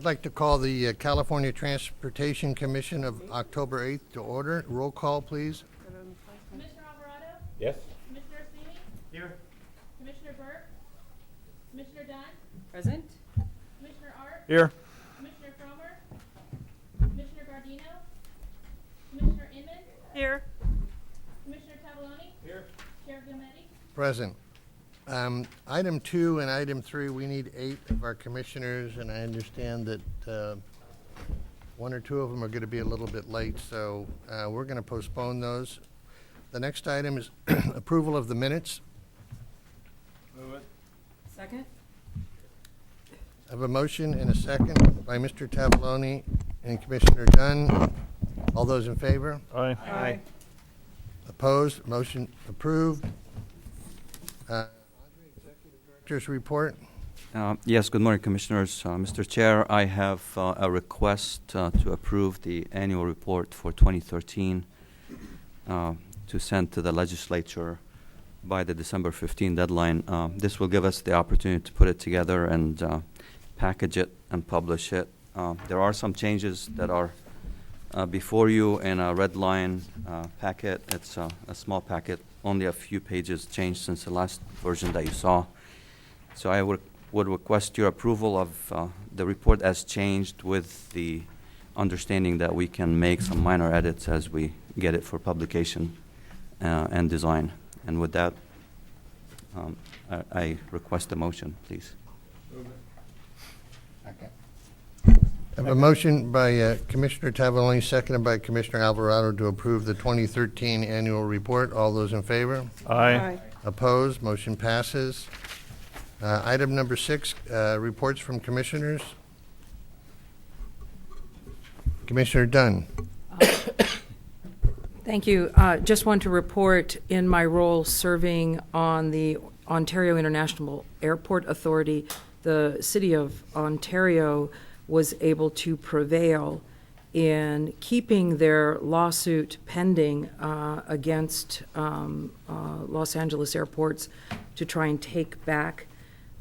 I'd like to call the California Transportation Commission of October 8th to order. Roll call, please. Commissioner Alvarado? Yes. Commissioner Orsini? Here. Commissioner Burke? Commissioner Dunn? Present. Commissioner Art? Here. Commissioner Cromer? Commissioner Gardino? Commissioner Inman? Here. Commissioner Tavoloni? Here. Chair Gilmedi? Present. Item 2 and item 3, we need 8 of our commissioners, and I understand that 1 or 2 of them are going to be a little bit late, so we're going to postpone those. The next item is approval of the minutes. Move it. Second. I have a motion and a second by Mr. Tavoloni and Commissioner Dunn. All those in favor? Aye. Aye. Opposed? Motion approved. Director's report. Yes, good morning, Commissioners. Mr. Chair, I have a request to approve the annual report for 2013 to send to the legislature by the December 15 deadline. This will give us the opportunity to put it together and package it and publish it. There are some changes that are before you in a red line packet. It's a small packet, only a few pages changed since the last version that you saw. So I would request your approval of the report as changed, with the understanding that we can make some minor edits as we get it for publication and design. And with that, I request a motion, please. I have a motion by Commissioner Tavoloni, seconded by Commissioner Alvarado, to approve the 2013 annual report. All those in favor? Aye. Opposed? Motion passes. Item number 6, reports from commissioners. Commissioner Dunn. Thank you. Just want to report in my role serving on the Ontario International Airport Authority, the City of Ontario was able to prevail in keeping their lawsuit pending against Los Angeles airports to try and take back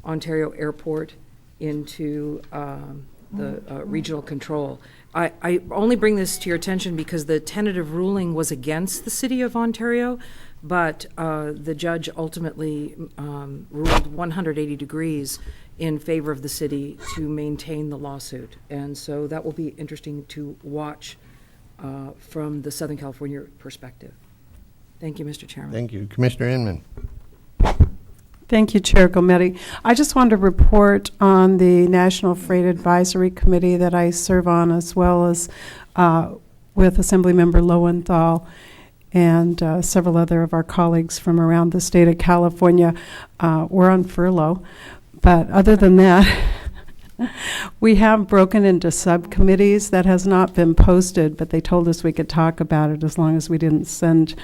Ontario Airport into the regional control. I only bring this to your attention because the tentative ruling was against the City of Ontario, but the judge ultimately ruled 180 degrees in favor of the city to maintain the lawsuit. And so that will be interesting to watch from the Southern California perspective. Thank you, Mr. Chairman. Thank you. Commissioner Inman. Thank you, Chair Gilmedi. I just wanted to report on the National Freight Advisory Committee that I serve on, as well as with Assemblymember Lowenthal and several other of our colleagues from around the state of California. We're on furlough, but other than that, we have broken into subcommittees. That has not been posted, but they told us we could talk about it as long as we didn't send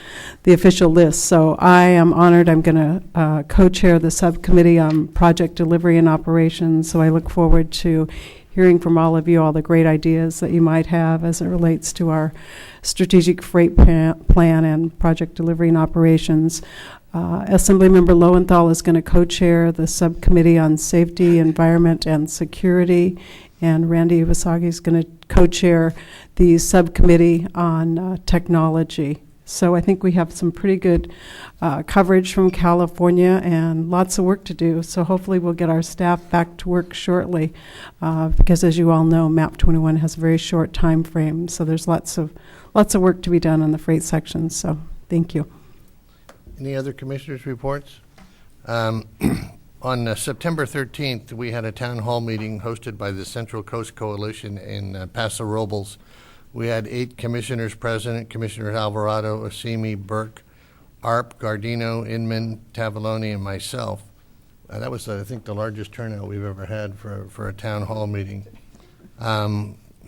the official list. So I am honored. I'm going to co-chair the subcommittee on project delivery and operations. So I look forward to hearing from all of you all the great ideas that you might have as it relates to our strategic freight plan and project delivery and operations. Assemblymember Lowenthal is going to co-chair the subcommittee on safety, environment, and security, and Randy Iwasaki is going to co-chair the subcommittee on technology. So I think we have some pretty good coverage from California and lots of work to do. So hopefully we'll get our staff back to work shortly, because as you all know, MAP 21 has a very short time frame. So there's lots of work to be done on the freight section. So thank you. Any other commissioners' reports? On September 13th, we had a town hall meeting hosted by the Central Coast Coalition in Paso Robles. We had 8 commissioners present: Commissioner Alvarado, Orsini, Burke, Arp, Gardino, Inman, Tavoloni, and myself. That was, I think, the largest turnout we've ever had for a town hall meeting.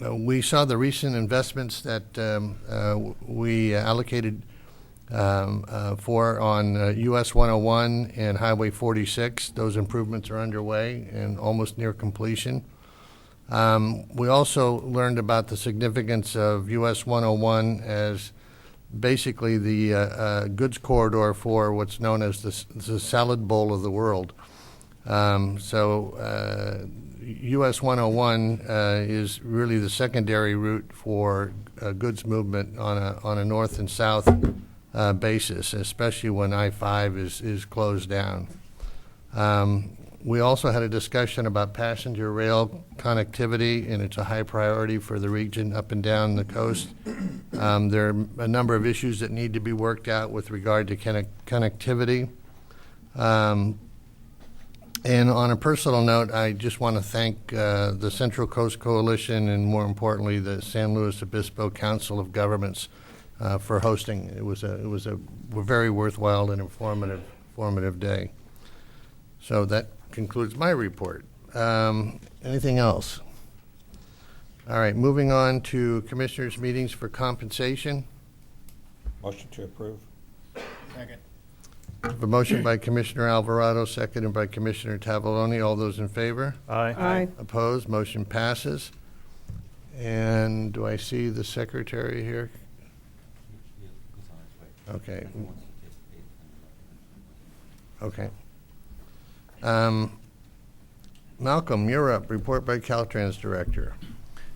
We saw the recent investments that we allocated for on US 101 and Highway 46. Those improvements are underway and almost near completion. We also learned about the significance of US 101 as basically the goods corridor for what's known as the salad bowl of the world. US 101 is really the secondary route for goods movement on a north and south basis, especially when I-5 is closed down. We also had a discussion about passenger rail connectivity, and it's a high priority for the region up and down the coast. There are a number of issues that need to be worked out with regard to connectivity. And on a personal note, I just want to thank the Central Coast Coalition and, more importantly, the San Luis Obispo Council of Governments for hosting. It was a very worthwhile and informative day. So that concludes my report. Anything else? All right, moving on to commissioners' meetings for compensation. Motion to approve. I have a motion by Commissioner Alvarado, seconded by Commissioner Tavaloni. All those in favor? Aye. Opposed? Motion passes. And do I see the secretary here? Okay. Okay. Malcolm, you're up. Report by Caltrans Director.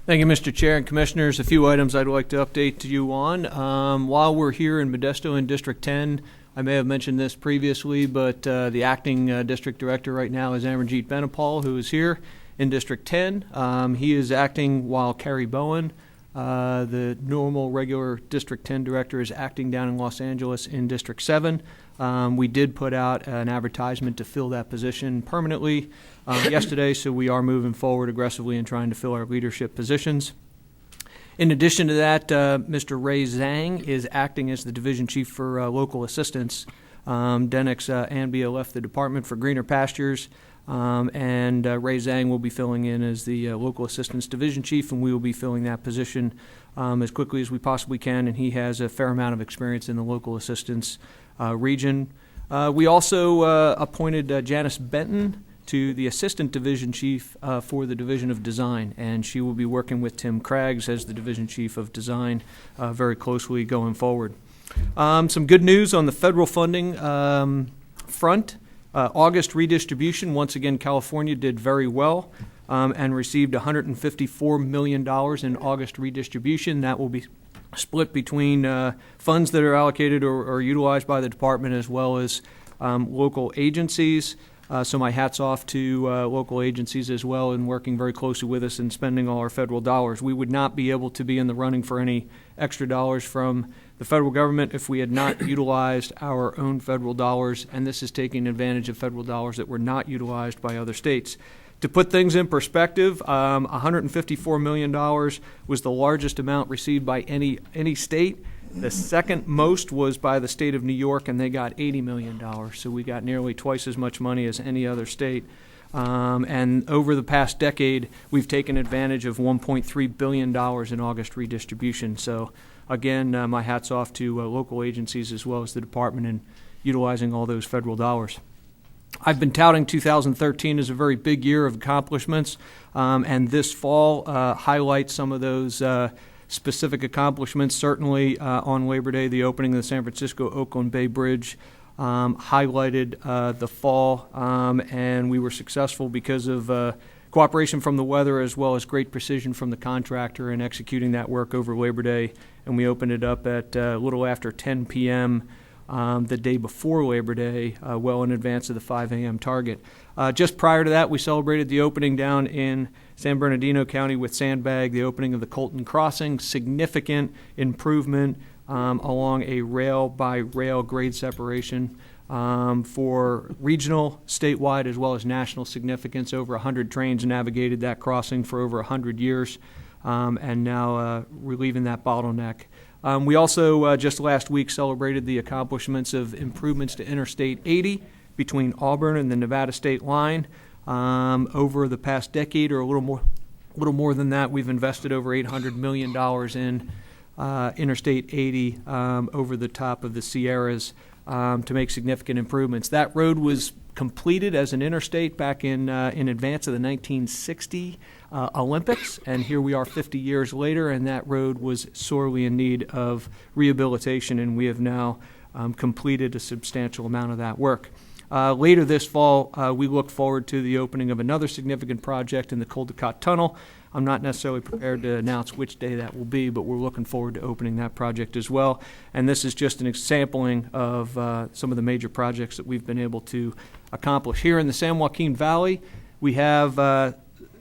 Thank you, Mr. Chair and Commissioners. A few items I'd like to update you on. While we're here in Modesto in District 10, I may have mentioned this previously, but the acting district director right now is Amarjeet Benapal, who is here in District 10. He is acting while Carrie Bowen, the normal regular District 10 director, is acting down in Los Angeles in District 7. We did put out an advertisement to fill that position permanently yesterday, so we are moving forward aggressively and trying to fill our leadership positions. In addition to that, Mr. Ray Zhang is acting as the division chief for local assistance. Denix Anbia left the department for greener pastures, and Ray Zhang will be filling in as the local assistance division chief, and we will be filling that position as quickly as we possibly can, and he has a fair amount of experience in the local assistance region. We also appointed Janice Benton to the assistant division chief for the division of design, and she will be working with Tim Craggs as the division chief of design very closely going forward. Some good news on the federal funding front. August redistribution, once again, California did very well and received $154 million in August redistribution. That will be split between funds that are allocated or utilized by the department as well as local agencies. So my hat's off to local agencies as well in working very closely with us and spending all our federal dollars. We would not be able to be in the running for any extra dollars from the federal government if we had not utilized our own federal dollars, and this is taking advantage of federal dollars that were not utilized by other states. To put things in perspective, $154 million was the largest amount received by any state. The second most was by the state of New York, and they got $80 million. So we got nearly twice as much money as any other state. And over the past decade, we've taken advantage of $1.3 billion in August redistribution. So again, my hat's off to local agencies as well as the department in utilizing all those federal dollars. I've been touting 2013 as a very big year of accomplishments, and this fall highlights some of those specific accomplishments. Certainly on Labor Day, the opening of the San Francisco-Oakland Bay Bridge highlighted the fall, and we were successful because of cooperation from the weather as well as great precision from the contractor in executing that work over Labor Day, and we opened it up at a little after 10 p.m. The day before Labor Day, well in advance of the 5 a.m. target. Just prior to that, we celebrated the opening down in San Bernardino County with Sandbag, the opening of the Colton Crossing, significant improvement along a rail-by-rail grade separation for regional, statewide, as well as national significance. Over 100 trains navigated that crossing for over 100 years, and now relieving that bottleneck. We also, just last week, celebrated the accomplishments of improvements to Interstate 80 between Auburn and the Nevada state line. Over the past decade, or a little more than that, we've invested over $800 million in Interstate 80 over the top of the Sierras to make significant improvements. That road was completed as an interstate back in advance of the 1960 Olympics, and here we are 50 years later, and that road was sorely in need of rehabilitation, and we have now completed a substantial amount of that work. Later this fall, we look forward to the opening of another significant project in the Caldecott Tunnel. I'm not necessarily prepared to announce which day that will be, but we're looking forward to opening that project as well. And this is just an sampling of some of the major projects that we've been able to accomplish. Here in the San Joaquin Valley, we have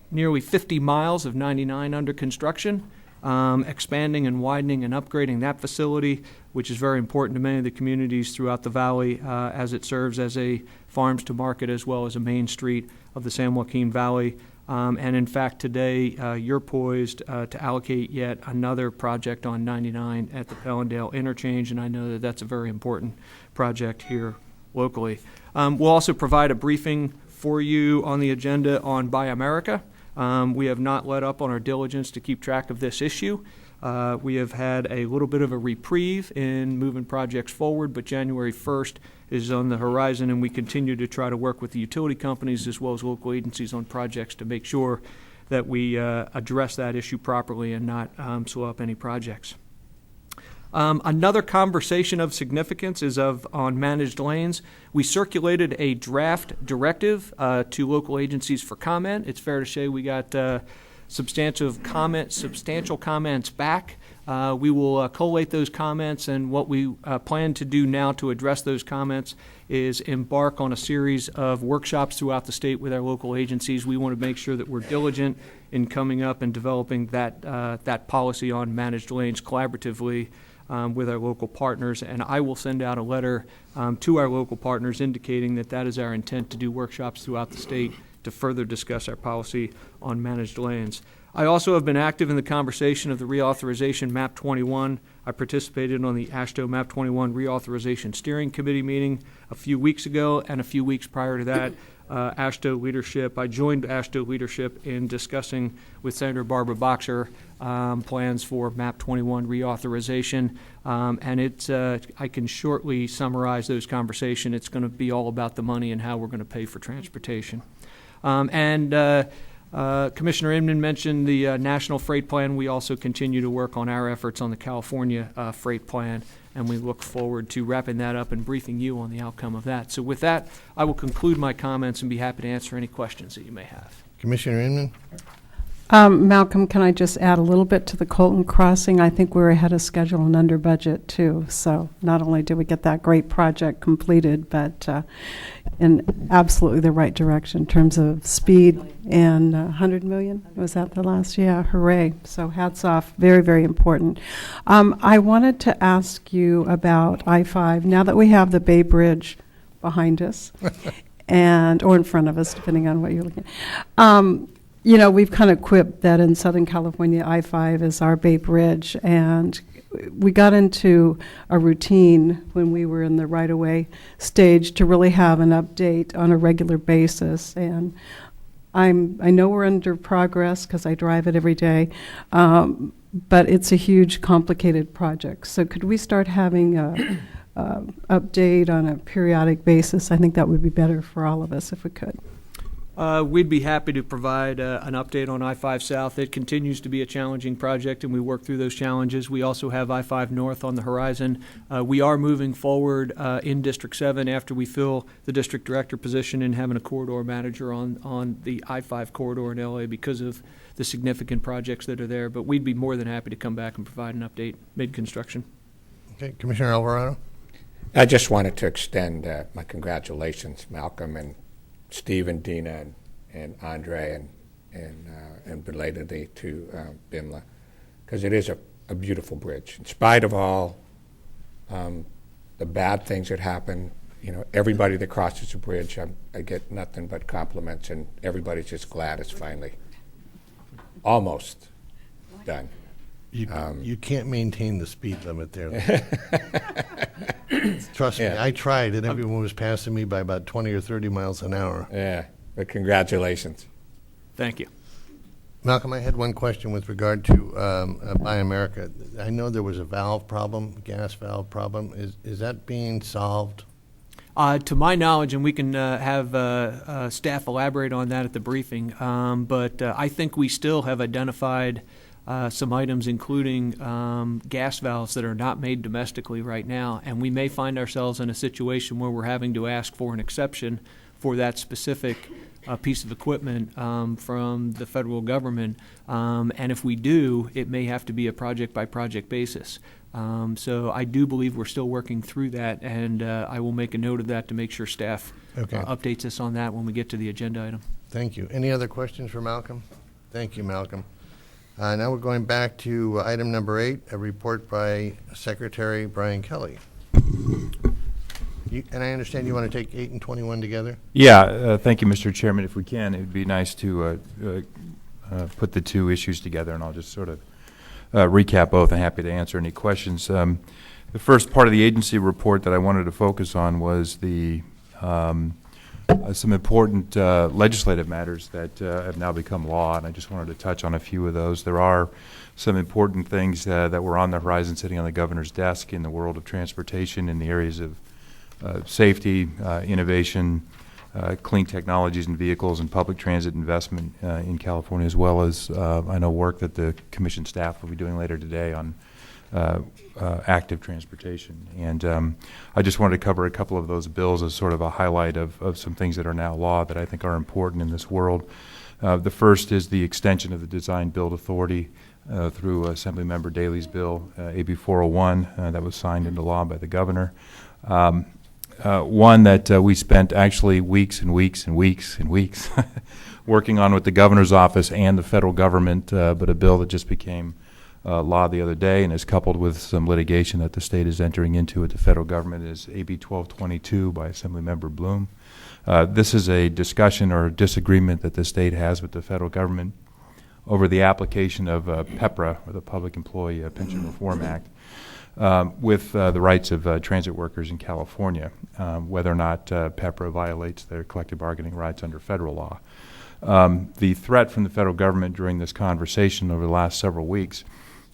nearly 50 miles of 99 under construction, expanding and widening and upgrading that facility, which is very important to many of the communities throughout the valley as it serves as a farms to market as well as a main street of the San Joaquin Valley. And in fact, today you're poised to allocate yet another project on 99 at the Pellendale interchange, and I know that that's a very important project here locally. We'll also provide a briefing for you on the agenda on Buy America. We have not let up on our diligence to keep track of this issue. We have had a little bit of a reprieve in moving projects forward, but January 1st is on the horizon, and we continue to try to work with the utility companies as well as local agencies on projects to make sure that we address that issue properly and not slow up any projects. Another conversation of significance is on managed lanes. We circulated a draft directive to local agencies for comment. It's fair to say we got substantial comments back. We will collate those comments, and what we plan to do now to address those comments is embark on a series of workshops throughout the state with our local agencies. We want to make sure that we're diligent in coming up and developing that policy on managed lanes collaboratively with our local partners, and I will send out a letter to our local partners indicating that that is our intent to do workshops throughout the state to further discuss our policy on managed lanes. I also have been active in the conversation of the reauthorization MAP 21. I participated on the AASHTO MAP 21 reauthorization steering committee meeting a few weeks ago, and a few weeks prior to that, AASHTO leadership. I joined AASHTO leadership in discussing with Senator Barbara Boxer plans for MAP 21 reauthorization, and it's I can shortly summarize those conversations. It's going to be all about the money and how we're going to pay for transportation. Commissioner Inman mentioned the National Freight Plan. We also continue to work on our efforts on the California Freight Plan, and we look forward to wrapping that up and briefing you on the outcome of that. So with that, I will conclude my comments and be happy to answer any questions that you may have. Commissioner Inman? Malcolm, can I just add a little bit to the Colton Crossing? I think we're ahead of schedule and under budget, too. So not only did we get that great project completed, but in absolutely the right direction in terms of speed and 100 million. Was that the last? Yeah, hooray. So hats off. Very, very important. I wanted to ask you about I-5. Now that we have the Bay Bridge behind us, or in front of us, depending on what you're looking at. You know, we've kind of quipped that in Southern California, I-5 is our Bay Bridge, and we got into a routine when we were in the right-of-way stage to really have an update on a regular basis. And I know we're under progress because I drive it every day, but it's a huge, complicated project. So could we start having a update on a periodic basis? I think that would be better for all of us if we could. We'd be happy to provide an update on I-5 South. It continues to be a challenging project, and we work through those challenges. We also have I-5 North on the horizon. We are moving forward in District 7 after we fill the district director position and having a corridor manager on the I-5 corridor in LA because of the significant projects that are there. But we'd be more than happy to come back and provide an update mid-construction. Okay, Commissioner Alvarado? I just wanted to extend my congratulations, Malcolm and Steve and Dina and Andre and belatedly to BIMLA, because it is a beautiful bridge. In spite of all the bad things that happen, you know, everybody that crosses the bridge, I get nothing but compliments, and everybody's just glad it's finally almost done. You can't maintain the speed limit there. Trust me, Yeah. I tried, and everyone was passing me by about 20 or 30 miles an hour. Yeah, but congratulations. Thank you. Malcolm, I had one question with regard to Buy America. I know there was a valve problem, gas valve problem. Is that being solved? To my knowledge, and we can have staff elaborate on that at the briefing, but I think we still have identified some items including gas valves that are not made domestically right now, and we may find ourselves in a situation where we're having to ask for an exception for that specific piece of equipment from the federal government, and if we do, it may have to be a project-by-project basis. So I do believe we're still working through that, and I will make a note of that to make sure staff updates us on that when we get to the agenda item. Thank you. Any other questions for Malcolm? Thank you, Malcolm. Now we're going back to item number 8, a report by Secretary Brian Kelly. And I understand you want to take 8 and 21 together? Yeah, thank you, Mr. Chairman. If we can, it would be nice to put the two issues together, and I'll just sort of recap both. I'm happy to answer any questions. The first part of the agency report that I wanted to focus on was the some important legislative matters that have now become law, and I just wanted to touch on a few of those. There are some important things that were on the horizon sitting on the governor's desk in the world of transportation in the areas of safety, innovation, clean technologies and vehicles, and public transit investment in California, as well as I know work that the commission staff will be doing later today on active transportation. And I just wanted to cover a couple of those bills as sort of a highlight of some things that are now law that I think are important in this world. The first is the extension of the Design Build Authority through Assemblymember Daley's bill, AB 401, that was signed into law by the governor. One that we spent actually weeks and weeks and weeks and weeks working on with the governor's office and the federal government, but a bill that just became law the other day and is coupled with some litigation that the state is entering into with the federal government is AB 1222 by Assemblymember Bloom. This is a discussion or disagreement that the state has with the federal government over the application of PEPRA, or the Public Employee Pension Reform Act, with the rights of transit workers in California, whether or not PEPRA violates their collective bargaining rights under federal law. The threat from the federal government during this conversation over the last several weeks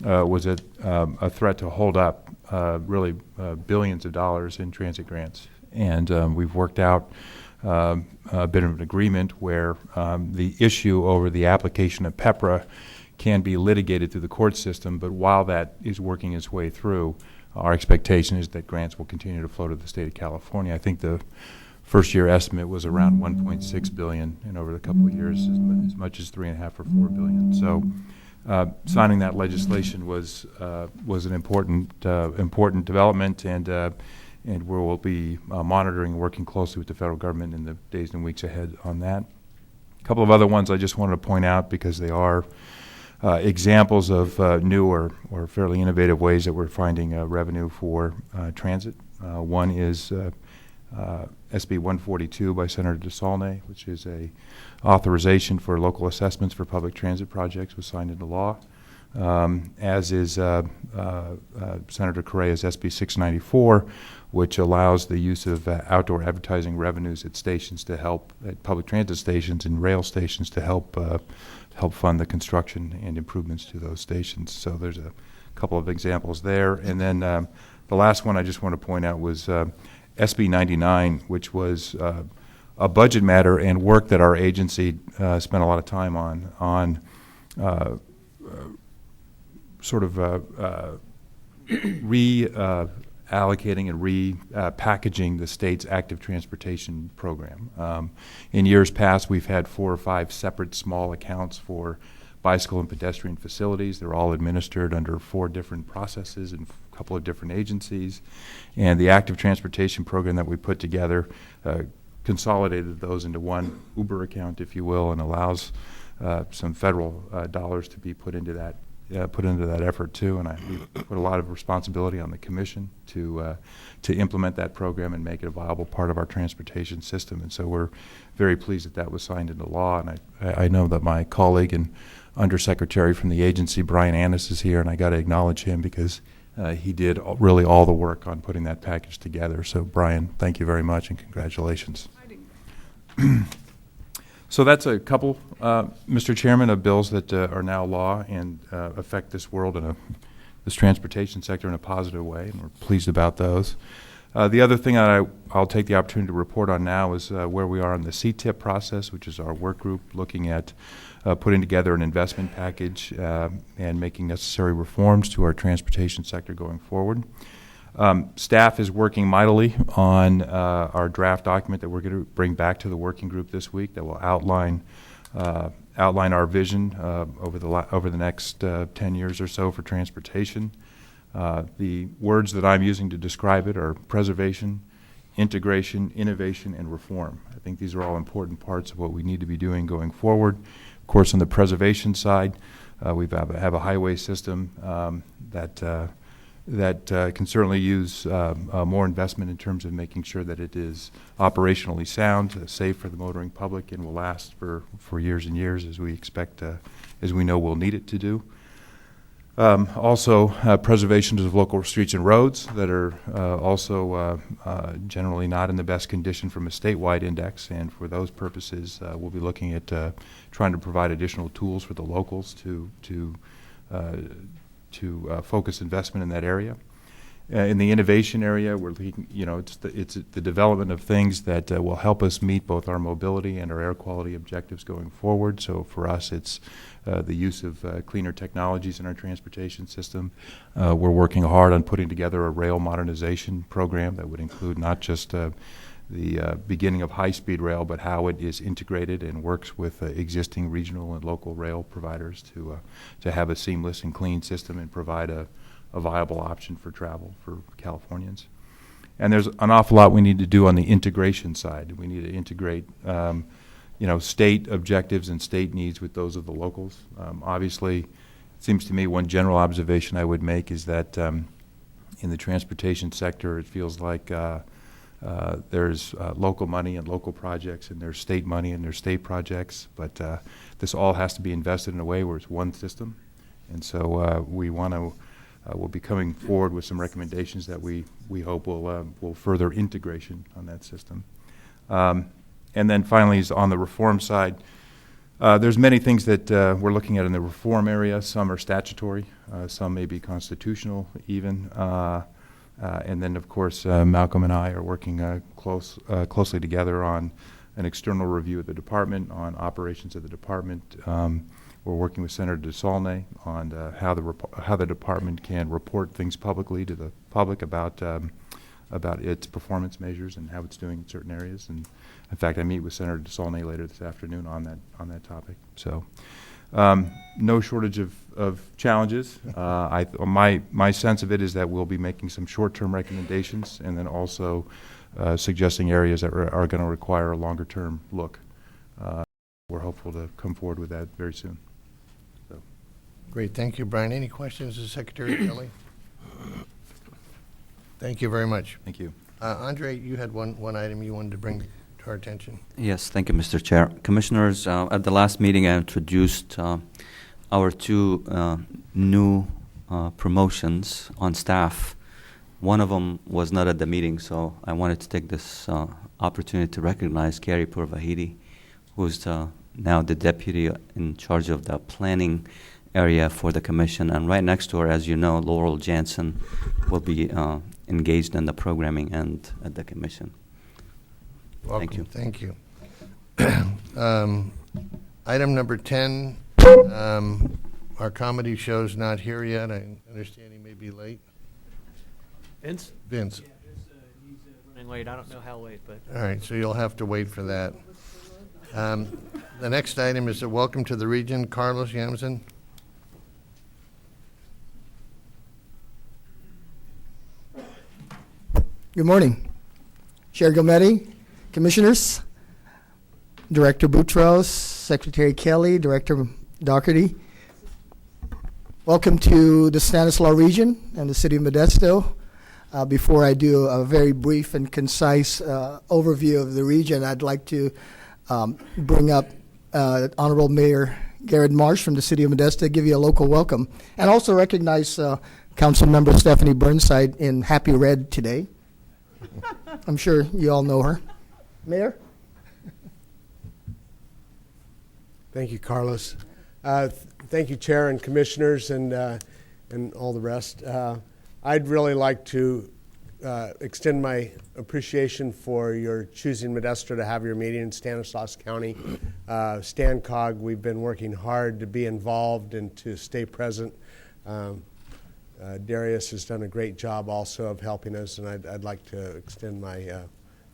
was a threat to hold up really billions of dollars in transit grants. And we've worked out a bit of an agreement where the issue over the application of PEPRA can be litigated through the court system, but while that is working its way through, our expectation is that grants will continue to flow to the state of California. I think the first year estimate was around $1.6 billion, and over the couple of years, as much as $3.5 or $4 billion. So, signing that legislation was an important development, and we will be monitoring and working closely with the federal government in the days and weeks ahead on that. A couple of other ones I just wanted to point out because they are examples of new or fairly innovative ways that we're finding revenue for transit. One is SB 142 by Senator DeSaulnay, which is a authorization for local assessments for public transit projects, was signed into law, as is Senator Correa's SB 694, which allows the use of outdoor advertising revenues at stations to help, at public transit stations and rail stations, to help fund the construction and improvements to those stations. So there's a couple of examples there. And then the last one I just want to point out was SB 99, which was a budget matter and work that our agency spent a lot of time on sort of reallocating and repackaging the state's active transportation program. In years past, we've had 4 or 5 separate small accounts for bicycle and pedestrian facilities. They're all administered under 4 different processes and a couple of different agencies. And the active transportation program that we put together consolidated those into one Uber account, if you will, and allows some federal dollars to be put into that effort too. And we put a lot of responsibility on the commission to implement that program and make it a viable part of our transportation system. And so we're very pleased that that was signed into law. And I know that my colleague and undersecretary from the agency, Brian Annis, is here, and I got to acknowledge him because he did really all the work on putting that package together. So Brian, thank you very much and congratulations. So that's a couple, Mr. Chairman, of bills that are now law and affect this world this transportation sector in a positive way, and we're pleased about those. The other thing that I'll take the opportunity to report on now is where we are in the CTIP process, which is our work group looking at putting together an investment package and making necessary reforms to our transportation sector going forward. Staff is working mightily on our draft document that we're going to bring back to the working group this week that will outline our vision over the next 10 years or so for transportation. The words that I'm using to describe it are preservation, integration, innovation, and reform. I think these are all important parts of what we need to be doing going forward. Of course, on the preservation side, we have a highway system that can certainly use more investment in terms of making sure that it is operationally sound, safe for the motoring public, and will last for years and years, as we expect, as we know we'll need it to do. Also, preservation of local streets and roads that are also generally not in the best condition from a statewide index, and for those purposes, we'll be looking at trying to provide additional tools for the locals to focus investment in that area. In the innovation area, we're looking, it's the development of things that will help us meet both our mobility and our air quality objectives going forward. So for us, it's the use of cleaner technologies in our transportation system. We're working hard on putting together a rail modernization program that would include not just the beginning of high-speed rail, but how it is integrated and works with existing regional and local rail providers to have a seamless and clean system and provide a viable option for travel for Californians. And there's an awful lot we need to do on the integration side. We need to integrate state objectives and state needs with those of the locals. Obviously, it seems to me one general observation I would make is that in the transportation sector, it feels like there's local money and local projects, and there's state money and there's state projects, but this all has to be invested in a way where it's one system. And so we'll be coming forward with some recommendations that we hope will further integration on that system. And then finally, is on the reform side, there's many things that we're looking at in the reform area. Some are statutory, some may be constitutional even. And then, of course, Malcolm and I are working closely together on an external review of the department, on operations of the department. We're working with Senator DeSaulnay on how the department can report things publicly to the public about its performance measures and how it's doing in certain areas. And in fact, I meet with Senator DeSaulnay later this afternoon on that topic. So. No shortage of challenges. My sense of it is that we'll be making some short-term recommendations and then also suggesting areas that are going to require a longer-term look. We're hopeful to come forward with that very soon. So. Great, thank you, Brian. Any questions of Secretary Kelly? Thank you very much. Thank you. Andre, you had one item you wanted to bring to our attention. Yes, thank you, Mr. Chair. Commissioners, at the last meeting, I introduced our two new promotions on staff. One of them was not at the meeting, so I wanted to take this opportunity to recognize Carrie Purvahidi, who's now the deputy in charge of the planning area for the commission. And right next to her, as you know, Laurel Jansen will be engaged in the programming end at the commission. Welcome. Thank you. Thank you. Item number 10, our comedy show's not here yet. I understand he may be late. Vince? Vince. He's running late. I don't know how late, but. All right, so you'll have to wait for that. The next item is a welcome to the region, Carlos Yamson. Good morning, Chair Gometti, Commissioners, Director Boutros, Secretary Kelly, Director Doherty. Welcome to the Stanislaus region and the city of Modesto. Before I do a very brief and concise overview of the region, I'd like to bring up Honorable Mayor Garrett Marsh from the city of Modesto, give you a local welcome, and also recognize Council Member Stephanie Burnside in Happy Red today. I'm sure you all know her. Mayor? Thank you, Carlos. Thank you, Chair and Commissioners and all the rest. I'd really like to extend my appreciation for your choosing Modesto to have your meeting in Stanislaus County. StanCog, we've been working hard to be involved and to stay present. Darius has done a great job also of helping us, and I'd like to extend my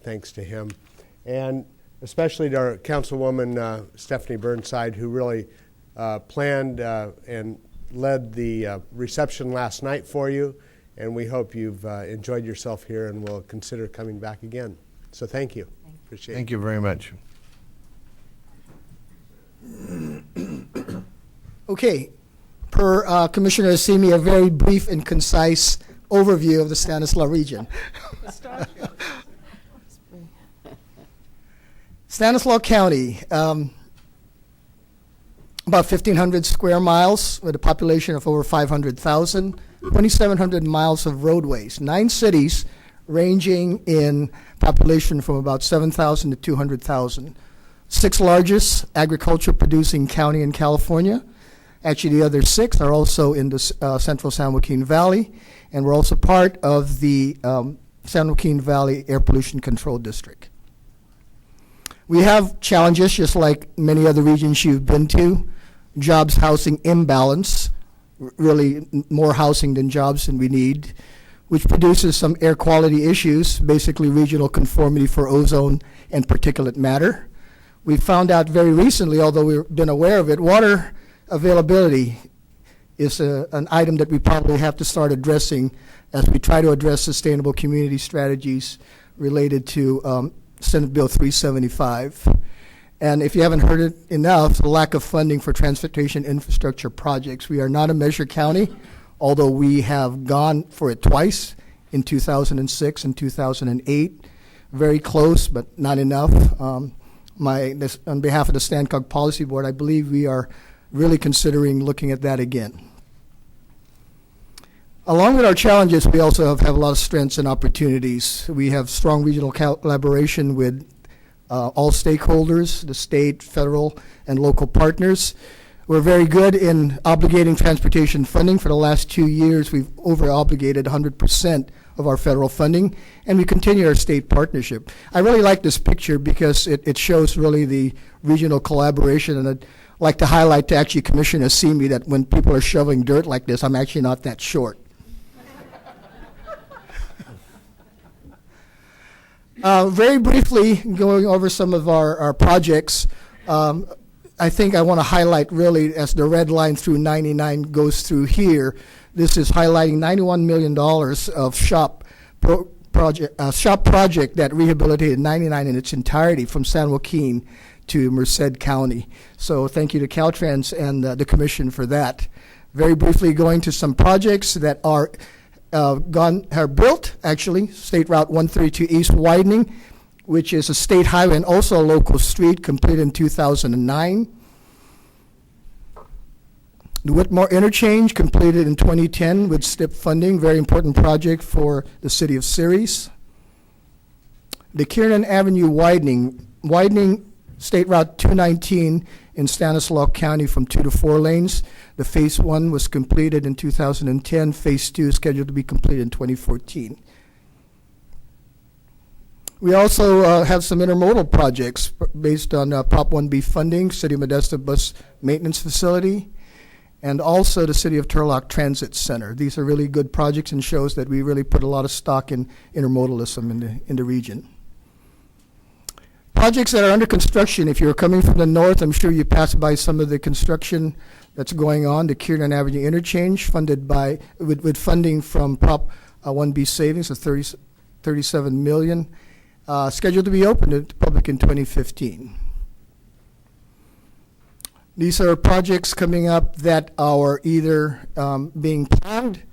thanks to him. And especially to our Councilwoman Stephanie Burnside, who really planned and led the reception last night for you. And we hope you've enjoyed yourself here and will consider coming back again. So thank you. Appreciate it. Thank you very much. Okay, per Commissioner Asimi, a very brief and concise overview of the Stanislaus region. Stanislaus County, about 1,500 square miles with a population of over 500,000, 2,700 miles of roadways, 9 cities ranging in population from about 7,000 to 200,000. 6 largest agriculture producing county in California. Actually, the other 6 are also in the central San Joaquin Valley, and we're also part of the San Joaquin Valley Air Pollution Control District. We have challenges just like many other regions you've been to. Jobs housing imbalance, really more housing than jobs than we need, which produces some air quality issues, basically regional conformity for ozone and particulate matter. We found out very recently, although we've been aware of it, water availability is an item that we probably have to start addressing as we try to address sustainable community strategies related to Senate Bill 375. And if you haven't heard it enough, the lack of funding for transportation infrastructure projects. We are not a measure county, although we have gone for it twice in 2006 and 2008. Very close, but not enough. On behalf of the StanCog Policy Board, I believe we are really considering looking at that again. Along with our challenges, we also have a lot of strengths and opportunities. We have strong regional collaboration with all stakeholders, the state, federal, and local partners. We're very good in obligating transportation funding. For the last 2 years, we've over-obligated 100% of our federal funding, and we continue our state partnership. I really like this picture because it shows really the regional collaboration, and I'd like to highlight to actually Commissioner Asimi that when people are shoveling dirt like this, I'm actually not that short. Very briefly, going over some of our projects, I think I want to highlight really as the red line through 99 goes through here, this is highlighting $91 million of shop project that rehabilitated 99 in its entirety from San Joaquin to Merced County. So thank you to Caltrans and the Commission for that. Very briefly going to some projects that are built, actually, State Route 132 East widening, which is a state highway and also a local street, completed in 2009. The Whitmore Interchange, completed in 2010 with STIP funding, very important project for the city of Ceres. The Kiernan Avenue widening State Route 219 in Stanislaus County from 2 to 4 lanes. The Phase 1 was completed in 2010. Phase 2 is scheduled to be completed in 2014. We also have some intermodal projects based on Prop 1B funding, City of Modesto Bus Maintenance Facility, and also the City of Turlock Transit Center. These are really good projects and shows that we really put a lot of stock in intermodalism in the region. Projects that are under construction, if you're coming from the north, I'm sure you passed by some of the construction that's going on. The Kiernan Avenue Interchange, funded by with funding from Prop 1B savings of $37 million, scheduled to be opened to the public in 2015. These are projects coming up that are either being planned.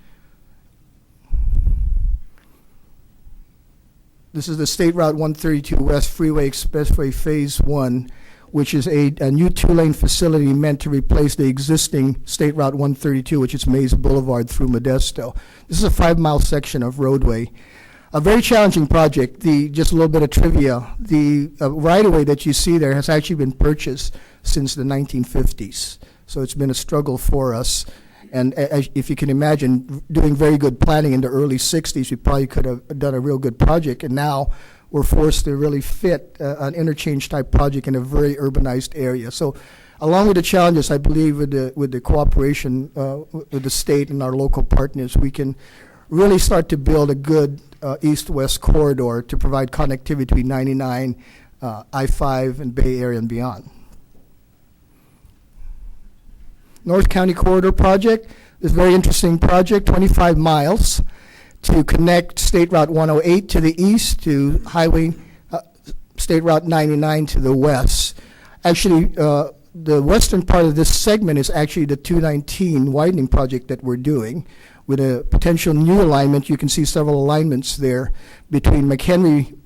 This is the State Route 132 West Freeway Expressway Phase 1, which is a new 2-lane facility meant to replace the existing State Route 132, which is Mays Boulevard through Modesto. This is a 5-mile section of roadway. A very challenging project. Just a little bit of trivia. The right-of-way that you see there has actually been purchased since the 1950s. So it's been a struggle for us. And as, if you can imagine, doing very good planning in the early 60s, we probably could have done a real good project. And now we're forced to really fit an interchange type project in a very urbanized area. So along with the challenges, I believe with the cooperation with the state and our local partners, we can really start to build a good east-west corridor to provide connectivity between 99, I-5, and Bay Area and beyond. North County Corridor Project is a very interesting project, 25 miles to connect State Route 108 to the east to State Route 99 to the west. Actually, the western part of this segment is actually the 219 widening project that we're doing with a potential new alignment. You can see several alignments there between McHenry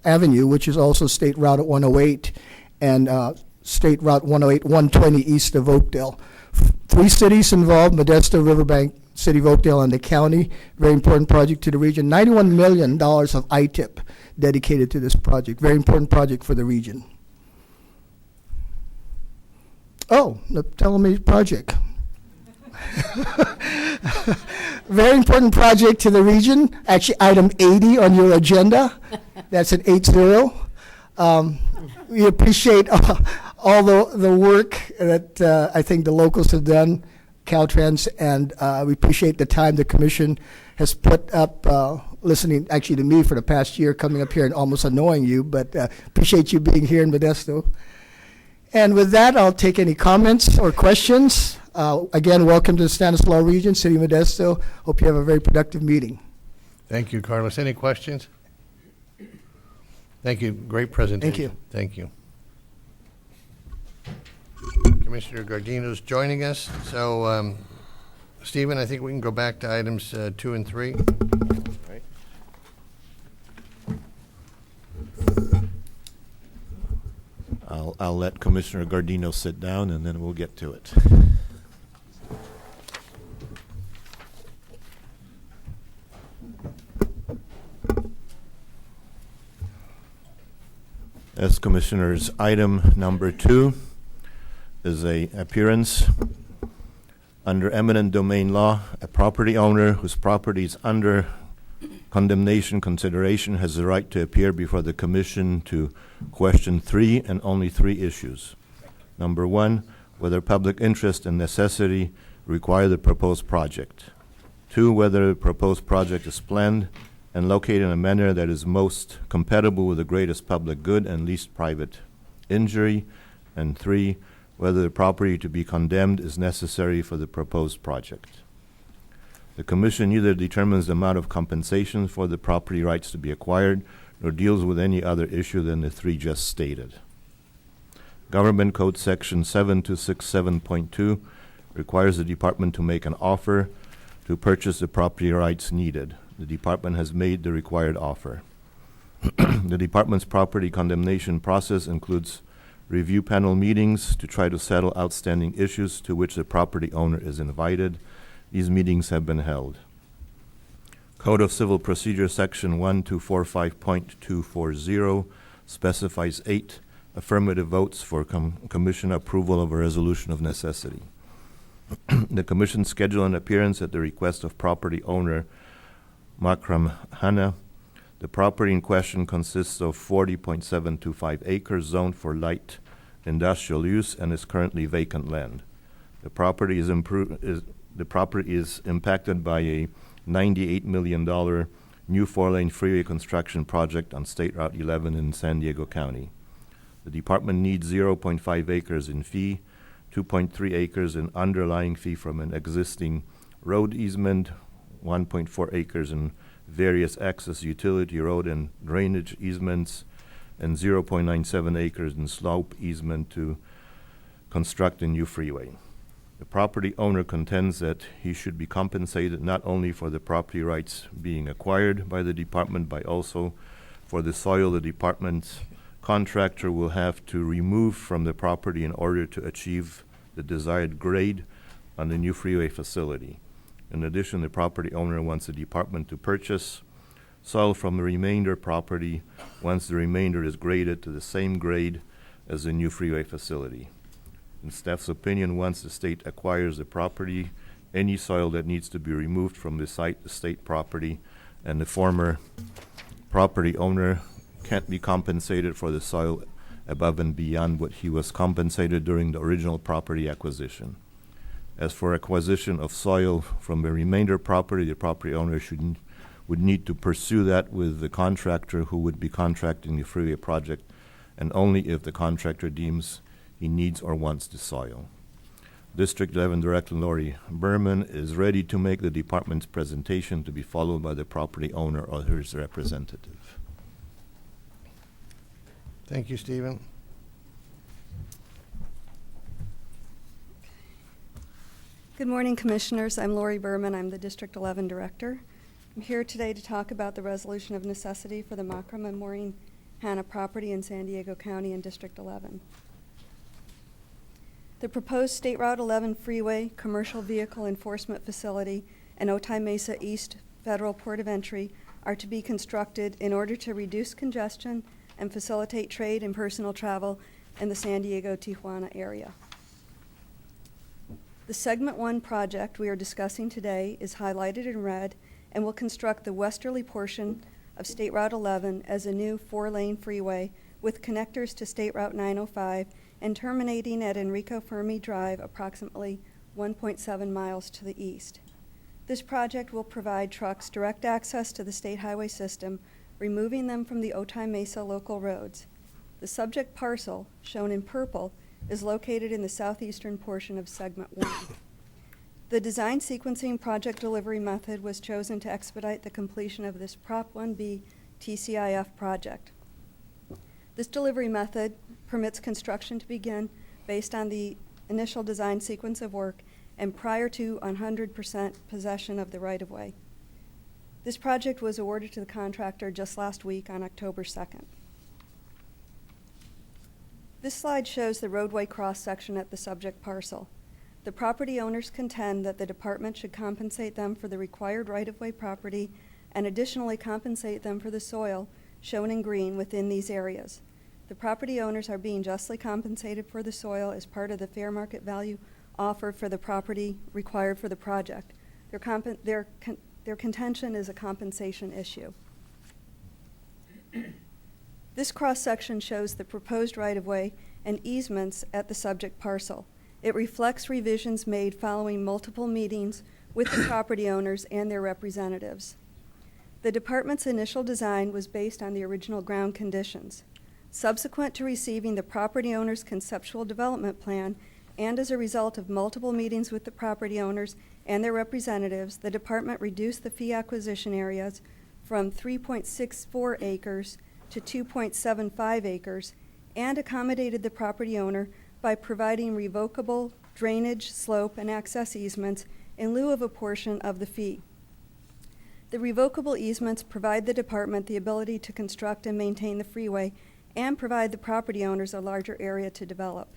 Avenue, which is also State Route 108, and State Route 108, 120 east of Oakdale. 3 cities involved: Modesto, Riverbank, City of Oakdale, and the county. Very important project to the region. $91 million of ITIP dedicated to this project. Very important project for the region. Oh, the Telemate project. Very important project to the region. Actually, item 80 on your agenda. That's an 80. We appreciate all the work that I think the locals have done, Caltrans, and we appreciate the time the commission has put up listening actually to me for the past year, coming up here and almost annoying you, but appreciate you being here in Modesto. And with that, I'll take any comments or questions. Again, welcome to the Stanislaus region, City of Modesto. Hope you have a very productive meeting. Thank you, Carlos. Any questions? Thank you. Great presentation. Thank you. Thank you. Commissioner Gardino's joining us. So, Stephen, I think we can go back to items 2 and 3. I'll let Commissioner Gardino sit down, and then we'll get to it. As Commissioners, item number 2 is a appearance. Under eminent domain law, a property owner whose property is under condemnation consideration has the right to appear before the commission to question 3 and only 3 issues. Number 1, whether public interest and necessity require the proposed project. 2, whether the proposed project is planned and located in a manner that is most compatible with the greatest public good and least private injury. And 3, whether the property to be condemned is necessary for the proposed project. The commission neither determines the amount of compensation for the property rights to be acquired, nor deals with any other issue than the 3 just stated. Government Code Section 7267.2 requires the department to make an offer to purchase the property rights needed. The department has made the required offer. The department's property condemnation process includes review panel meetings to try to settle outstanding issues to which the property owner is invited. These meetings have been held. Code of Civil Procedure Section 1245.240 specifies 8 affirmative votes for commission approval of a resolution of necessity. The commission scheduled an appearance at the request of property owner Makram Hanna. The property in question consists of 40.725 acres zoned for light industrial use and is currently vacant land. The property is impacted by a $98 million new 4-lane freeway construction project on State Route 11 in San Diego County. The department needs 0.5 acres in fee, 2.3 acres in underlying fee from an existing road easement, 1.4 acres in various access utility road and drainage easements, and 0.97 acres in slope easement to construct a new freeway. The property owner contends that he should be compensated not only for the property rights being acquired by the department, but also for the soil the department's contractor will have to remove from the property in order to achieve the desired grade on the new freeway facility. In addition, the property owner wants the department to purchase soil from the remainder property once the remainder is graded to the same grade as the new freeway facility. In staff's opinion, once the state acquires the property, any soil that needs to be removed from the site, the state property, and the former property owner can't be compensated for the soil above and beyond what he was compensated during the original property acquisition. As for acquisition of soil from the remainder property, the property owner would need to pursue that with the contractor who would be contracting the freeway project, and only if the contractor deems he needs or wants the soil. District 11 Director Lori Berman is ready to make the department's presentation, to be followed by the property owner or his representative. Thank you, Stephen. Good morning, Commissioners. I'm Lori Berman. I'm the District 11 Director. I'm here today to talk about the resolution of necessity for the Makram and Maureen Hanna property in San Diego County in District 11. The proposed State Route 11 freeway, commercial vehicle enforcement facility, and Otay Mesa East Federal Port of Entry are to be constructed in order to reduce congestion and facilitate trade and personal travel in the San Diego-Tijuana area. The Segment 1 project we are discussing today is highlighted in red and will construct the westerly portion of State Route 11 as a new 4-lane freeway with connectors to State Route 905 and terminating at Enrico Fermi Drive approximately 1.7 miles to the east. This project will provide trucks direct access to the state highway system, removing them from the Otay Mesa local roads. The subject parcel, shown in purple, is located in the southeastern portion of Segment 1. The design sequencing project delivery method was chosen to expedite the completion of this Prop 1B TCIF project. This delivery method permits construction to begin based on the initial design sequence of work and prior to 100% possession of the right-of-way. This project was awarded to the contractor just last week on October 2nd. This slide shows the roadway cross-section at the subject parcel. The property owners contend that the department should compensate them for the required right-of-way property and additionally compensate them for the soil, shown in green, within these areas. The property owners are being justly compensated for the soil as part of the fair market value offered for the property required for the project. Their contention is a compensation issue. This cross-section shows the proposed right-of-way and easements at the subject parcel. It reflects revisions made following multiple meetings with the property owners and their representatives. The department's initial design was based on the original ground conditions. Subsequent to receiving the property owner's conceptual development plan, and as a result of multiple meetings with the property owners and their representatives, the department reduced the fee acquisition areas from 3.64 acres to 2.75 acres and accommodated the property owner by providing revocable drainage, slope, and access easements in lieu of a portion of the fee. The revocable easements provide the department the ability to construct and maintain the freeway and provide the property owners a larger area to develop.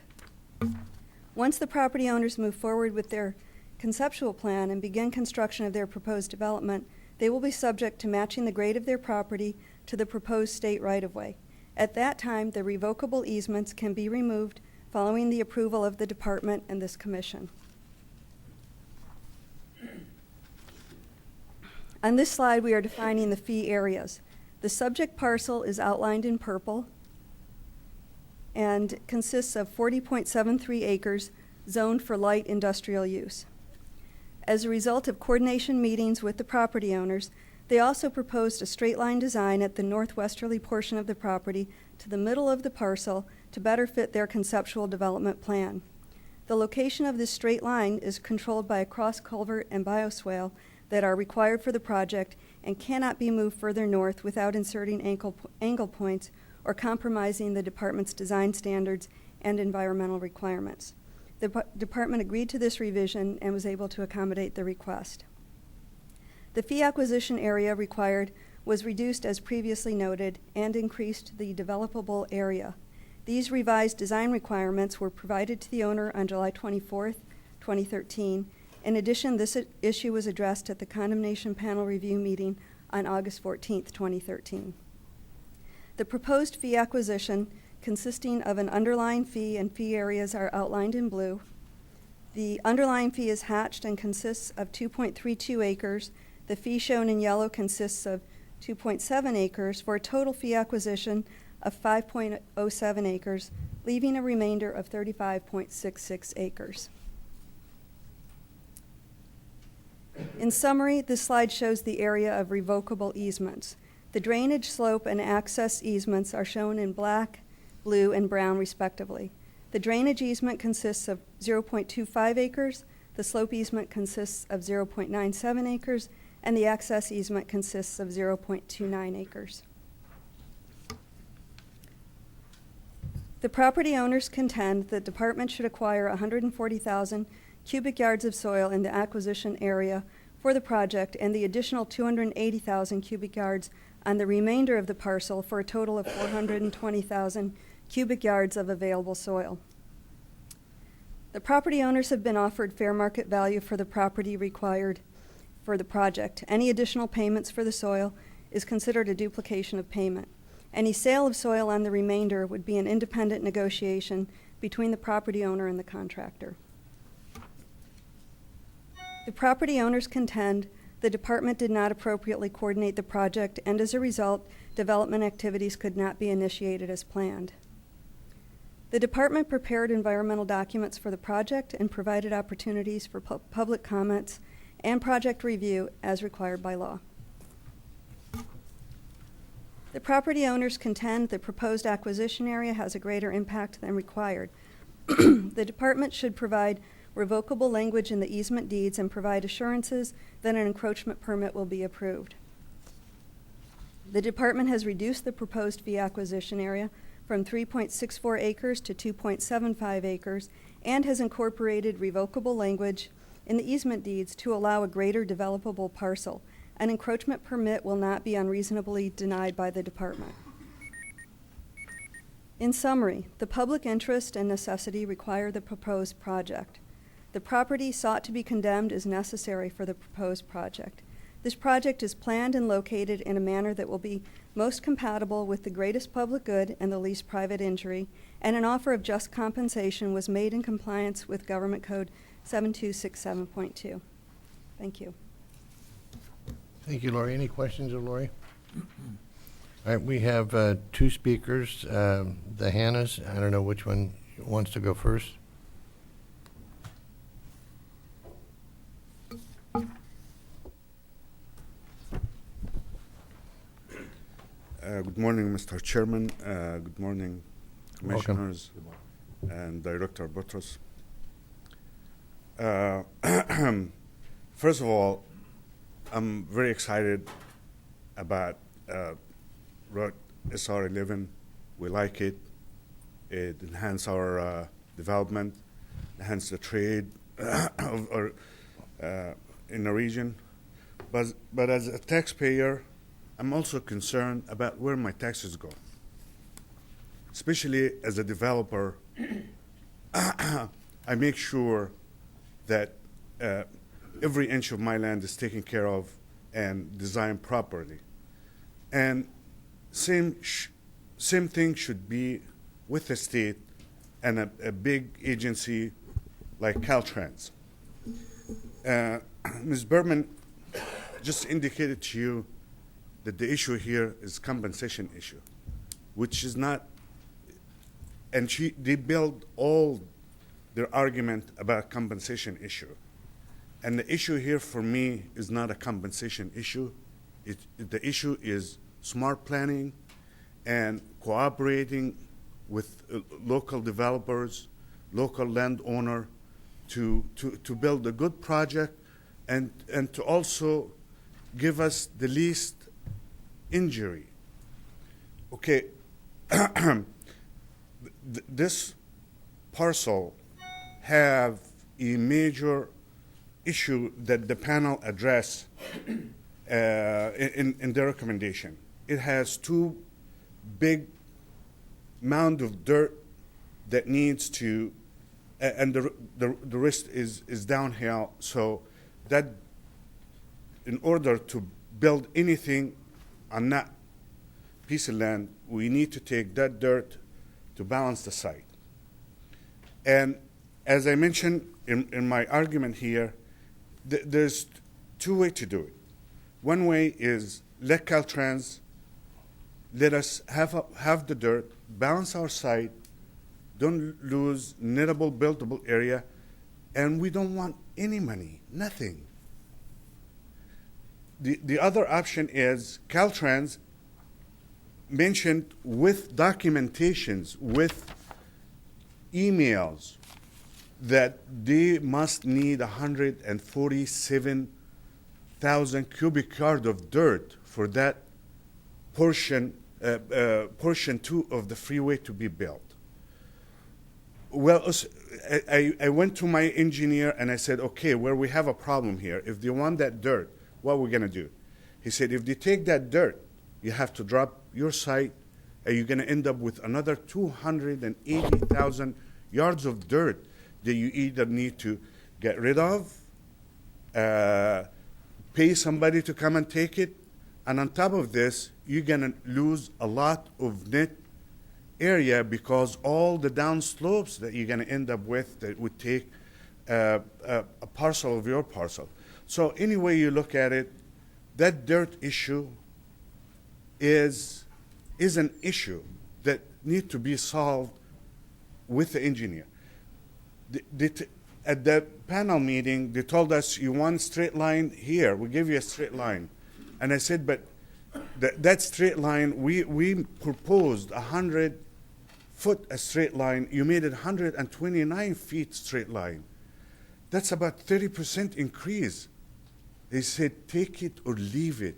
Once the property owners move forward with their conceptual plan and begin construction of their proposed development, they will be subject to matching the grade of their property to the proposed state right-of-way. At that time, the revocable easements can be removed following the approval of the department and this commission. On this slide, we are defining the fee areas. The subject parcel is outlined in purple and consists of 40.73 acres zoned for light industrial use. As a result of coordination meetings with the property owners, they also proposed a straight line design at the northwesterly portion of the property to the middle of the parcel to better fit their conceptual development plan. The location of this straight line is controlled by a cross culvert and bioswale that are required for the project and cannot be moved further north without inserting angle points or compromising the department's design standards and environmental requirements. The department agreed to this revision and was able to accommodate the request. The fee acquisition area required was reduced as previously noted and increased the developable area. These revised design requirements were provided to the owner on July 24th, 2013. In addition, this issue was addressed at the condemnation panel review meeting on August 14th, 2013. The proposed fee acquisition, consisting of an underlying fee and fee areas, are outlined in blue. The underlying fee is hatched and consists of 2.32 acres. The fee shown in yellow consists of 2.7 acres for a total fee acquisition of 5.07 acres, leaving a remainder of 35.66 acres. In summary, this slide shows the area of revocable easements. The drainage, slope, and access easements are shown in black, blue, and brown respectively. The drainage easement consists of 0.25 acres, the slope easement consists of 0.97 acres, and the access easement consists of 0.29 acres. The property owners contend the department should acquire 140,000 cubic yards of soil in the acquisition area for the project and the additional 280,000 cubic yards on the remainder of the parcel for a total of 420,000 cubic yards of available soil. The property owners have been offered fair market value for the property required for the project. Any additional payments for the soil is considered a duplication of payment. Any sale of soil on the remainder would be an independent negotiation between the property owner and the contractor. The property owners contend the department did not appropriately coordinate the project, and as a result, development activities could not be initiated as planned. The department prepared environmental documents for the project and provided opportunities for public comments and project review as required by law. The property owners contend the proposed acquisition area has a greater impact than required. The department should provide revocable language in the easement deeds and provide assurances that an encroachment permit will be approved. The department has reduced the proposed fee acquisition area from 3.64 acres to 2.75 acres and has incorporated revocable language in the easement deeds to allow a greater developable parcel. An encroachment permit will not be unreasonably denied by the department. In summary, the public interest and necessity require the proposed project. The property sought to be condemned is necessary for the proposed project. This project is planned and located in a manner that will be most compatible with the greatest public good and the least private injury, and an offer of just compensation was made in compliance with Government Code 7267.2. Thank you. Thank you, Lori. Any questions of Lori? All right, we have two speakers, the Hannahs. I don't know which one wants to go first. Good morning, Mr. Chairman. Good morning, Commissioners and Director Butros. First of all, I'm very excited about Route SR 11. We like it. It enhances our development, enhances the trade in the region. But as a taxpayer, I'm also concerned about where my taxes go. Especially as a developer, I make sure that every inch of my land is taken care of and designed properly. And same thing should be with the state and a big agency like Caltrans. Ms. Berman just indicated to you that the issue here is compensation issue, which is not, and they build all their argument about compensation issue. And the issue here for me is not a compensation issue. The issue is smart planning and cooperating with local developers, local landowner to build a good project and to also give us the least injury. Okay, this parcel have a major issue that the panel addressed in their recommendation. It has two big mound of dirt that needs to, and the rest is downhill. So that, in order to build anything on that piece of land, we need to take that dirt to balance the site. And as I mentioned, in my argument here, there's two ways to do it. One way is let Caltrans let us have the dirt, balance our site, don't lose nettable, buildable area, and we don't want any money, nothing. The other option is Caltrans mentioned with documentations, with emails, that they must need 147,000 cubic yard of dirt for that portion 2 of the freeway to be built. Well, I went to my engineer and I said, okay, well, we have a problem here. If they want that dirt, what are we going to do? He said, if they take that dirt, you have to drop your site, and you're going to end up with another 280,000 yards of dirt that you either need to get rid of, pay somebody to come and take it, and on top of this, you're going to lose a lot of net area because all the downslopes that you're going to end up with that would take a parcel of your parcel. So any way you look at it, that dirt issue is an issue that needs to be solved with the engineer. At the panel meeting, they told us, you want straight line here, we give you a straight line. And I said, but that straight line, we proposed 100-foot a straight line. You made it 129 feet straight line. That's about 30% increase. They said, take it or leave it.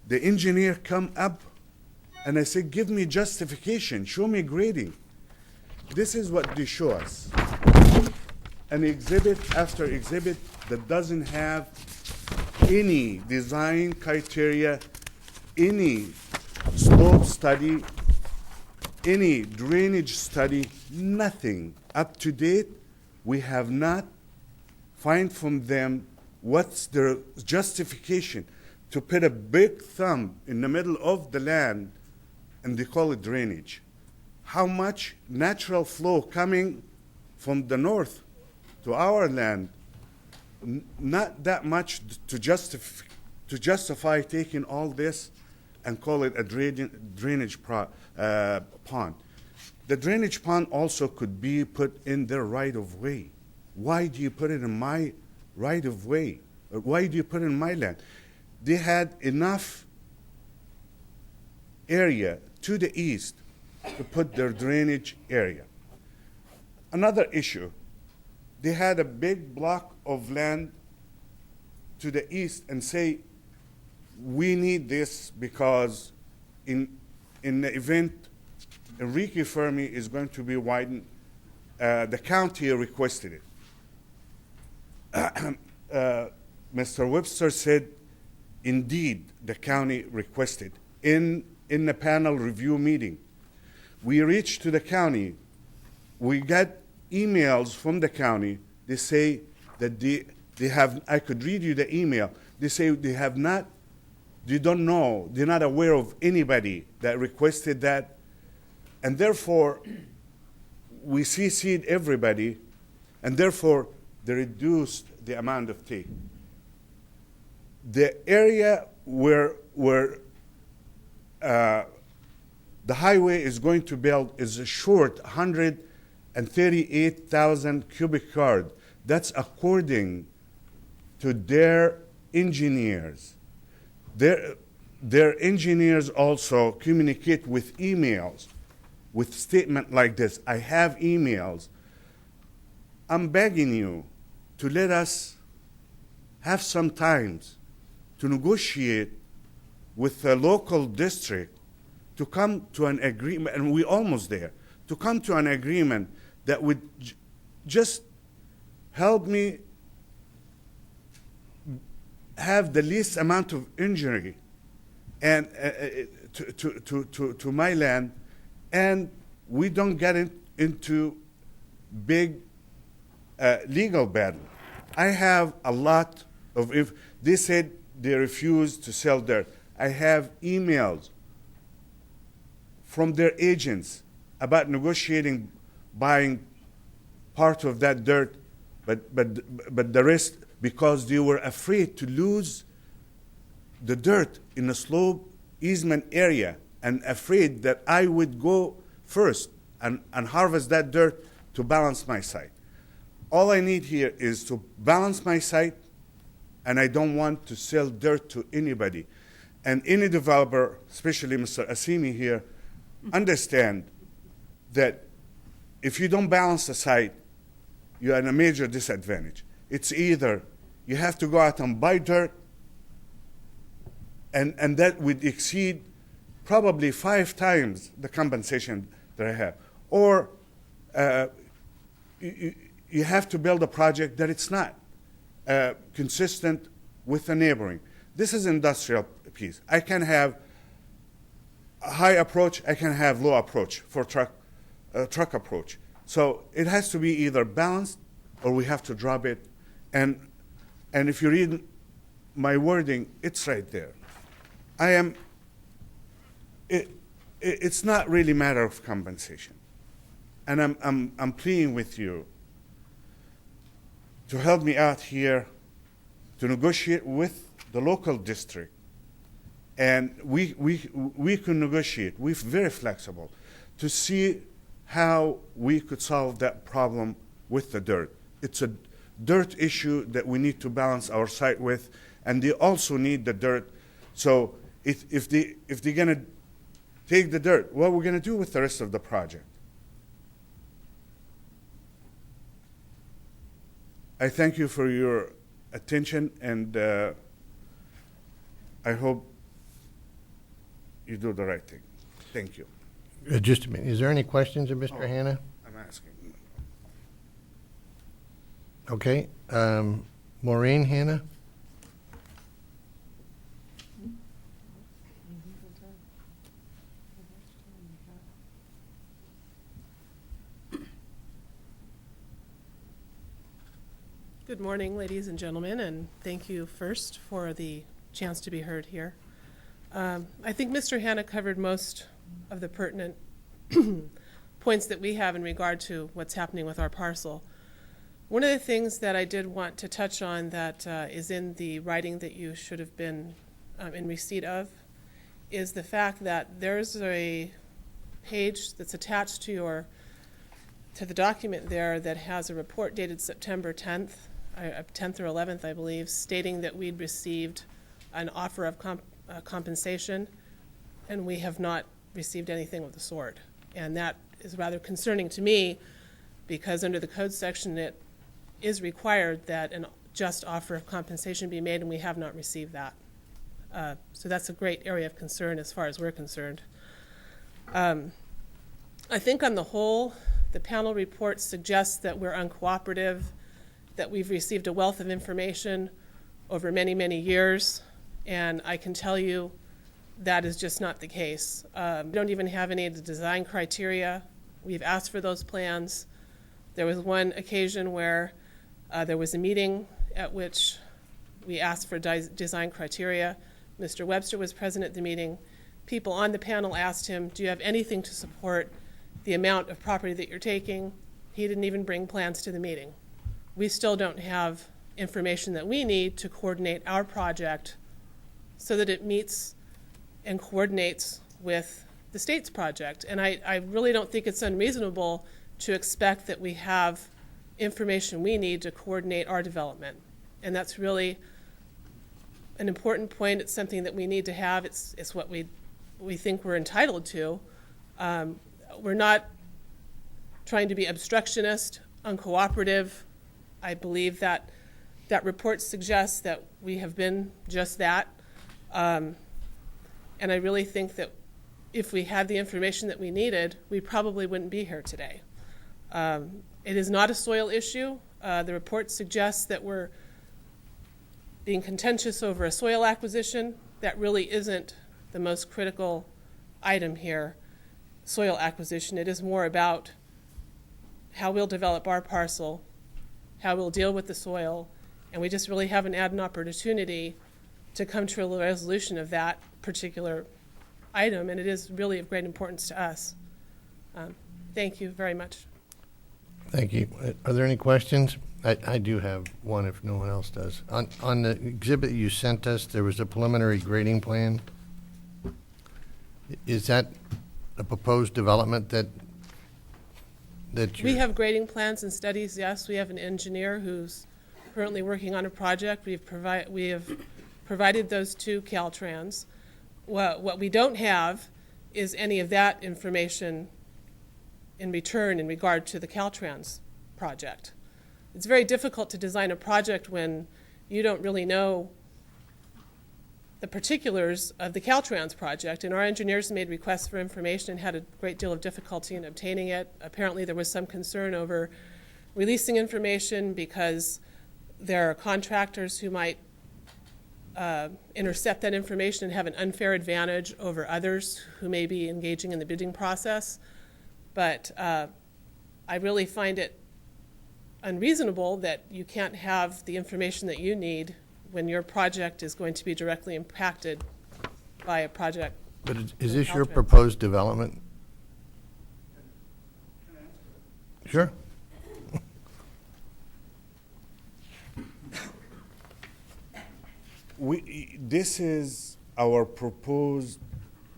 The engineer come up, and I said, give me justification, show me grading. This is what they show us. An exhibit after exhibit that doesn't have any design criteria, any slope study, any drainage study, nothing. Up to date, we have not find from them what's their justification to put a big thumb in the middle of the land, and they call it drainage. How much natural flow coming from the north to our land? Not that much to justify taking all this and call it a drainage pond. The drainage pond also could be put in their right of way. Why do you put it in my right of way? Or why do you put it in my land? They had enough area to the east to put their drainage area. Another issue, they had a big block of land to the east and say, we need this because in the event Enrique Fermi is going to be widened, the county requested it. Mr. Webster said, indeed, the county requested. In the panel review meeting, we reached to the county. We got emails from the county. They say that they have, I could read you the email. They say they have not, they don't know, they're not aware of anybody that requested that. And therefore, we CC'd everybody, and therefore, they reduced the amount of take. The area where the highway is going to build is a short 138,000 cubic yard. That's according to their engineers. Their engineers also communicate with emails, with statement like this. I have emails. I'm begging you to let us have some time to negotiate with the local district to come to an agreement, and we're almost there, to come to an agreement that would just help me have the least amount of injury and to my land, and we don't get into big legal battle. I have a lot of, if they said they refused to sell dirt, I have emails from their agents about negotiating buying part of that dirt But the rest, because they were afraid to lose the dirt in the slope easement area and afraid that I would go first and harvest that dirt to balance my site. All I need here is to balance my site, and I don't want to sell dirt to anybody. And any developer, especially Mr. Asimi here, understand that if you don't balance the site, you're at a major disadvantage. It's either you have to go out and buy dirt, and that would exceed probably 5 times the compensation that I have. Or you have to build a project that it's not consistent with the neighboring. This is industrial piece. I can have a high approach, I can have low approach for truck approach. So it has to be either balanced or we have to drop it. And if you read my wording, it's right there. It's not really a matter of compensation. And I'm pleading with you to help me out here to negotiate with the local district. And we can negotiate. We're very flexible to see how we could solve that problem with the dirt. It's a dirt issue that we need to balance our site with, and they also need the dirt. So if they're gonna take the dirt, what we're gonna do with the rest of the project? I thank you for your attention, and I hope you do the right thing. Thank you. Just a minute. Is there any questions of Mr. Hanna? I'm asking. Okay. Maureen Hanna? Good morning, ladies and gentlemen, and thank you first for the chance to be heard here. I think Mr. Hanna covered most of the pertinent points that we have in regard to what's happening with our parcel. One of the things that I did want to touch on that is in the writing that you should have been in receipt of is the fact that there's a page that's attached to the document there that has a report dated September 10th or 11th, I believe, stating that we'd received an offer of compensation, and we have not received anything of the sort. And that is rather concerning to me, because under the code section it is required that a just offer of compensation be made, and we have not received that. So that's a great area of concern as far as we're concerned. I think on the whole, the panel report suggests that we're uncooperative, that we've received a wealth of information over many, many years, and I can tell you that is just not the case. We don't even have any of the design criteria. We've asked for those plans. There was one occasion where there was a meeting at which we asked for design criteria. Mr. Webster was present at the meeting. People on the panel asked him, do you have anything to support the amount of property that you're taking? He didn't even bring plans to the meeting. We still don't have information that we need to coordinate our project so that it meets and coordinates with the state's project. And I really don't think it's unreasonable to expect that we have information we need to coordinate our development. And that's really an important point. It's something that we need to have. It's what we think we're entitled to. We're not trying to be obstructionist, uncooperative. I believe that report suggests that we have been just that. And I really think that if we had the information that we needed, we probably wouldn't be here today. It is not a soil issue. The report suggests that we're being contentious over a soil acquisition. That really isn't the most critical item here, soil acquisition. It is more about how we'll develop our parcel, how we'll deal with the soil, and we just really haven't had an opportunity to come to a resolution of that particular item, and it is really of great importance to us. Thank you very much. Thank you. Are there any questions? I do have one if no one else does. On the exhibit you sent us, there was a preliminary grading plan. Is that a proposed development that We you're... have grading plans and studies, yes. We have an engineer who's currently working on a project. We have provided those to Caltrans. What we don't have is any of that information in return in regard to the Caltrans project. It's very difficult to design a project when you don't really know the particulars of the Caltrans project, and our engineers made requests for information and had a great deal of difficulty in obtaining it. Apparently there was some concern over releasing information because there are contractors who might intercept that information and have an unfair advantage over others who may be engaging in the bidding process. But I really find it unreasonable that you can't have the information that you need when your project is going to be directly impacted by a project. But is this your Caltrans. proposed development? Sure. This is our proposed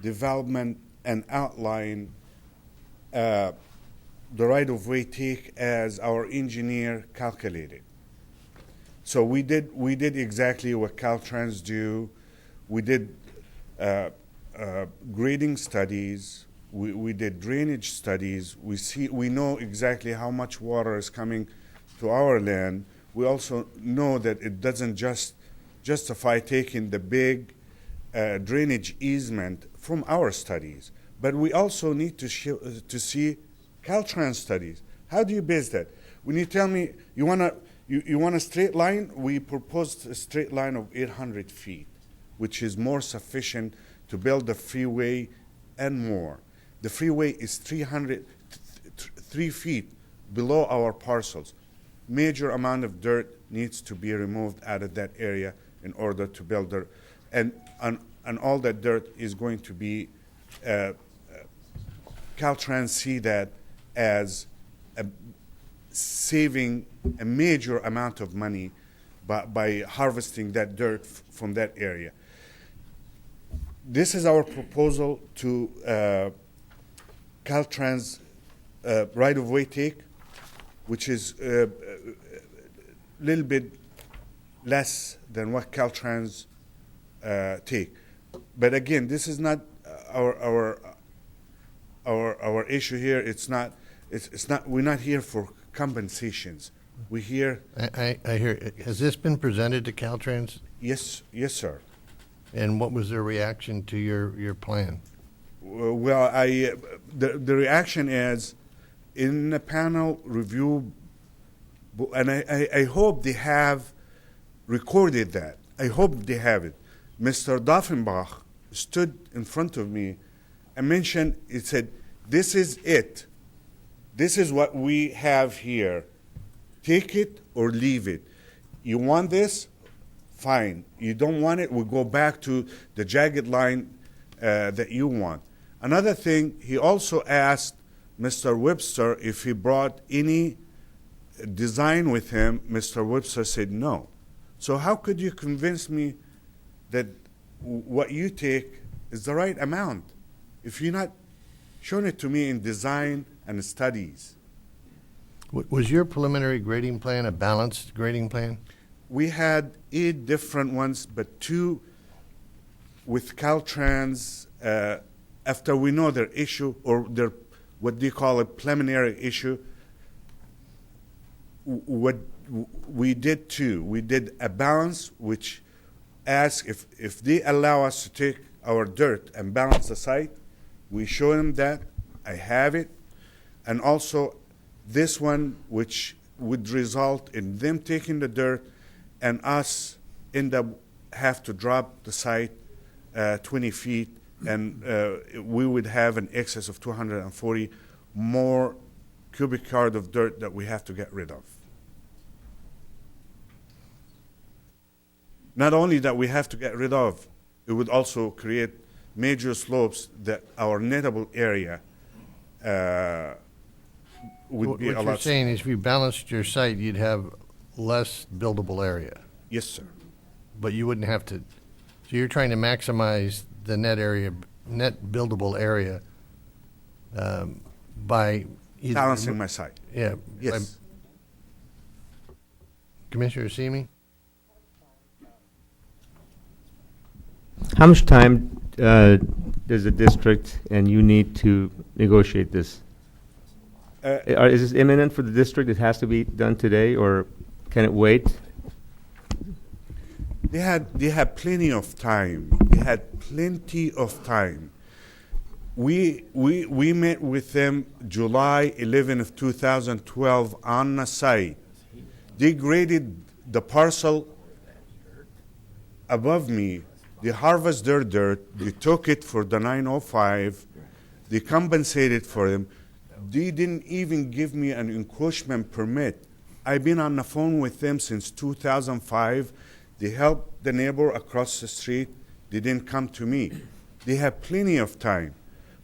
development and outline, the right-of-way take as our engineer calculated. So we did exactly what Caltrans do. We did grading studies. We did drainage studies. We know exactly how much water is coming to our land. We also know that it doesn't just justify taking the big drainage easement from our studies, but we also need to see Caltrans studies. How do you base that? When you tell me you want a straight line, we proposed a straight line of 800 feet, which is more sufficient to build the freeway and more. The freeway is 3 feet below our parcels. Major amount of dirt needs to be removed out of that area in order to build the, and all that dirt is going to be, Caltrans see that as saving a major amount of money by harvesting that dirt from that area. This is our proposal to Caltrans right-of-way take, which is a little bit less than what Caltrans take. But again, this is not our issue here. It's not. We're not here for compensations. We're here. I hear. Has this been presented to Caltrans? Yes, sir. And what was their reaction to your plan? Well, the reaction is in the panel review, and I hope they have recorded that. I hope they have it. Mr. Doffenbach stood in front of me and mentioned, it said, this is it. This is what we have here. Take it or leave it. You want this? Fine. You don't want it? We'll go back to the jagged line that you want. Another thing, he also asked Mr. Webster if he brought any design with him. Mr. Webster said no. So how could you convince me that what you take is the right amount if you're not showing it to me in design and studies? Was your preliminary grading plan a balanced grading plan? We had 8 different ones, but 2 with Caltrans, after we know their issue or their, what they call a preliminary issue, what we did 2. We did a balance which asks if they allow us to take our dirt and balance the site, we show them that. I have it. And also this one, which would result in them taking the dirt and us end up have to drop the site 20 feet, and we would have an excess of 240 more cubic yard of dirt that we have to get rid of. Not only that we have to get rid of, it would also create major slopes that our nettable area would be a lot. What you're saying is if you balanced your site, you'd have less buildable area, Yes, sir. but you wouldn't have to, so you're trying to maximize the net area, net buildable area by either. Balancing my site. Yeah. Yes. Commissioner Simi? How much time does the district and you need to negotiate this? Is this imminent for the district? It has to be done today, or can it wait? They had plenty of time. They had plenty of time. We met with them July 11 of 2012 on the site. They graded the parcel above me. They harvested their dirt. They took it for the 905. They compensated for them. They didn't even give me an encroachment permit. I've been on the phone with them since 2005. They helped the neighbor across the street. They didn't come to me. They have plenty of time.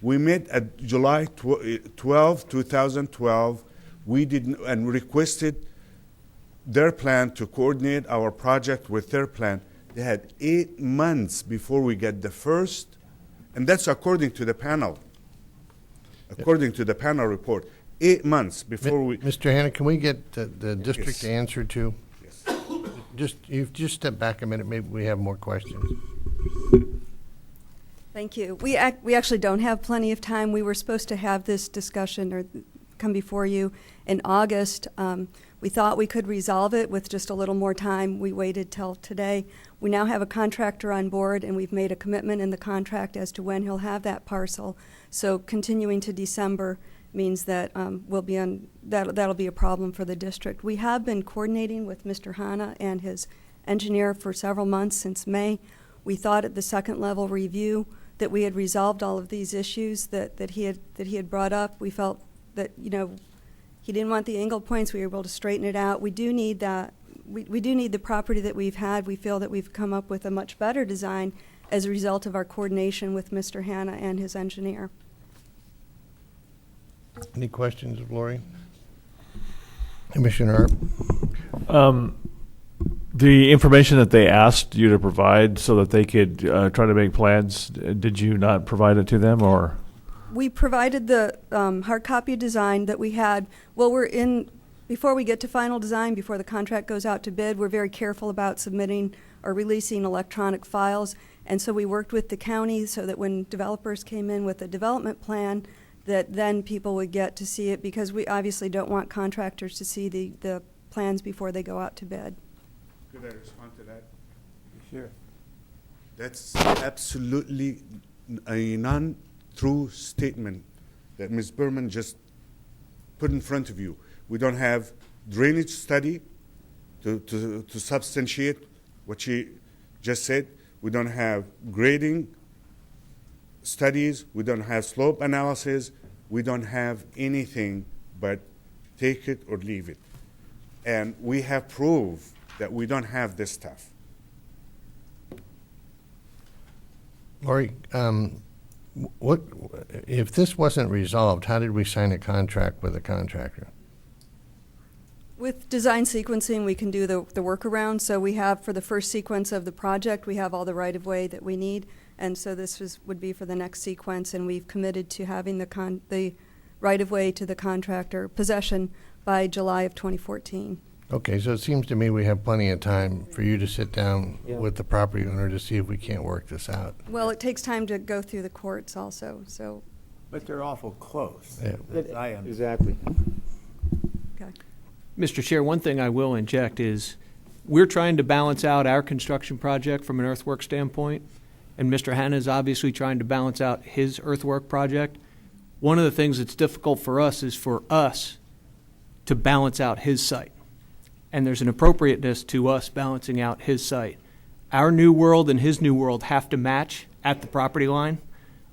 We met at July 12, 2012. We did and requested their plan to coordinate our project with their plan. They had 8 months before we get the first, and that's according to the panel. According to the panel report, 8 months before we. Mr. Hanna, can we get the district Yes. to answer to? Yes. You've just stepped back a minute, maybe we have more questions. Thank you. We actually don't have plenty of time. We were supposed to have this discussion or come before you in August. We thought we could resolve it with just a little more time. We waited till today. We now have a contractor on board, and we've made a commitment in the contract as to when he'll have that parcel. So continuing to December means that we'll be on, that'll be a problem for the district. We have been coordinating with Mr. Hanna and his engineer for several months since May. We thought at the second level review that we had resolved all of these issues that he had brought up. We felt that, you know, he didn't want the angle points. We were able to straighten it out. We do need that. We do need the property that we've had. We feel that we've come up with a much better design as a result of our coordination with Mr. Hanna and his engineer. Any questions of Lori? Commissioner Arp? The information that they asked you to provide so that they could try to make plans, did you not provide it to them, or? We provided the hard copy design that we had. Well, before we get to final design, before the contract goes out to bid, we're very careful about submitting or releasing electronic files. And so we worked with the county so that when developers came in with a development plan, that then people would get to see it, because we obviously don't want contractors to see the plans before they go out to bid. Could I respond to that? Sure. That's absolutely a non-true statement that Ms. Berman just put in front of you. We don't have drainage study to substantiate what she just said. We don't have grading studies. We don't have slope analysis. We don't have anything but take it or leave it. And we have proof that we don't have this stuff. Lori, what, if this wasn't resolved, how did we sign a contract with a contractor? With design sequencing, we can do the workaround. So we have, for the first sequence of the project, we have all the right-of-way that we need. And so this would be for the next sequence, and we've committed to having the right-of-way to the contractor possession by July of 2014. Okay, so it seems to me we have plenty of time for you to sit down Yeah. with the property owner to see if we can't work this out. Well, it takes time to go through the courts also, so, But they're awful close. Yeah. as I understand. Exactly. okay. Mr. Chair, one thing I will inject is we're trying to balance out our construction project from an earthwork standpoint, and Mr. Hanna is obviously trying to balance out his earthwork project. One of the things that's difficult for us is for us to balance out his site. And there's an appropriateness to us balancing out his site. Our new world and his new world have to match at the property line,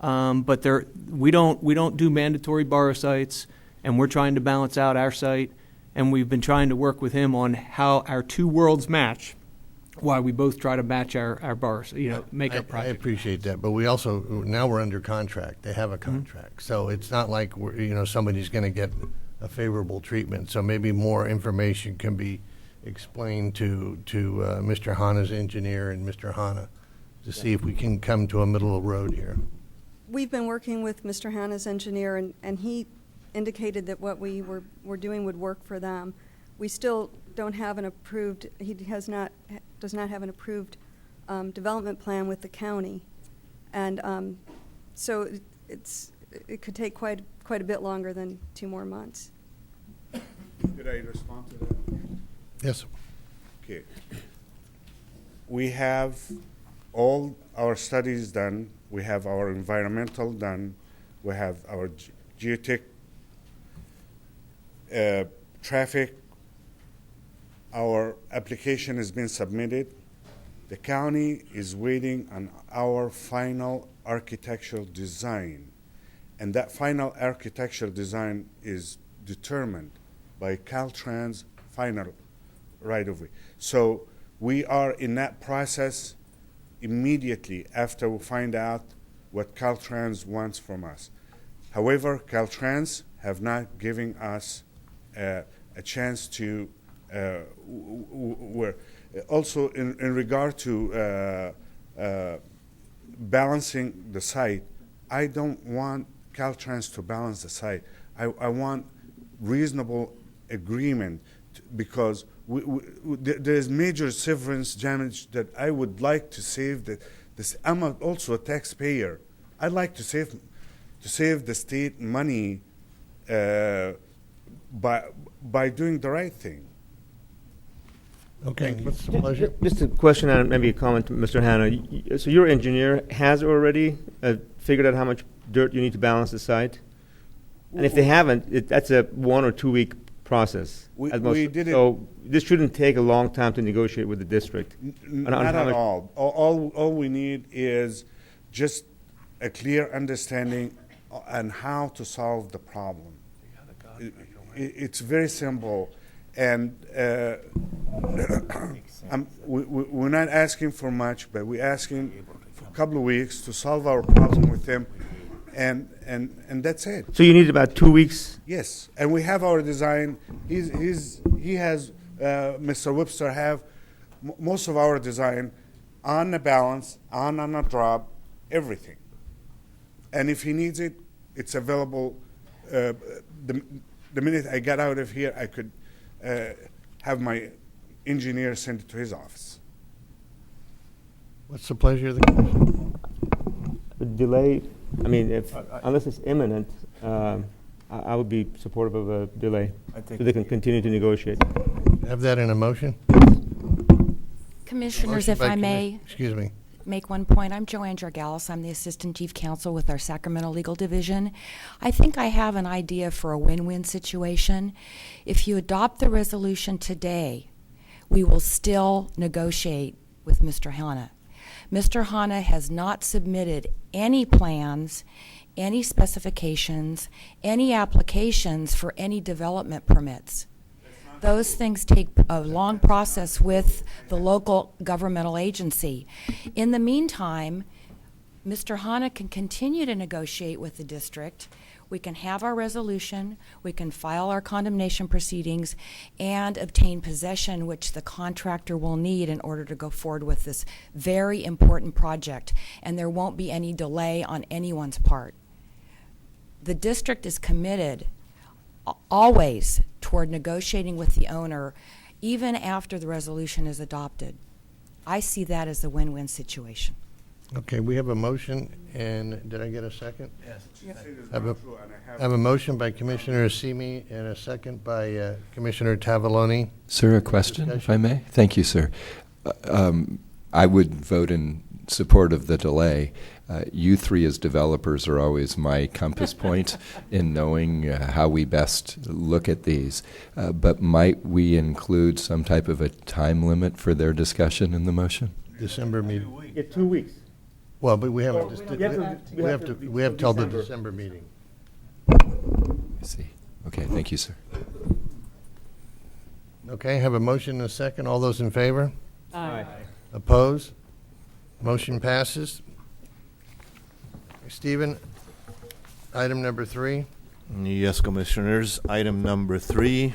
but we don't do mandatory borrow sites, and we're trying to balance out our site, and we've been trying to work with him on how our two worlds match, while we both try to match our borrows, make our I project. appreciate that, but we also, now we're under contract. They have a Mm-hmm. contract. So it's not like, somebody's going to get a favorable treatment. So maybe more information can be explain to Mr. Hana's engineer and Mr. Hana to see if we can come to a middle of the road here. We've been working with Mr. Hana's engineer, and he indicated that what we were doing would work for them. We still don't have an approved, he does not have an approved development plan with the county. And so it could take quite a bit longer than 2 more months. Did I respond to that? Yes. Okay. We have all our studies done. We have our environmental done. We have our geotech, traffic. Our application has been submitted. The county is waiting on our final architectural design. And that final architectural design is determined by Caltrans' final right-of-way. So we are in that process immediately after we find out what Caltrans wants from us. However, Caltrans have not given us a chance to, also in regard to balancing the site, I don't want Caltrans to balance the site. I want reasonable agreement because there is major severance damage that I would like to save. I'm also a taxpayer. I'd like to save the state money by doing the right thing. Okay, what's the pleasure? Just a question and maybe a comment to Mr. Hana. So your engineer has already figured out how much dirt you need to balance the site? And if they haven't, that's a 1 or 2 week process. We did it. So this shouldn't take a long time to negotiate with the district. Not at all. All we need is just a clear understanding on how to solve the problem. It's very simple. And we're not asking for much, but we're asking for a couple of weeks to solve our problem with them, and that's it. So you need about 2 weeks? Yes, and we have our design. He has, Mr. Webster have most of our design on the balance, on a drop, everything. And if he needs it, it's available. The minute I get out of here, I could have my engineer send it to his office. What's the pleasure of the commission? The delay, I mean, unless it's imminent, I would be supportive of a delay so they can continue to negotiate. Have that in a motion? Commissioners, Motion if by I may Excuse me. make one point. I'm Joanne Jargalis. I'm the Assistant Chief Counsel with our Sacramento Legal Division. I think I have an idea for a win-win situation. If you adopt the resolution today, we will still negotiate with Mr. Hana. Mr. Hana has not submitted any plans, any specifications, any applications for any development permits. Those things take a long process with the local governmental agency. In the meantime, Mr. Hana can continue to negotiate with the district. We can have our resolution, we can file our condemnation proceedings, and obtain possession, which the contractor will need in order to go forward with this very important project. And there won't be any delay on anyone's part. The district is committed always toward negotiating with the owner, even after the resolution is adopted. I see that as a win-win situation. Okay, we have a motion, and did I get a second? Yes. I have a motion by Commissioner Simi and a second by Commissioner Tavaloni. Sir, a question, if I may? Thank you, sir. I would vote in support of the delay. You three as developers are always my compass point in knowing how we best look at these. But might we include some type of a time limit for their discussion in the motion? December meeting. Yeah, 2 weeks. Well, but we haven't, we have till the December meeting. I see. Okay, thank you, sir. Okay, have a motion and a second. All those in favor? Aye. Opposed? Motion passes. Stephen, item number 3. Yes, Commissioners. Item number 3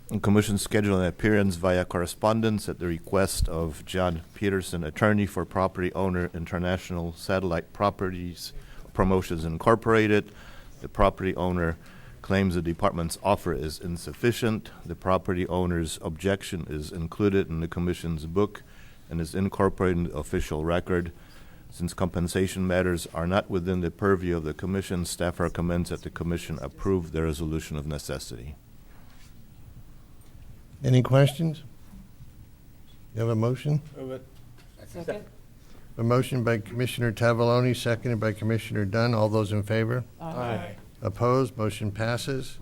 The Commission scheduled an appearance via correspondence at the request of John Peterson, attorney for property owner International Satellite Properties Promotions Incorporated. The property owner claims the department's offer is insufficient. The property owner's objection is included in the Commission's book and is incorporated in the official record. Since compensation matters are not within the purview of the Commission, staff recommends that the Commission approve the resolution of necessity. Any questions? You have a motion? Move it. Second. A motion by Commissioner Tavaloni, seconded by Commissioner Dunn. All those in favor? Aye. Opposed? Motion passes.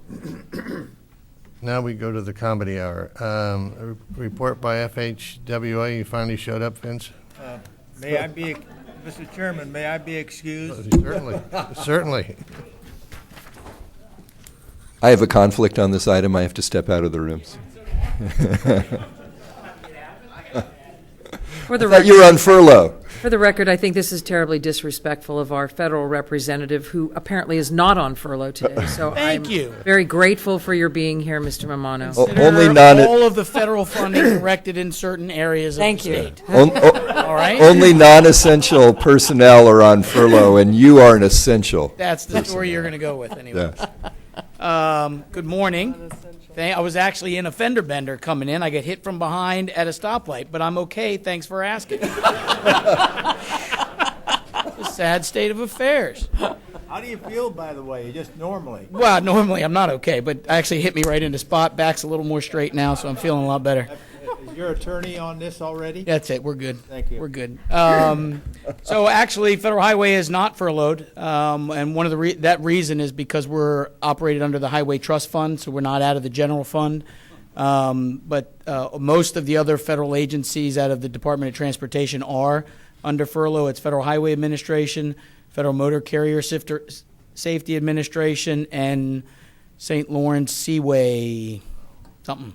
Now we go to the comedy hour. A report by FHWA. You finally showed up, Vince? May I be, Mr. Chairman, may I be excused? Certainly. Certainly. I have a conflict on this item. I have to step out of the room. For the I thought you were on furlough. For the record, I think this is terribly disrespectful of our federal representative, who apparently is not on furlough today. So Thank I'm you. very grateful for your being here, Mr. Mamano. Consider all of the federal funding directed in certain areas of the state. All right? Only non-essential personnel are on furlough, and you are an essential. That's the story you're going to go with anyway. Good morning. I was actually in a fender bender coming in. I get hit from behind at a stoplight, but I'm okay. Thanks for asking. It's a sad state of affairs. How do you feel, by the way, just normally? Well, normally I'm not okay, but actually hit me right in the spot. Back's a little more straight now, so I'm feeling a lot better. Is your attorney on this already? That's it. We're good. Thank you. We're good. So actually, Federal Highway is not furloughed, and one of the that reason is because we're operated under the Highway Trust Fund, so we're not out of the general fund. But most of the other federal agencies out of the Department of Transportation are under furlough. It's Federal Highway Administration, Federal Motor Carrier Safety Administration, and St. Lawrence Seaway something.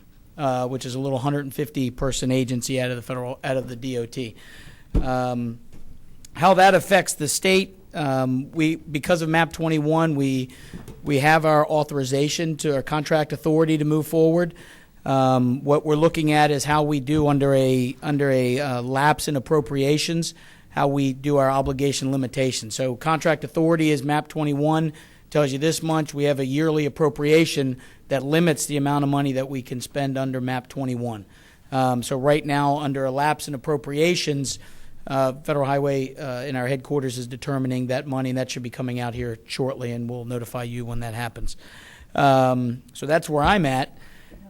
Which is a little 150-person agency out of the DOT. How that affects the state, because of MAP 21, we have our authorization to our contract authority to move forward. What we're looking at is how we do under a lapse in appropriations, how we do our obligation limitation. So contract authority is MAP 21. Tells you this much. We have a yearly appropriation that limits the amount of money that we can spend under MAP 21. So right now, under a lapse in appropriations, Federal Highway in our headquarters is determining that money, and that should be coming out here shortly, and we'll notify you when that happens. So that's where I'm at.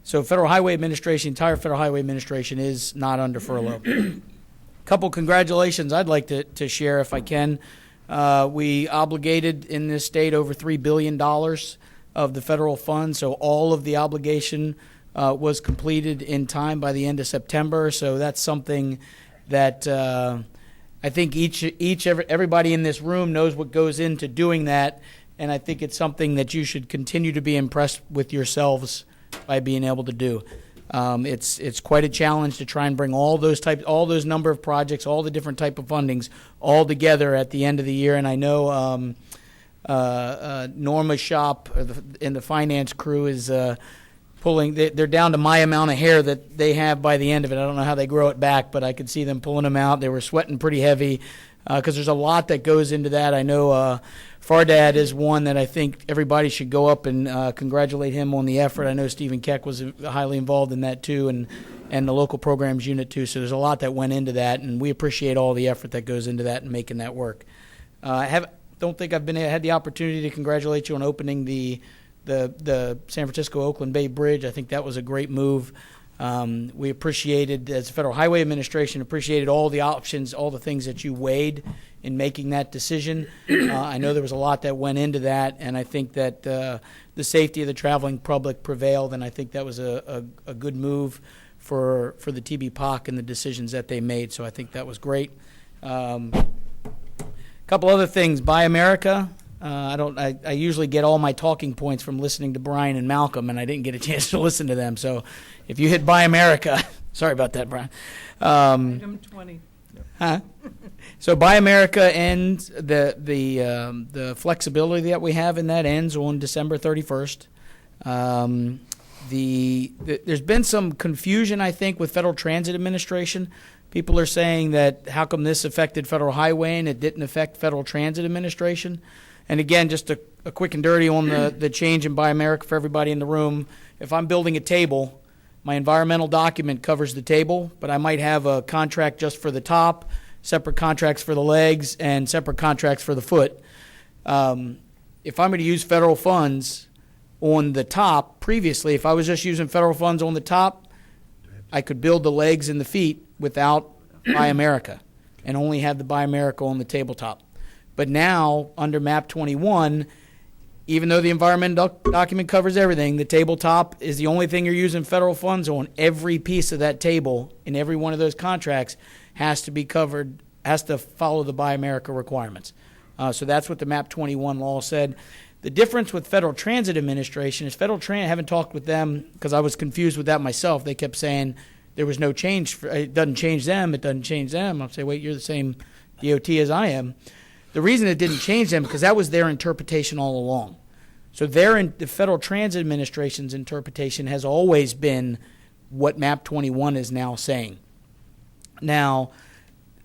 So Federal Highway Administration, entire Federal Highway Administration is not under furlough. Couple congratulations I'd like to share if I can. We obligated in this state over $3 billion of the federal funds, so all of the obligation was completed in time by the end of September. So that's something that I think everybody in this room knows what goes into doing that, and I think it's something that you should continue to be impressed with yourselves by being able to do. It's quite a challenge to try and bring all those number of projects, all the different type of fundings, all together at the end of the year. And I know Norma's shop and the finance crew is pulling. They're down to my amount of hair that they have by the end of it. I don't know how they grow it back, but I could see them pulling them out. They were sweating pretty heavy because there's a lot that goes into that. I know Fardad is one that I think everybody should go up and congratulate him on the effort. I know Stephen Keck was highly involved in that too, and the local programs unit too. So there's a lot that went into that, and we appreciate all the effort that goes into that and making that work. Don't think I've had the opportunity to congratulate you on opening the San Francisco Oakland Bay Bridge. I think that was a great move. We appreciated, as the Federal Highway Administration, appreciated all the options, all the things that you weighed in making that decision. I know there was a lot that went into that, and I think that the safety of the traveling public prevailed, and I think that was a good move for the TB-POC and the decisions that they made. So I think that was great. Couple other things. Buy America. I usually get all my talking points from listening to Brian and Malcolm, and I didn't get a chance to listen to them. So if you hit Buy America, sorry about that, Brian. Item 20. Huh? So Buy America ends, the flexibility that we have in that ends on December 31st. There's been some confusion, I think, with Federal Transit Administration. People are saying that how come this affected Federal Highway and it didn't affect Federal Transit Administration? And again, just a quick and dirty on the change in Buy America for everybody in the room. If I'm building a table, my environmental document covers the table, but I might have a contract just for the top, separate contracts for the legs, and separate contracts for the foot. If I'm going to use federal funds on the top, previously, if I was just using federal funds on the top, I could build the legs and the feet without Buy America and only have the Buy America on the tabletop. But now, under MAP 21, even though the environmental document covers everything, the tabletop is the only thing you're using federal funds on. Every piece of that table in every one of those contracts has to be covered, has to follow the Buy America requirements. So that's what the MAP 21 law said. The difference with Federal Transit Administration is Federal Transit, I haven't talked with them because I was confused with that myself. They kept saying there was no change. It doesn't change them. It doesn't change them. I'll say, wait, you're the same DOT as I am. The reason it didn't change them because that was their interpretation all along. So the Federal Transit Administration's interpretation has always been what MAP 21 is now saying. Now,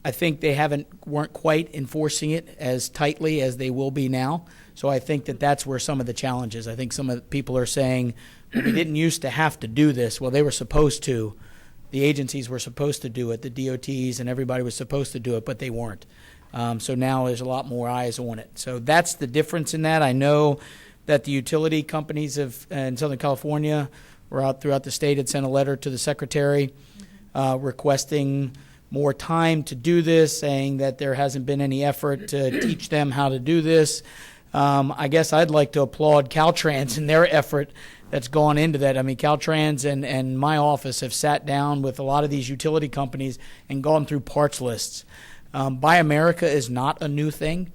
I think they weren't quite enforcing it as tightly as they will be now. So I think that's where some of the challenges. I think some of the people are saying, well, we didn't used to have to do this. Well, they were supposed to. The agencies were supposed to do it. The DOTs and everybody was supposed to do it, but they weren't. So now there's a lot more eyes on it. So that's the difference in that. I know that the utility companies in Southern California were out throughout the state had sent a letter to the secretary requesting more time to do this, saying that there hasn't been any effort to teach them how to do this. I guess I'd like to applaud Caltrans and their effort that's gone into that. I mean, Caltrans and my office have sat down with a lot of these utility companies and gone through parts lists. Buy America is not a new thing.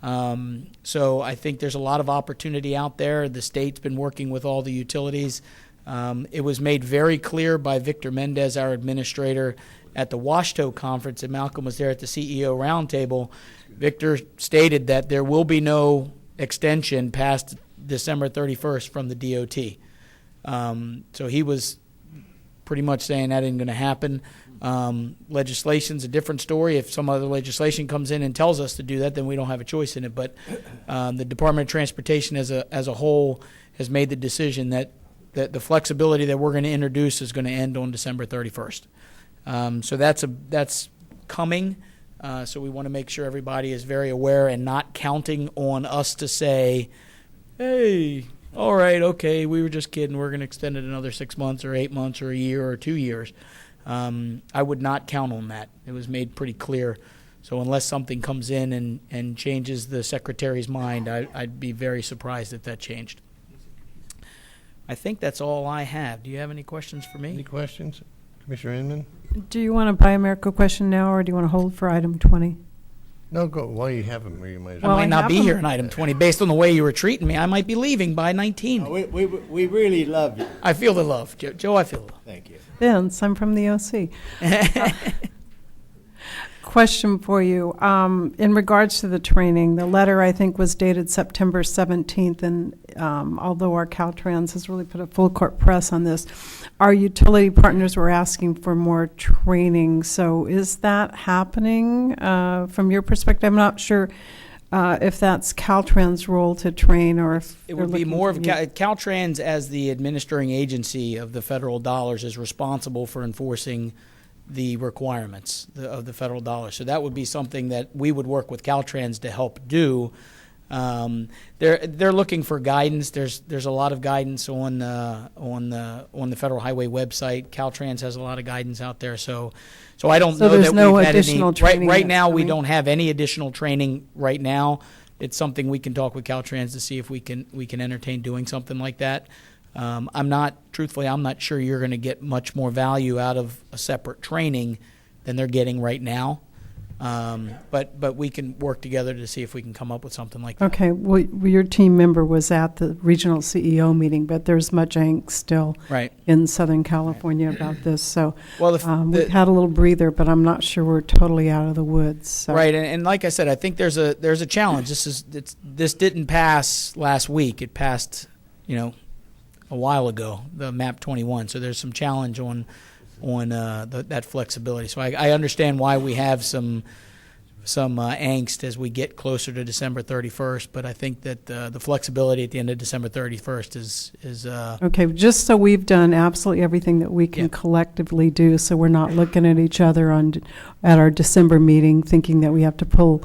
So I think there's a lot of opportunity out there. The state's been working with all the utilities. It was made very clear by Victor Mendez, our administrator, at the WASHTO conference, and Malcolm was there at the CEO roundtable. Victor stated that there will be no extension past December 31st from the DOT. So he was pretty much saying that isn't going to happen. Legislation's a different story. If some other legislation comes in and tells us to do that, then we don't have a choice in it. But the Department of Transportation as a whole has made the decision that the flexibility that we're going to introduce is going to end on December 31st. So that's coming. So we want to make sure everybody is very aware and not counting on us to say, hey, all right, okay, we were just kidding. We're going to extend it another 6 months or 8 months or a year or 2 years. I would not count on that. It was made pretty clear. So unless something comes in and changes the secretary's mind, I'd be very surprised if that changed. I think that's all I have. Do you have any questions for me? Any questions? Commissioner Inman? Do you want a Buy America question now, or do you want to hold for item 20? No, go. While you have them, you might as I well. might not be here in item 20. Based on the way you were treating me, I might be leaving by 19. No, we really love you. I feel the love. Joe, I feel the love. Thank you. Vince, I'm from the OC. Question for you. In regards to the training, the letter, I think, was dated September 17th, and although our Caltrans has really put a full court press on this, our utility partners were asking for more training. So is that happening from your perspective? I'm not sure if that's Caltrans' role to train, or if it would be more of Caltrans as the administering agency of the federal dollars is responsible for enforcing the requirements of the federal dollars. So that would be something that we would work with Caltrans to help do. They're looking for guidance. There's a lot of guidance on the Federal Highway website. Caltrans has a lot of guidance out there. So I don't know that we've had any right now. We don't have any additional training right now. It's something we can talk with Caltrans to see if we can entertain doing something like that. I'm not sure you're going to get much more value out of a separate training than they're getting right now. But we can work together to see if we can come up with something like that. Okay. Well, your team member was at the regional CEO meeting, but there's much angst still in Southern California about this. So we've had a little breather, but I'm not sure we're totally out of the woods. So. Right. And like I said, I think there's a challenge. This didn't pass last week. It passed, a while ago, the MAP 21. So there's some challenge on that flexibility. So I understand why we have some angst as we get closer to December 31st, but I think that the flexibility at the end of December 31st is Okay, just so we've done absolutely everything that we can Yeah. collectively do, so we're not looking at each other at our December meeting thinking that we have to pull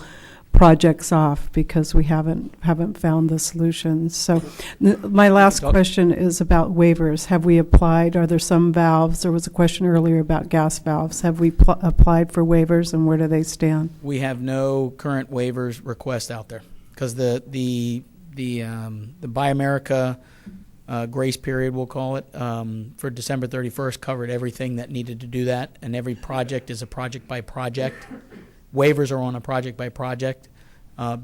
projects off because we haven't found the solutions. So my last question is about waivers. Have we applied? Are there some valves? There was a question earlier about gas valves. Have we applied for waivers, and where do they stand? we have no current waivers request out there because the Buy America grace period, we'll call it, for December 31st covered everything that needed to do that, and every project is a project by project. Waivers are on a project by project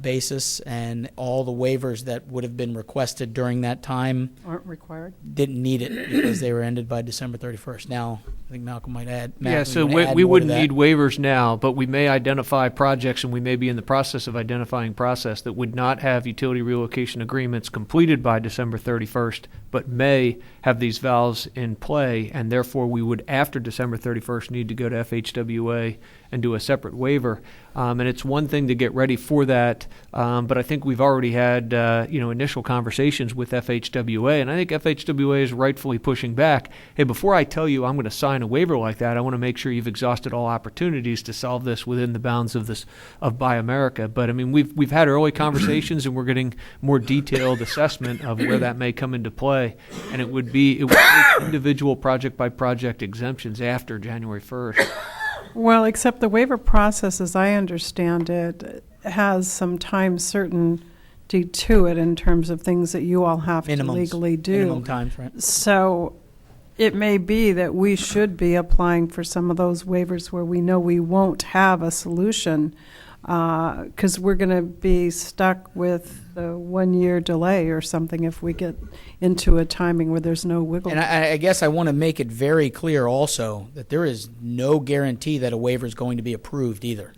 basis, and all the waivers that would have been requested during that time Aren't required? didn't need it because they were ended by December 31st. Now, I think Malcolm might add. Yeah, so you wanna add we more to wouldn't that? need waivers now, but we may identify projects, and we may be in the process of identifying process that would not have utility relocation agreements completed by December 31st, but may have these valves in play, and therefore we would, after December 31st, need to go to FHWA and do a separate waiver. And it's one thing to get ready for that, but I think we've already had initial conversations with FHWA, and I think FHWA is rightfully pushing back. Hey, before I tell you I'm going to sign a waiver like that, I want to make sure you've exhausted all opportunities to solve this within the bounds of Buy America. But I mean, we've had early conversations, and we're getting more detailed assessment of where that may come into play, and it would be individual project by project exemptions after January 1st. Well, except the waiver process, as I understand it, has some time certainty to it in terms of things that you all have to legally do. Minimum times, right? So it may be that we should be applying for some of those waivers where we know we won't have a solution, because we're going to be stuck with a 1-year delay or something if we get into a timing where there's no wiggle. And I guess I want to make it very clear also that there is no guarantee that a waiver is going to be approved either.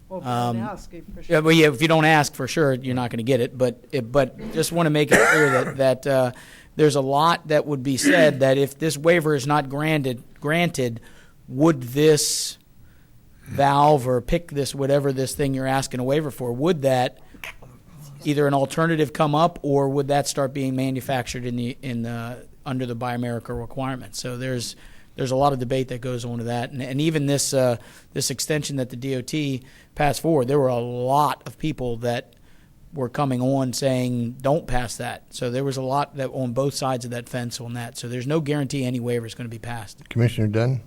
Well, if you don't ask, for sure. Yeah, well, yeah, if you don't ask, for sure, you're not going to get it. But just want to make it clear that there's a lot that would be said that if this waiver is not granted, would this valve or pick this, whatever this thing you're asking a waiver for, would that either an alternative come up, or would that start being manufactured under the Buy America requirement? So there's a lot of debate that goes on to that, and even this extension that the DOT passed forward, there were a lot of people that were coming on saying don't pass that. So there was a lot that on both sides of that fence on that. So there's no guarantee any waiver is going to be passed. Commissioner Dunn?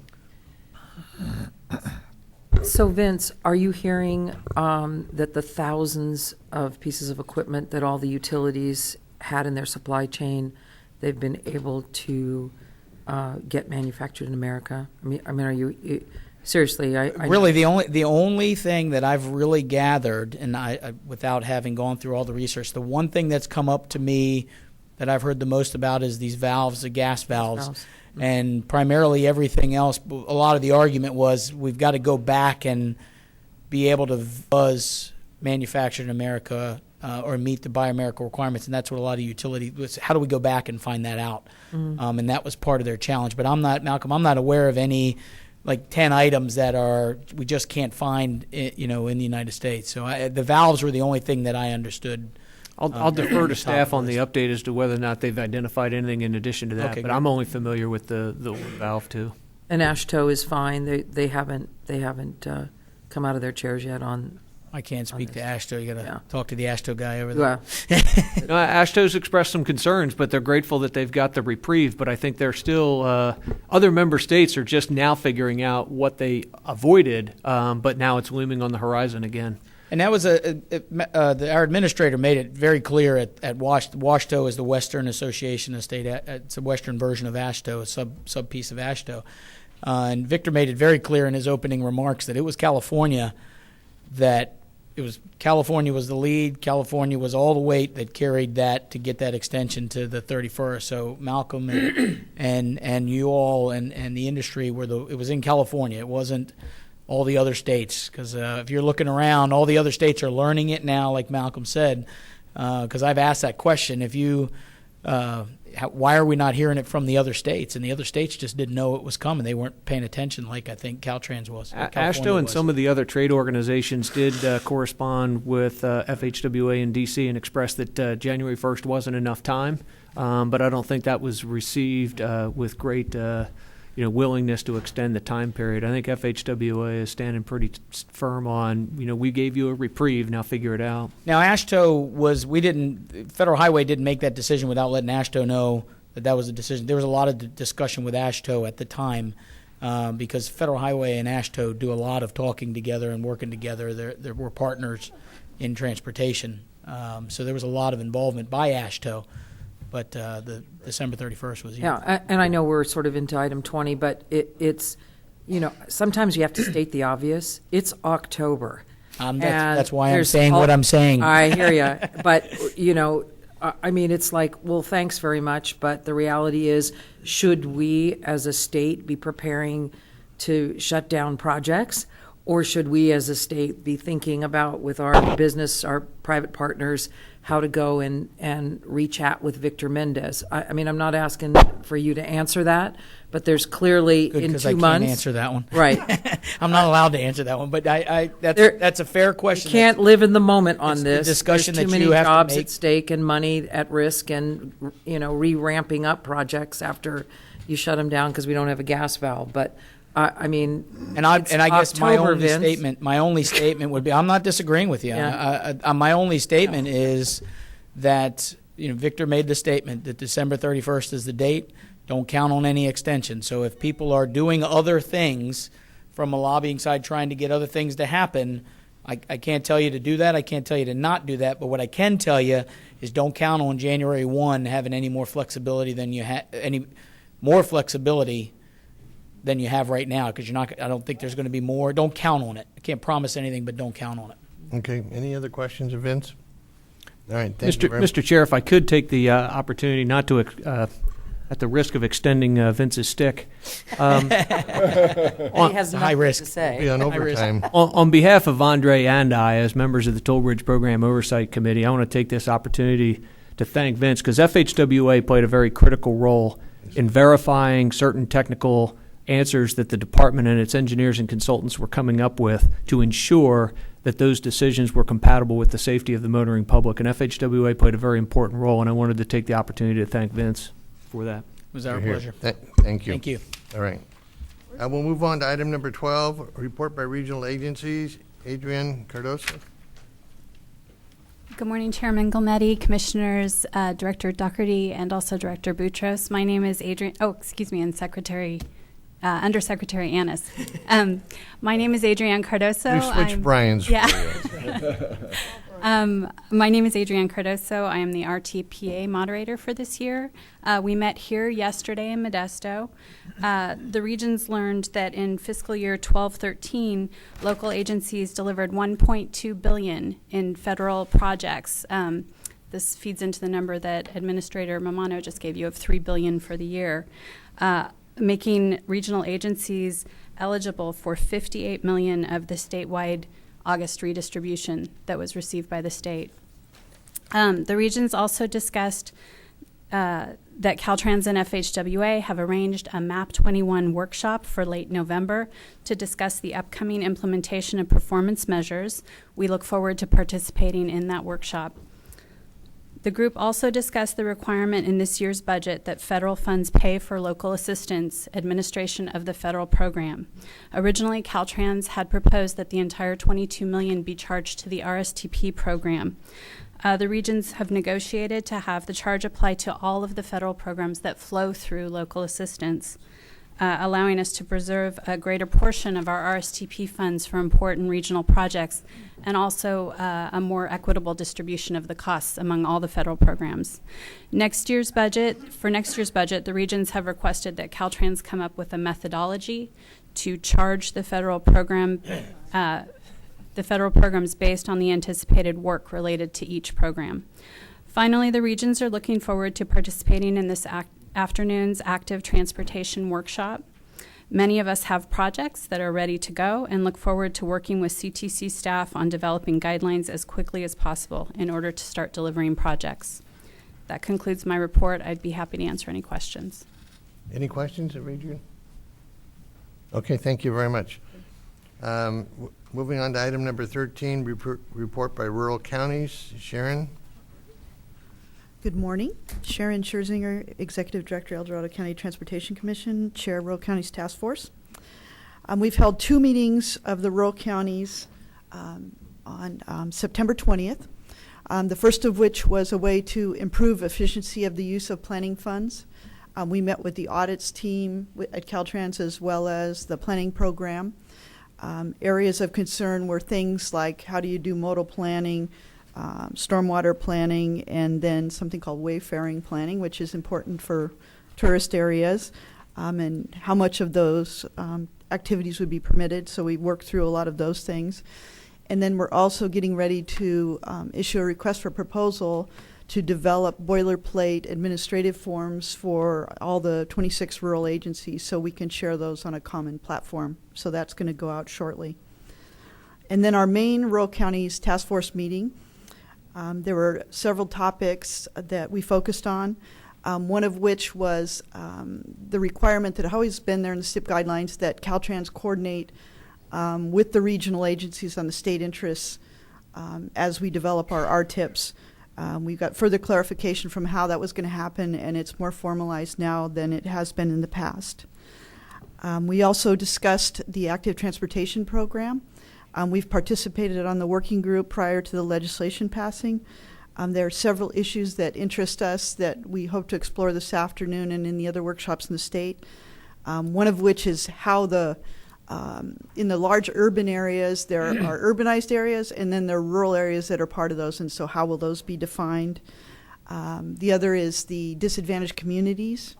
So Vince, are you hearing that the thousands of pieces of equipment that all the utilities had in their supply chain, they've been able to get manufactured in America? I mean, are you seriously? I really the only thing that I've really gathered, and I without having gone through all the research, the one thing that's come up to me that I've heard the most about is these valves, the gas valves. And primarily everything else, a lot of the argument was we've got to go back and be able to buzz manufactured in America or meet the Buy America requirements, and that's what a lot of utilities, how do we go back and find that out? And that was part of their challenge. But I'm not aware of any like 10 items that we just can't find in the United States. So the valves were the only thing that I understood. I'll defer to staff on the update as to whether or not they've identified anything in addition to that. Okay, but great. I'm only familiar with the valve too. And AASHTO is fine. They haven't come out of their chairs yet on. I can't speak to AASHTO. You got to talk to the AASHTO guy over there. AASHTO's expressed some concerns, but they're grateful that they've got the reprieve. But I think they're still other member states are just now figuring out what they avoided, but now it's looming on the horizon again. And that was our administrator made it very clear at WASHTO is the Western Association of State. It's a Western version of AASHTO, a sub piece of AASHTO. And Victor made it very clear in his opening remarks that it was California California was the lead. California was all the weight that carried that to get that extension to the 31st. So Malcolm and you all and the industry it was in California. It wasn't all the other states, because if you're looking around, all the other states are learning it now, like Malcolm said, because I've asked that question. If you why are we not hearing it from the other states? And the other states just didn't know it was coming. They weren't paying attention like I think Caltrans was. AASHTO and some of the other trade organizations did correspond with FHWA in D.C. and expressed that January 1st wasn't enough time, but I don't think that was received with great willingness to extend the time period. I think FHWA is standing pretty firm on, we gave you a reprieve, now figure it out. Now, AASHTO Federal Highway didn't make that decision without letting AASHTO know that was a decision. There was a lot of discussion with AASHTO at the time because Federal Highway and AASHTO do a lot of talking together and working together. We're partners in transportation. So there was a lot of involvement by AASHTO. But the December 31st was and I know we're sort of into item 20, but it's sometimes you have to state the obvious. It's October. That's why I'm saying what I'm saying. I hear you. But, I mean, it's like, well, thanks very much. But the reality is, should we as a state be preparing to shut down projects? Or should we as a state be thinking about with our business, our private partners, how to go and re-chat with Victor Mendez? I mean, I'm not asking for you to answer that, but there's clearly Good, in 2 I months. Can't answer that one. Right. I'm not allowed to answer that one, but that's a fair question. You can't live in the moment on It's this. the discussion There's too that many you have to jobs make. at stake and money at risk and, re-ramping up projects after you shut them down because we don't have a gas valve. But I mean, I guess my October, only Vince. statement would be, I'm not disagreeing with you. Yeah. My only statement is that Victor made the statement that December 31st is the date. Don't count on any extension. So if people are doing other things from a lobbying side, trying to get other things to happen, I can't tell you to do that. I can't tell you to not do that. But what I can tell you is don't count on January 1 having any more flexibility than you than you have right now, because I don't think there's going to be more. Don't count on it. I can't promise anything, but don't count on it. Okay. Any other questions of Vince? All right. Thank you very Mr. Chair, if I could take the opportunity not to, at the risk of extending Vince's stick. He has high nothing risk. to say. Be on overtime. On behalf of Andre and I, as members of the Toll Bridge Program Oversight Committee, I want to take this opportunity to thank Vince, because FHWA played a very critical role in verifying certain technical answers that the department and its engineers and consultants were coming up with to ensure that those decisions were compatible with the safety of the motoring public. And FHWA played a very important role, and I wanted to take the opportunity to thank Vince for that. It was our You're pleasure. here. Thank you. Thank you. All right. We'll move on to item number 12, report by regional agencies. Adrienne Cardoso. Good morning, Chairman Gilmetti, Commissioners, Director Doherty, and also Director Boutros. My name is Adrienne, and Secretary, Undersecretary Annis. My name is Adrienne Cardoso. You switched Brian's. Yeah. My name is Adrienne Cardoso. I am the RTPA moderator for this year. We met here yesterday in Modesto. The regions learned that in fiscal year 12-13, local agencies delivered $1.2 billion in federal projects. This feeds into the number that Administrator Mamano just gave you of $3 billion for the year, making regional agencies eligible for $58 million of the statewide August redistribution that was received by the state. The regions also discussed that Caltrans and FHWA have arranged a MAP 21 workshop for late November to discuss the upcoming implementation of performance measures. We look forward to participating in that workshop. The group also discussed the requirement in this year's budget that federal funds pay for local assistance administration of the federal program. Originally, Caltrans had proposed that the entire $22 million be charged to the RSTP program. The regions have negotiated to have the charge apply to all of the federal programs that flow through local assistance, allowing us to preserve a greater portion of our RSTP funds for important regional projects, and also a more equitable distribution of the costs among all the federal programs. For next year's budget, the regions have requested that Caltrans come up with a methodology to charge the federal program, the federal programs based on the anticipated work related to each program. Finally, the regions are looking forward to participating in this afternoon's active transportation workshop. Many of us have projects that are ready to go and look forward to working with CTC staff on developing guidelines as quickly as possible in order to start delivering projects. That concludes my report. I'd be happy to answer any questions. Any questions of Adrian? Okay, thank you very much. Moving on to item number 13, report by rural counties. Sharon? Good morning. Sharon Scherzinger, Executive Director, El Dorado County Transportation Commission, Chair, Rural Counties Task Force. We've held 2 meetings of the rural counties on September 20th. The first of which was a way to improve efficiency of the use of planning funds. We met with the audits team at Caltrans as well as the planning program. Areas of concern were things like how do you do modal planning, stormwater planning, and then something called wayfaring planning, which is important for tourist areas, and how much of those activities would be permitted. So we worked through a lot of those things. And then we're also getting ready to issue a request for proposal to develop boilerplate administrative forms for all the 26 rural agencies so we can share those on a common platform. So that's going to go out shortly. And then our main rural counties task force meeting, there were several topics that we focused on, one of which was the requirement that has always been there in the STIP guidelines that Caltrans coordinate with the regional agencies on the state interests as we develop our RTIPs. We got further clarification from how that was going to happen, and it's more formalized now than it has been in the past. We also discussed the active transportation program. We've participated on the working group prior to the legislation passing. There are several issues that interest us that we hope to explore this afternoon and in the other workshops in the state. One of which is how in the large urban areas, there are urbanized areas, and then there are rural areas that are part of those, and so how will those be defined? The other is the disadvantaged communities.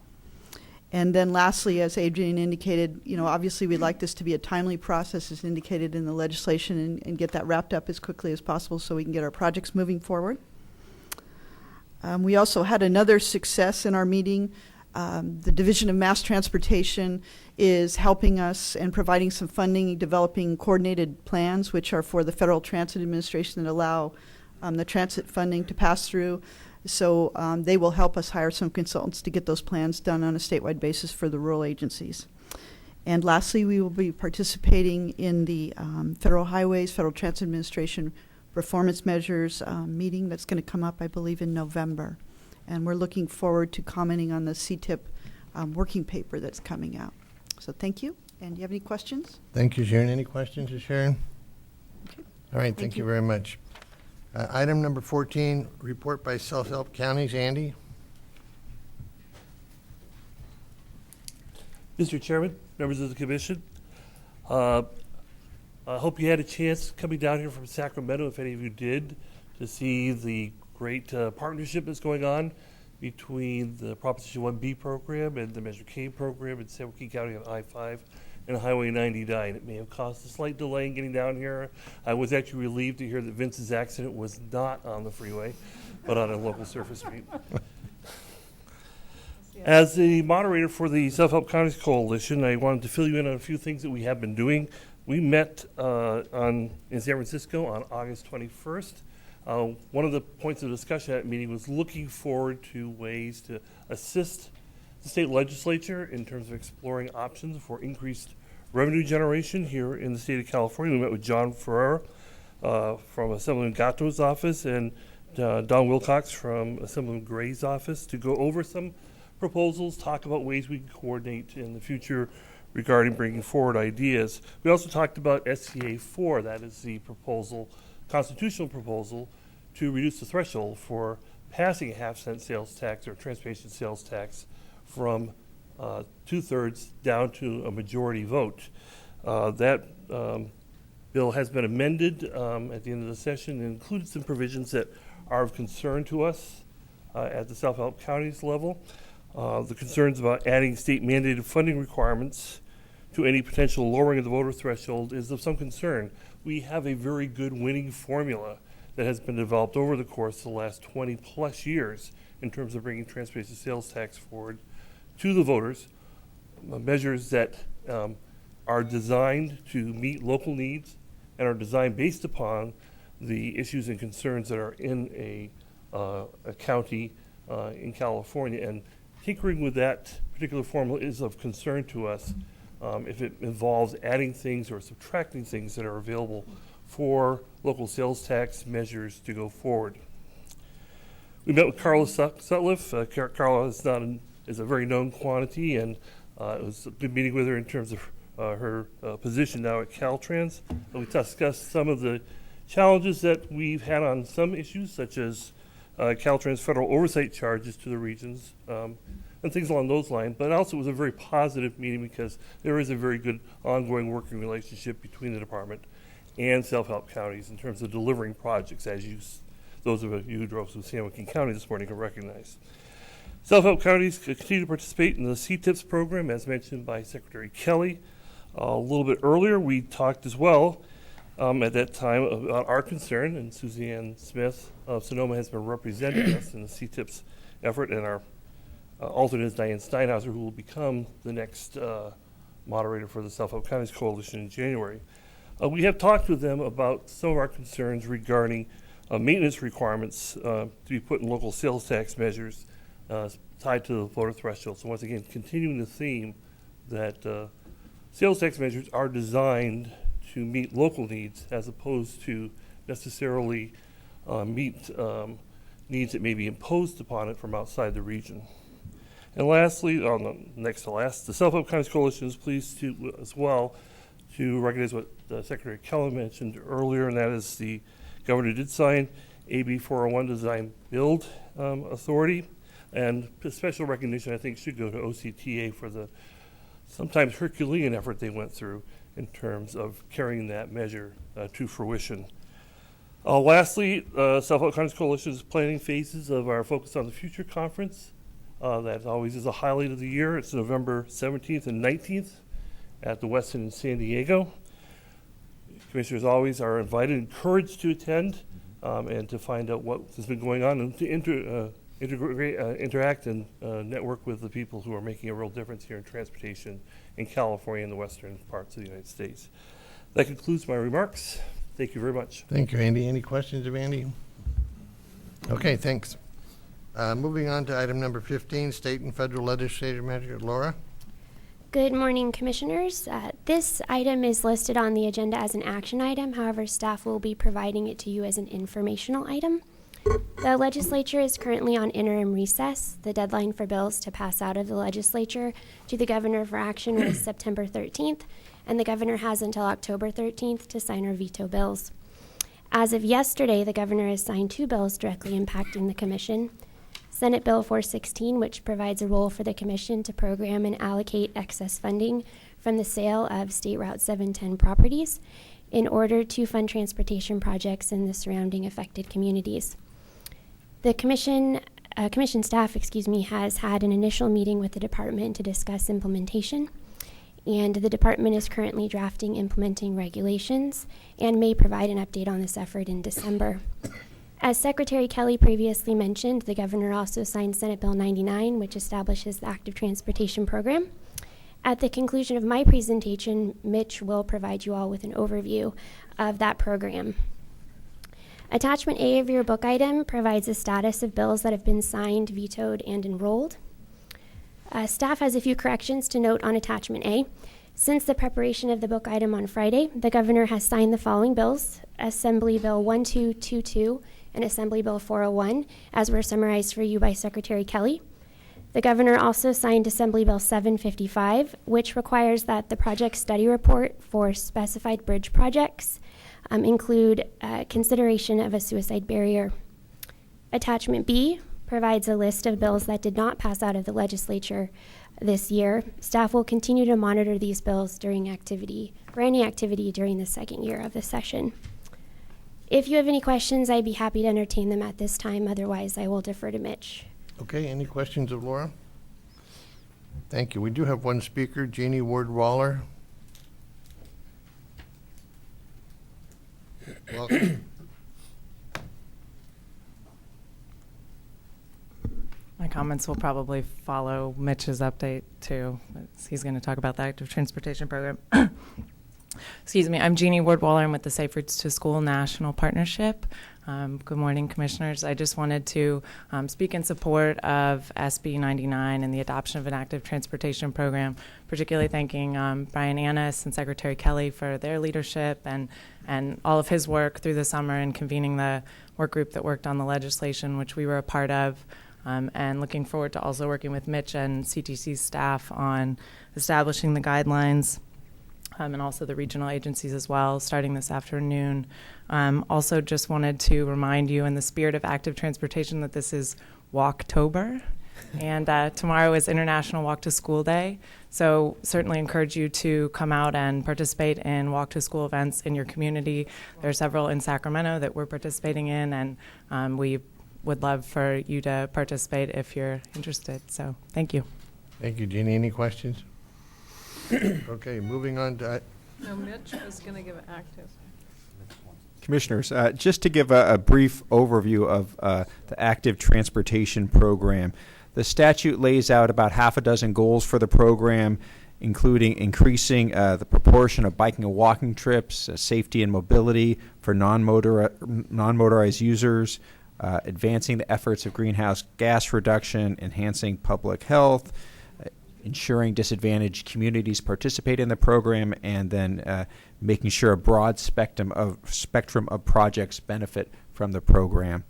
And then lastly, as Adrian indicated, obviously we'd like this to be a timely process as indicated in the legislation and get that wrapped up as quickly as possible so we can get our projects moving forward. We also had another success in our meeting. The Division of Mass Transportation is helping us and providing some funding, developing coordinated plans, which are for the Federal Transit Administration that allow the transit funding to pass through. So they will help us hire some consultants to get those plans done on a statewide basis for the rural agencies. And lastly, we will be participating in the Federal Highways, Federal Transit Administration performance measures meeting that's going to come up, I believe, in November. And we're looking forward to commenting on the CTIP working paper that's coming out. So thank you. And do you have any questions? Thank you, Sharon. Any questions of Sharon? Okay. All right, thank you very much. Item number 14, report by self-help counties. Andy? Mr. Chairman, members of the commission, I hope you had a chance coming down here from Sacramento, if any of you did, to see the great partnership that's going on between the Proposition 1B program and the Measure K program in San Joaquin County on I-5 and Highway 99. It may have caused a slight delay in getting down here. I was actually relieved to hear that Vince's accident was not on the freeway, but on a local surface street. As the moderator for the Self-Help Counties Coalition, I wanted to fill you in on a few things that we have been doing. We met in San Francisco on August 21st. One of the points of discussion at that meeting was looking forward to ways to assist the state legislature in terms of exploring options for increased revenue generation here in the state of California. We met with John Ferrer from Assemblyman Gatto's office and Don Wilcox from Assemblyman Gray's office to go over some proposals, talk about ways we can coordinate in the future regarding bringing forward ideas. We also talked about SCA 4, that is the proposal, constitutional proposal, to reduce the threshold for passing a half-cent sales tax or transportation sales tax from 2/3 down to a majority vote. That bill has been amended at the end of the session and included some provisions that are of concern to us at the Self-Help Counties level. The concerns about adding state-mandated funding requirements to any potential lowering of the voter threshold is of some concern. We have a very good winning formula that has been developed over the course of the last 20-plus years in terms of bringing transportation sales tax forward to the voters, measures that are designed to meet local needs and are designed based upon the issues and concerns that are in a county in California. And tinkering with that particular formula is of concern to us if it involves adding things or subtracting things that are available for local sales tax measures to go forward. We met with Carla Sutliff. Carla is a very known quantity, and it was a good meeting with her in terms of her position now at Caltrans. We discussed some of the challenges that we've had on some issues, such as Caltrans federal oversight charges to the regions and things along those lines. But also it was a very positive meeting because there is a very good ongoing working relationship between the department and self-help counties in terms of delivering projects, as those of you who drove through San Joaquin County this morning can recognize. Self-help counties continue to participate in the CTIPS program, as mentioned by Secretary Kelly. A little bit earlier, we talked as well at that time about our concern, and Suzanne Smith of Sonoma has been representing us in the CTIPS effort, and our alternate is Diane Steinhauser, who will become the next moderator for the Self-Help Counties Coalition in January. We have talked with them about some of our concerns regarding maintenance requirements to be put in local sales tax measures tied to the voter threshold. So once again, continuing the theme that sales tax measures are designed to meet local needs as opposed to necessarily meet needs that may be imposed upon it from outside the region. And lastly, next to last, the Self-Help Counties Coalition is pleased to as well to recognize what Secretary Keller mentioned earlier, and that is the governor did sign AB 401 Design Build Authority, and special recognition I think should go to OCTA for the sometimes Herculean effort they went through in terms of carrying that measure to fruition. Lastly, Self-Help Counties Coalition is planning phases of our Focus on the Future conference. That always is a highlight of the year. It's November 17th and 19th at the Westin in San Diego. Commissioners always are invited, encouraged to attend and to find out what has been going on and to interact and network with the people who are making a real difference here in transportation in California and the western parts of the United States. That concludes my remarks. Thank you very much. Thank you, Andy. Any questions of Andy? Okay, thanks. Moving on to item number 15, State and Federal Legislative Manager Laura. Good morning, Commissioners. This item is listed on the agenda as an action item. However, staff will be providing it to you as an informational item. The legislature is currently on interim recess. The deadline for bills to pass out of the legislature to the governor for action was September 13th, and the governor has until October 13th to sign or veto bills. As of yesterday, the governor has signed 2 bills directly impacting the commission. Senate Bill 416, which provides a role for the commission to program and allocate excess funding from the sale of State Route 710 properties in order to fund transportation projects in the surrounding affected communities. The commission staff, has had an initial meeting with the department to discuss implementation, and the department is currently drafting implementing regulations and may provide an update on this effort in December. As Secretary Kelly previously mentioned, the governor also signed Senate Bill 99, which establishes the Active Transportation Program. At the conclusion of my presentation, Mitch will provide you all with an overview of that program. Attachment A of your book item provides a status of bills that have been signed, vetoed, and enrolled. Staff has a few corrections to note on Attachment A. Since the preparation of the book item on Friday, the governor has signed the following bills: Assembly Bill 1222 and Assembly Bill 401, as were summarized for you by Secretary Kelly. The governor also signed Assembly Bill 755, which requires that the project study report for specified bridge projects include consideration of a suicide barrier. Attachment B provides a list of bills that did not pass out of the legislature this year. Staff will continue to monitor these bills during any activity during the second year of the session. If you have any questions, I'd be happy to entertain them at this time. Otherwise, I will defer to Mitch. Okay, any questions of Laura? Thank you. We do have one speaker, Jeannie Ward-Waller. Welcome. My comments will probably follow Mitch's update too. He's going to talk about the Active Transportation Program. Excuse me, I'm Jeannie Ward-Waller. I'm with the Safe Routes to School National Partnership. Good morning, Commissioners. I just wanted to speak in support of SB 99 and the adoption of an active transportation program, particularly thanking Brian Annis and Secretary Kelly for their leadership and all of his work through the summer in convening the work group that worked on the legislation, which we were a part of, and looking forward to also working with Mitch and CTC's staff on establishing the guidelines. And also the regional agencies as well, starting this afternoon. Also just wanted to remind you in the spirit of active transportation that this is Walktober, and tomorrow is International Walk to School Day. So certainly encourage you to come out and participate in walk to school events in your community. There are several in Sacramento that we're participating in, and we would love for you to participate if you're interested. So thank you. Thank you, Jeannie. Any questions? Okay, moving on to... No, Mitch was going to give it active. Commissioners, just to give a brief overview of the active transportation program. The statute lays out about half a dozen goals for the program, including increasing the proportion of biking and walking trips, safety and mobility for non-motorized users, advancing the efforts of greenhouse gas reduction, enhancing public health, ensuring disadvantaged communities participate in the program, and then making sure a broad spectrum of projects benefit from the program.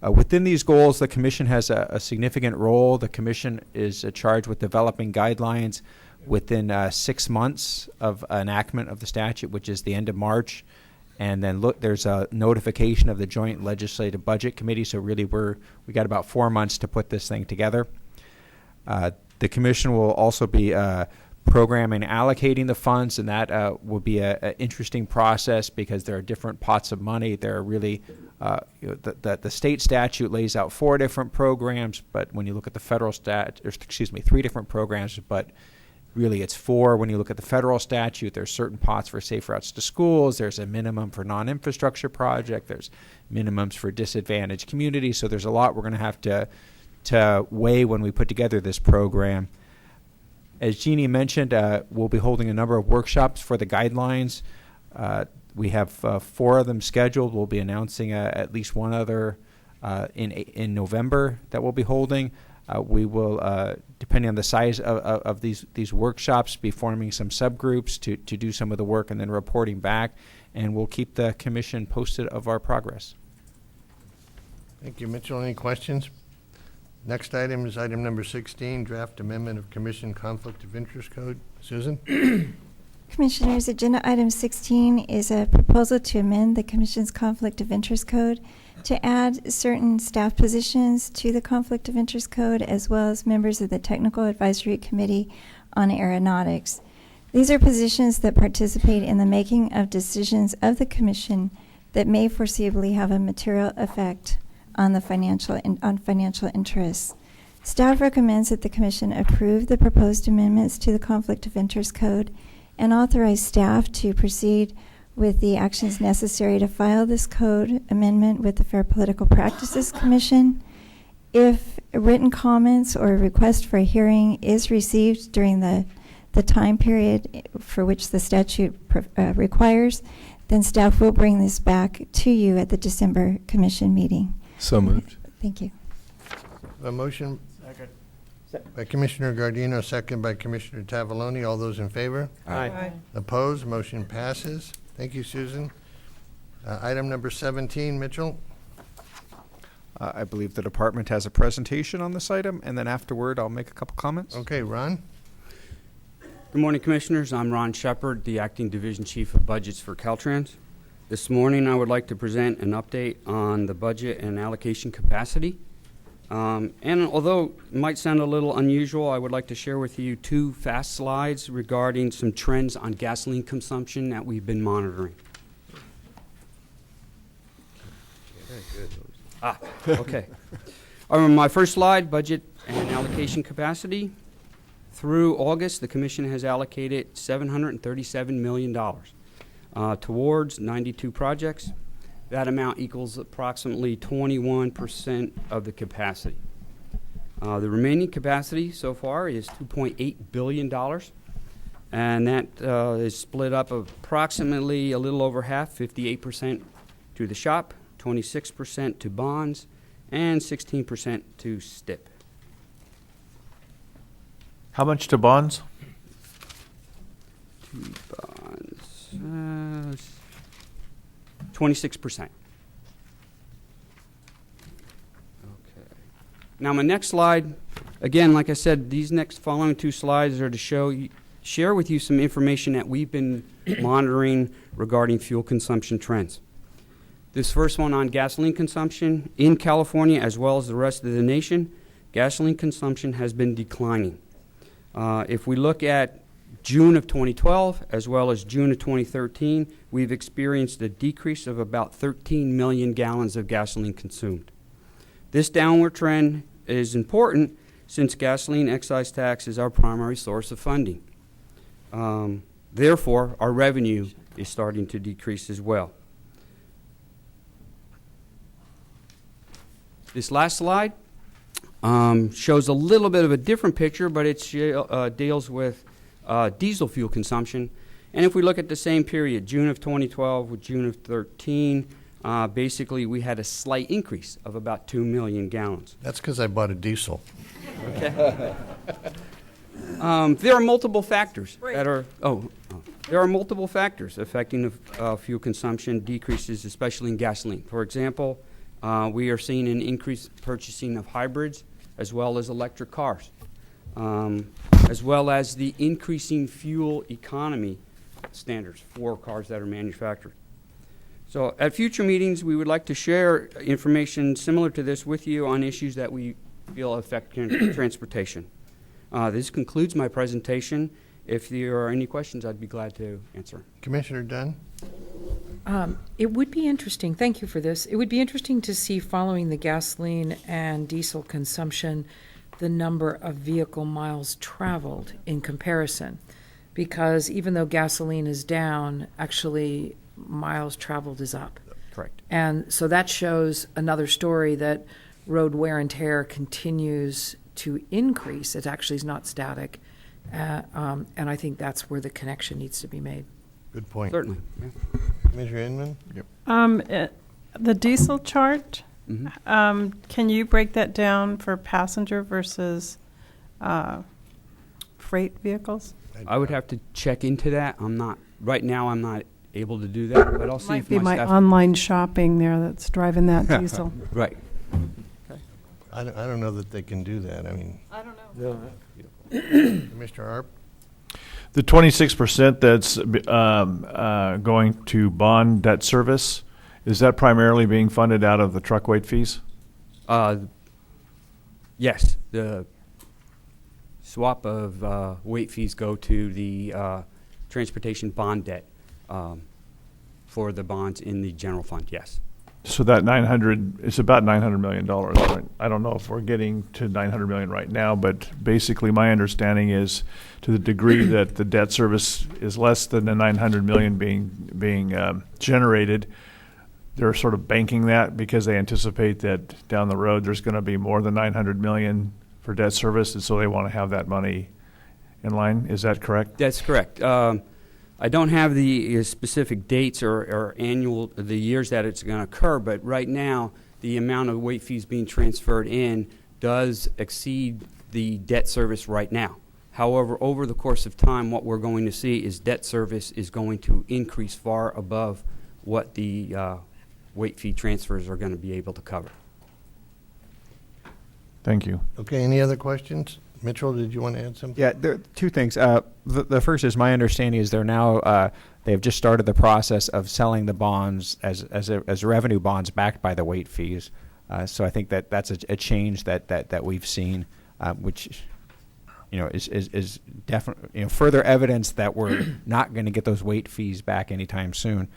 Within these goals, the Commission has a significant role. The Commission is charged with developing guidelines within 6 months of enactment of the statute, which is the end of March. And then there's a notification of the Joint Legislative Budget Committee, so really we got about 4 months to put this thing together. The Commission will also be programming and allocating the funds, and that will be an interesting process because there are different pots of money. There are really, the state statute lays out 4 different programs, but when you look at the federal 3 different programs, but really it's 4. When you look at the federal statute, there's certain pots for safe routes to schools. There's a minimum for non-infrastructure project. There's minimums for disadvantaged communities. So there's a lot we're going to have to weigh when we put together this program. As Jeannie mentioned, we'll be holding a number of workshops for the guidelines. We have 4 of them scheduled. We'll be announcing at least one other in November that we'll be holding. We will, depending on the size of these workshops, be forming some subgroups to do some of the work and then reporting back, and we'll keep the Commission posted of our progress. Thank you, Mitchell. Any questions? Next item is item number 16, draft amendment of Commission Conflict of Interest Code. Susan? Commissioners, agenda item 16 is a proposal to amend the Commission's Conflict of Interest Code to add certain staff positions to the Conflict of Interest Code, as well as members of the Technical Advisory Committee on Aeronautics. These are positions that participate in the making of decisions of the Commission that may foreseeably have a material effect on the financial interests. Staff recommends that the Commission approve the proposed amendments to the Conflict of Interest Code and authorize staff to proceed with the actions necessary to file this code amendment with the Fair Political Practices Commission. If written comments or a request for a hearing is received during the time period for which the statute requires, then staff will bring this back to you at the December Commission meeting. So moved. Thank you. A motion by Commissioner Gardino, second by Commissioner Tavaloni. All those in favor? Aye. Opposed? Motion passes. Thank you, Susan. Item number 17, Mitchell. I believe the department has a presentation on this item, and then afterward I'll make a couple comments. Okay, Ron. Good morning, Commissioners. I'm Ron Shepard, the Acting Division Chief of Budgets for Caltrans. This morning I would like to present an update on the budget and allocation capacity. And although it might sound a little unusual, I would like to share with you 2 fast slides regarding some trends on gasoline consumption that we've been monitoring. Okay. My first slide, budget and allocation capacity. Through August, the Commission has allocated $737 million towards 92 projects. That amount equals approximately 21% of the capacity. The remaining capacity so far is $2.8 billion. and that is split up approximately a little over half, 58% to the shop, 26% to bonds, and 16% to STIP. How much to bonds? To bonds, 26%. Okay. Now my next slide, again, like I said, these next following two slides are to share with you some information that we've been monitoring regarding fuel consumption trends. This first one on gasoline consumption in California as well as the rest of the nation, gasoline consumption has been declining. If we look at June of 2012 as well as June of 2013, we've experienced a decrease of about 13 million gallons of gasoline consumed. This downward trend is important since gasoline excise tax is our primary source of funding. Therefore, our revenue is starting to decrease as well. This last slide shows a little bit of a different picture, but it deals with diesel fuel consumption. And if we look at the same period, June of 2012 with June of 2013, basically we had a slight increase of about 2 million gallons. That's because I bought a diesel. Okay. There are multiple factors there are multiple factors affecting fuel consumption decreases, especially in gasoline. For example, we are seeing an increased purchasing of hybrids as well as electric cars, as well as the increasing fuel economy standards for cars that are manufactured. So at future meetings, we would like to share information similar to this with you on issues that we feel affect transportation. This concludes my presentation. If there are any questions, I'd be glad to answer. Commissioner Dunn? It would be interesting, thank you for this, it would be interesting to see, following the gasoline and diesel consumption, the number of vehicle miles traveled in comparison. Because even though gasoline is down, actually miles traveled is up. Correct. And so that shows another story that road wear and tear continues to increase. It actually is not static. And I think that's where the connection needs to be made. Good point. Certainly. Yeah. Commissioner Inman? Yep. The diesel chart, can you break that down for passenger versus freight vehicles? I would have to check into that. Right now I'm not able to do that, but I'll see Might if be my staff online shopping there that's driving that diesel. Right. I don't know that they can do that. I mean, I don't know. Commissioner Arp? The 26% that's going to bond debt service, is that primarily being funded out of the truck weight fees? Yes. The swap of weight fees go to the transportation bond debt for the bonds in the general fund, yes. So that it's about $900 million. Right? I don't know if we're getting to $900 million right now, but basically my understanding is, to the degree that the debt service is less than the $900 million being generated, they're sort of banking that because they anticipate that down the road there's going to be more than $900 million for debt service, and so they want to have that money in line. Is that correct? That's correct. I don't have the specific dates or the years that it's going to occur, but right now the amount of weight fees being transferred in does exceed the debt service right now. However, over the course of time, what we're going to see is debt service is going to increase far above what the weight fee transfers are going to be able to cover. Thank you. Okay, any other questions? Mitchell, did you want to add something? Yeah, there are two things. The first is, my understanding is they've just started the process of selling the bonds as revenue bonds backed by the weight fees. So I think that's a change that we've seen, which is definitely further evidence that we're not going to get those weight fees back anytime soon.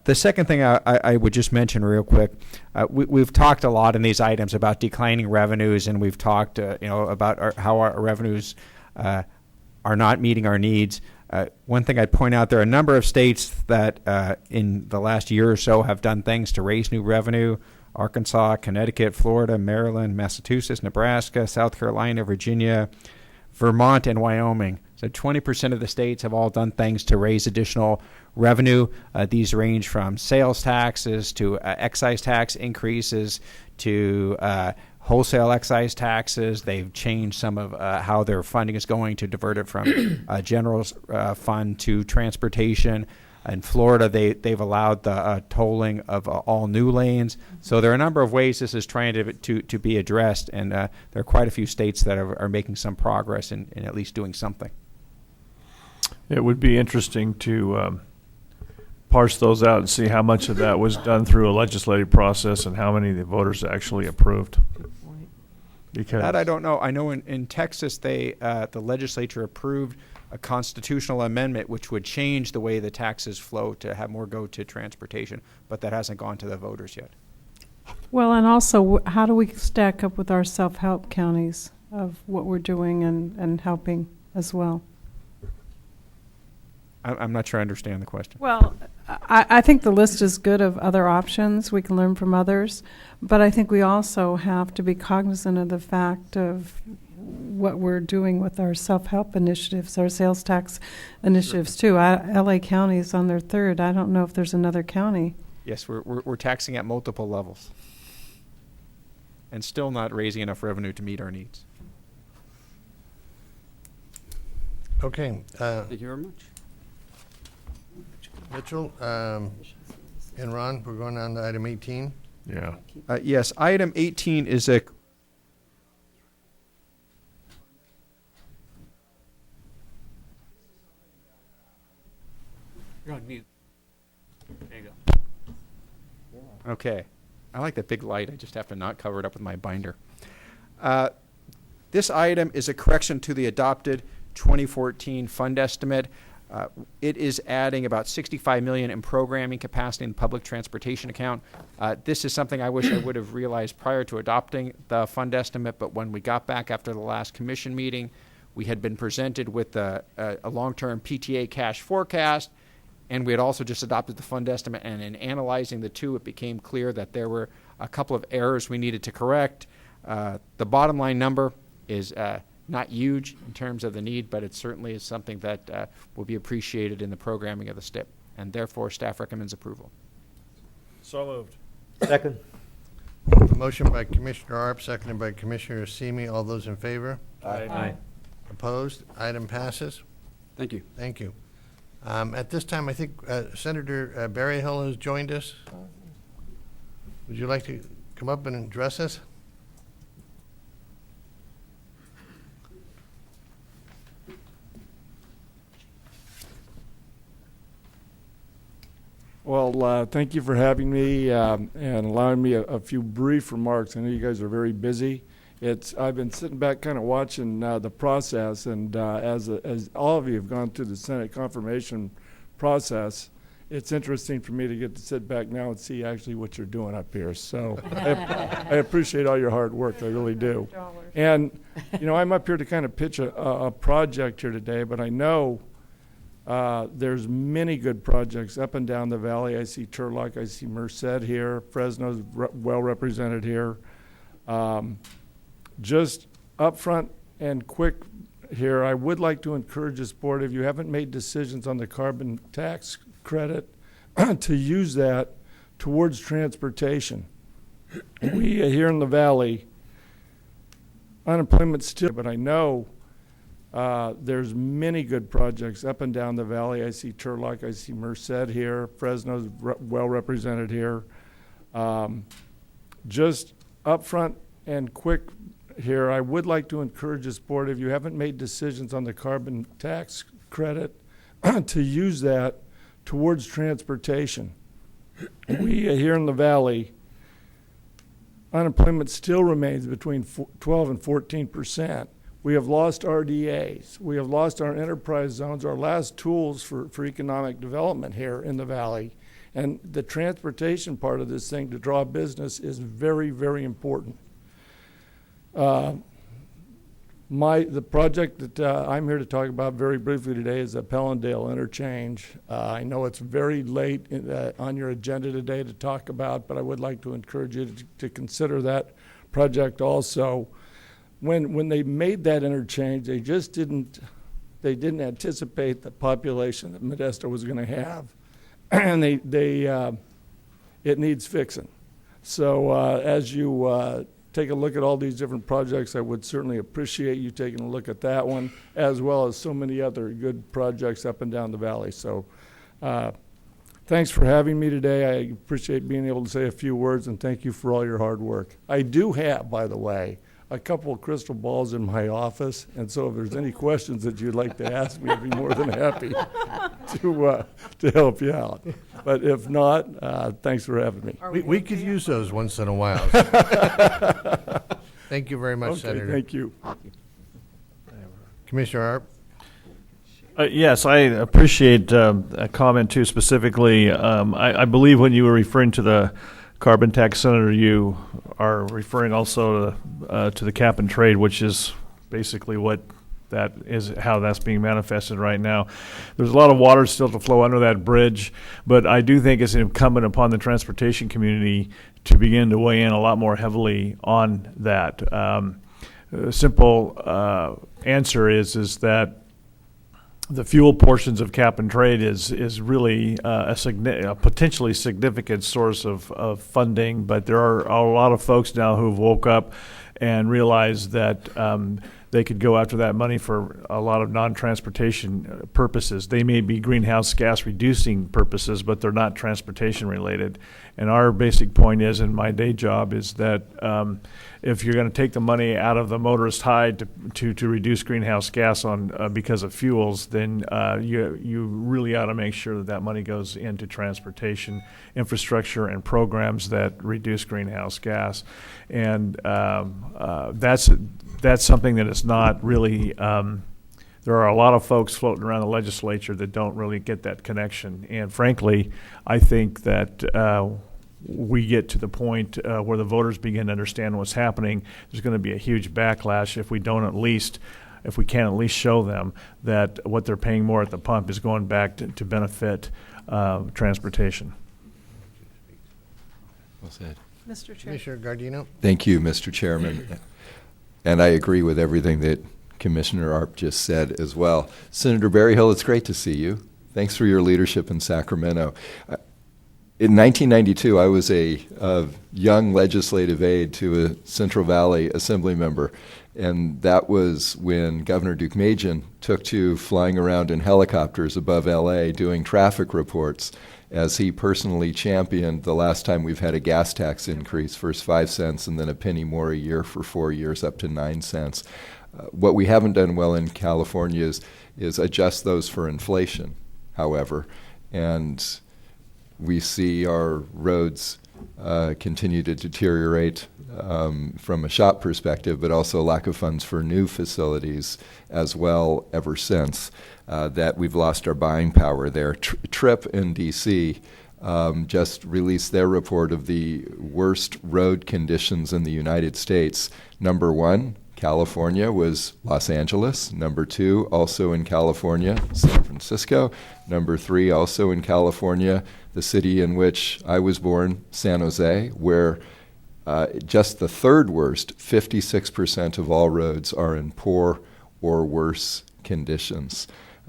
The second thing I would just mention real quick, we've talked a lot in these items about declining revenues, and we've talked about how our revenues are not meeting our needs. One thing I'd point out, there are a number of states that in the last year or so have done things to raise new revenue: Arkansas, Connecticut, Florida, Maryland, Massachusetts, Nebraska, South Carolina, Virginia, Vermont, and Wyoming. So 20% of the states have all done things to raise additional revenue. These range from sales taxes to excise tax increases to wholesale excise taxes. They've changed some of how their funding is going to divert it from general fund to transportation. In Florida, they've allowed the tolling of all new lanes. So there are a number of ways this is trying to be addressed, and there are quite a few states that are making some progress in at least doing something. It would be interesting to parse those out and see how much of that was done through a legislative process and how many of the voters actually approved. Because that I don't know. I know in Texas, the legislature approved a constitutional amendment which would change the way the taxes flow to have more go to transportation, but that hasn't gone to the voters yet. Well, and also, how do we stack up with our self-help counties of what we're doing and helping as well? I'm not sure I understand the question. Well, I think the list is good of other options. We can learn from others. But I think we also have to be cognizant of the fact of what we're doing with our self-help initiatives, our sales tax initiatives, too. L.A. County is on their third. I don't know if there's another county. Yes, we're taxing at multiple levels and still not raising enough revenue to meet our needs. Okay. Thank you very much. Mitchell, and Ron, we're going on to item 18. Yeah. Yes, item 18 is a You're on mute. There you go. Okay. I like that big light. I just have to not cover it up with my binder. This item is a correction to the adopted 2014 fund estimate. It is adding about $65 million in programming capacity in the public transportation account. This is something I wish I would have realized prior to adopting the fund estimate, but when we got back after the last commission meeting, we had been presented with a long-term PTA cash forecast, and we had also just adopted the fund estimate, and in analyzing the two, it became clear that there were a couple of errors we needed to correct. The bottom line number is not huge in terms of the need, but it certainly is something that will be appreciated in the programming of the STIP, and therefore staff recommends approval. So moved. Second. A motion by Commissioner Arp, seconded by Commissioner Simi. All those in favor? Aye. Opposed? Item passes. Thank you. Thank you. At this time, I think Senator Berryhill has joined us. Would you like to come up and address us? Well, thank you for having me and allowing me a few brief remarks. I know you guys are very busy. I've been sitting back kind of watching the process, and as all of you have gone through the Senate confirmation process, it's interesting for me to get to sit back now and see actually what you're doing up here. So I appreciate all your hard work. I really do. And, you know, I'm up here to kind of pitch a project here today, but I know there's many good projects up and down the valley. I see Turlock, I see Merced here, Fresno's well represented here. Just upfront and quick here, I would like to encourage this board, if you haven't made decisions on the carbon tax credit, to use that towards transportation. We here in the valley, unemployment's still, but I know there's many good projects up and down the valley. I see Turlock, I see Merced here, Fresno's well represented here. Just upfront and quick here, I would like to encourage this board, if you haven't made decisions on the carbon tax credit, to use that towards transportation. We here in the valley, unemployment still remains between 12 and 14%. We have lost RDAs. We have lost our enterprise zones, our last tools for economic development here in the valley. And the transportation part of this thing to draw business is very, very important. The project that I'm here to talk about very briefly today is the Pellendale Interchange. I know it's very late on your agenda today to talk about, but I would like to encourage you to consider that project also. When they made that interchange, they just didn't they didn't anticipate the population that Modesto was going to have, and it needs fixing. So as you take a look at all these different projects, I would certainly appreciate you taking a look at that one, as well as so many other good projects up and down the valley. So thanks for having me today. I appreciate being able to say a few words, and thank you for all your hard work. I do have, by the way, a couple of crystal balls in my office, and so if there's any questions that you'd like to ask me, I'd be more than happy to help you out. But if not, thanks for having me. We could use those once in a while. Thank you very much, Okay, Senator. thank you. Commissioner Arp? Yes, I appreciate a comment too. Specifically, I believe when you were referring to the carbon tax, Senator, you are referring also to the cap and trade, which is basically what that is, how that's being manifested right now. There's a lot of water still to flow under that bridge, but I do think it's incumbent upon the transportation community to begin to weigh in a lot more heavily on that. A simple answer is that the fuel portions of cap and trade is really a potentially significant source of funding, but there are a lot of folks now who've woke up and realized that they could go after that money for a lot of non-transportation purposes. They may be greenhouse gas reducing purposes, but they're not transportation related. And our basic point is, in my day job, is that if you're going to take the money out of the motorist hide to reduce greenhouse gas on because of fuels, then you really ought to make sure that that money goes into transportation infrastructure and programs that reduce greenhouse gas. And that's something that is not really. There are a lot of folks floating around the legislature that don't really get that connection. And frankly, I think that we get to the point where the voters begin to understand what's happening. There's going to be a huge backlash if we can't at least show them that what they're paying more at the pump is going back to benefit transportation. Well said. Mr. Chair. Commissioner Gardino? Thank you, Mr. Chairman. And I agree with everything that Commissioner Arp just said as well. Senator Berryhill, it's great to see you. Thanks for your leadership in Sacramento. In 1992, I was a young legislative aide to a Central Valley Assembly member, and that was when Governor Deukmejian took to flying around in helicopters above LA doing traffic reports, as he personally championed the last time we've had a gas tax increase, first 5 cents and then a penny more a year for 4 years, up to 9 cents. What we haven't done well in California is adjust those for inflation, however, and we see our roads continue to deteriorate from a shop perspective, but also lack of funds for new facilities as well ever since. That we've lost our buying power there. TRIP in D.C. Just released their report of the worst road conditions in the United States. Number 1, California, was Los Angeles. Number 2, also in California, San Francisco. Number 3, also in California, the city in which I was born, San Jose, where just the third worst, 56% of all roads are in poor or worse conditions.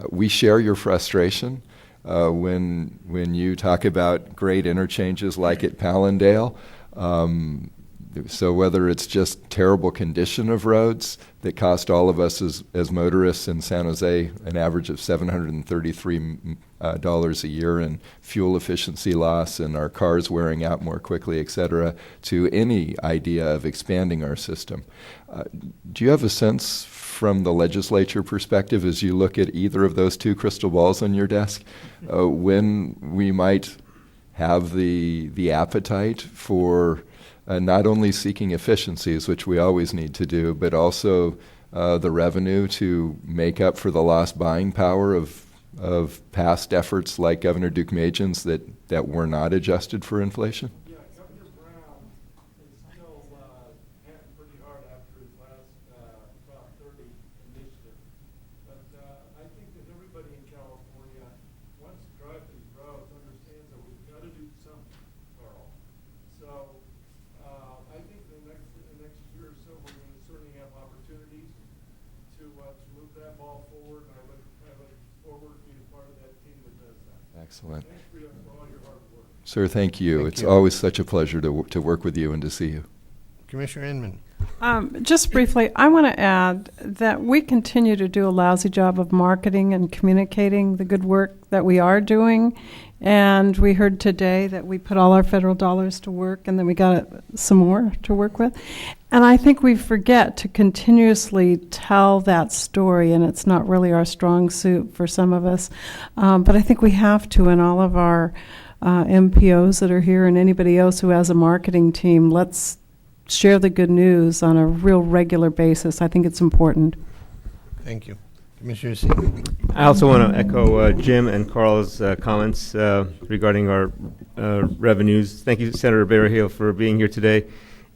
We share your frustration when you talk about great interchanges like at Palindale. So whether it's just terrible condition of roads that cost all of us as motorists in San Jose an average of $733 a year in fuel efficiency loss and our cars wearing out more quickly, et cetera, to any idea of expanding our system. Do you have a sense from the legislature perspective, as you look at either of those two crystal balls on your desk, when we might have the appetite for not only seeking efficiencies, which we always need to do, but also the revenue to make up for the lost buying power of past efforts like Governor Deukmejian's that were not adjusted for inflation? Yeah, Governor Brown is still hitting pretty hard after his last Prop 30 initiative. But I think that everybody in California wants to drive these roads, understands that we've got to do something, Carl. So I think the next year or so we're going to certainly have opportunities to move that ball forward, and I look Excellent. Sir, thank you. Thank It's you. always such a pleasure to work with you and to see you. Commissioner Inman. Just briefly, I want to add that we continue to do a lousy job of marketing and communicating the good work that we are doing. And we heard today that we put all our federal dollars to work, and then we got some more to work with. And I think we forget to continuously tell that story, and it's not really our strong suit for some of us. But I think we have to, in all of our MPOs that are here and anybody else who has a marketing team, let's share the good news on a real regular basis. I think it's important. Thank you. Commissioner C. I also want to echo Jim and Carl's comments regarding our revenues. Thank you, Senator Berryhill, for being here today,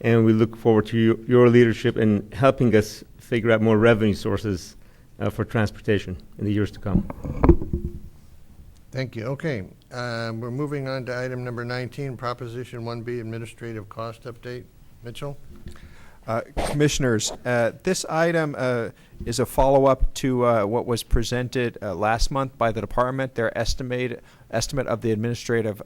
and we look forward to your leadership in helping us figure out more revenue sources for transportation in the years to come. Thank you. Okay, we're moving on to item number 19, Proposition 1B, Administrative Cost Update. Mitchell? Commissioners, this item is a follow-up to what was presented last month by the department, their estimate of the administrative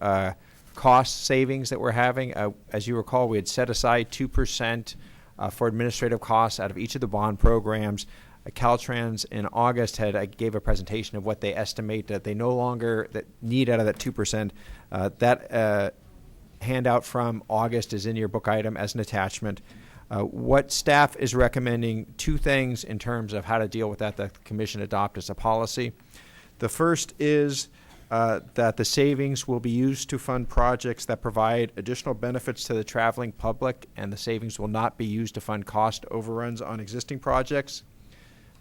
cost savings that we're having. As you recall, we had set aside 2% for administrative costs out of each of the bond programs. Caltrans in August gave a presentation of what they estimate that they no longer need out of that 2%. That handout from August is in your book item as an attachment. What staff is recommending, two things in terms of how to deal with that the commission adopt as a policy. The first is that the savings will be used to fund projects that provide additional benefits to the traveling public, and the savings will not be used to fund cost overruns on existing projects.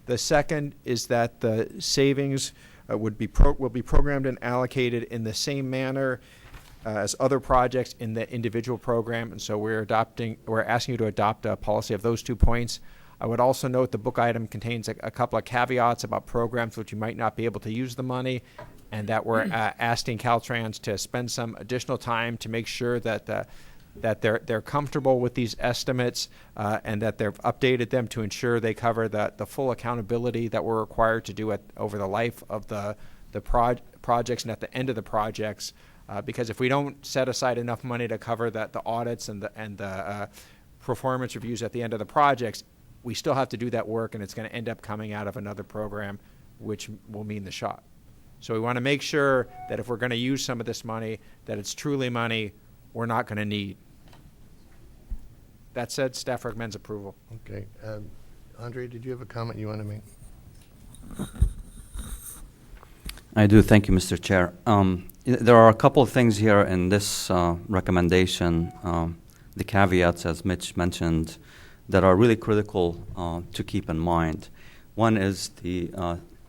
The second is that the savings will be programmed and allocated in the same manner as other projects in the individual program, and so we're asking you to adopt a policy of those 2 points. I would also note the book item contains a couple of caveats about programs which you might not be able to use the money, and that we're asking Caltrans to spend some additional time to make sure that they're comfortable with these estimates and that they've updated them to ensure they cover the full accountability that we're required to do over the life of the projects and at the end of the projects. Because if we don't set aside enough money to cover the audits and the performance reviews at the end of the projects, we still have to do that work, and it's going to end up coming out of another program, which will mean the shot. So we want to make sure that if we're going to use some of this money, that it's truly money we're not going to need. That said, staff recommends approval. Okay. Andre, did you have a comment you want to make? I do. Thank you, Mr. Chair. There are a couple of things here in this recommendation, the caveats, as Mitch mentioned, that are really critical to keep in mind. One is the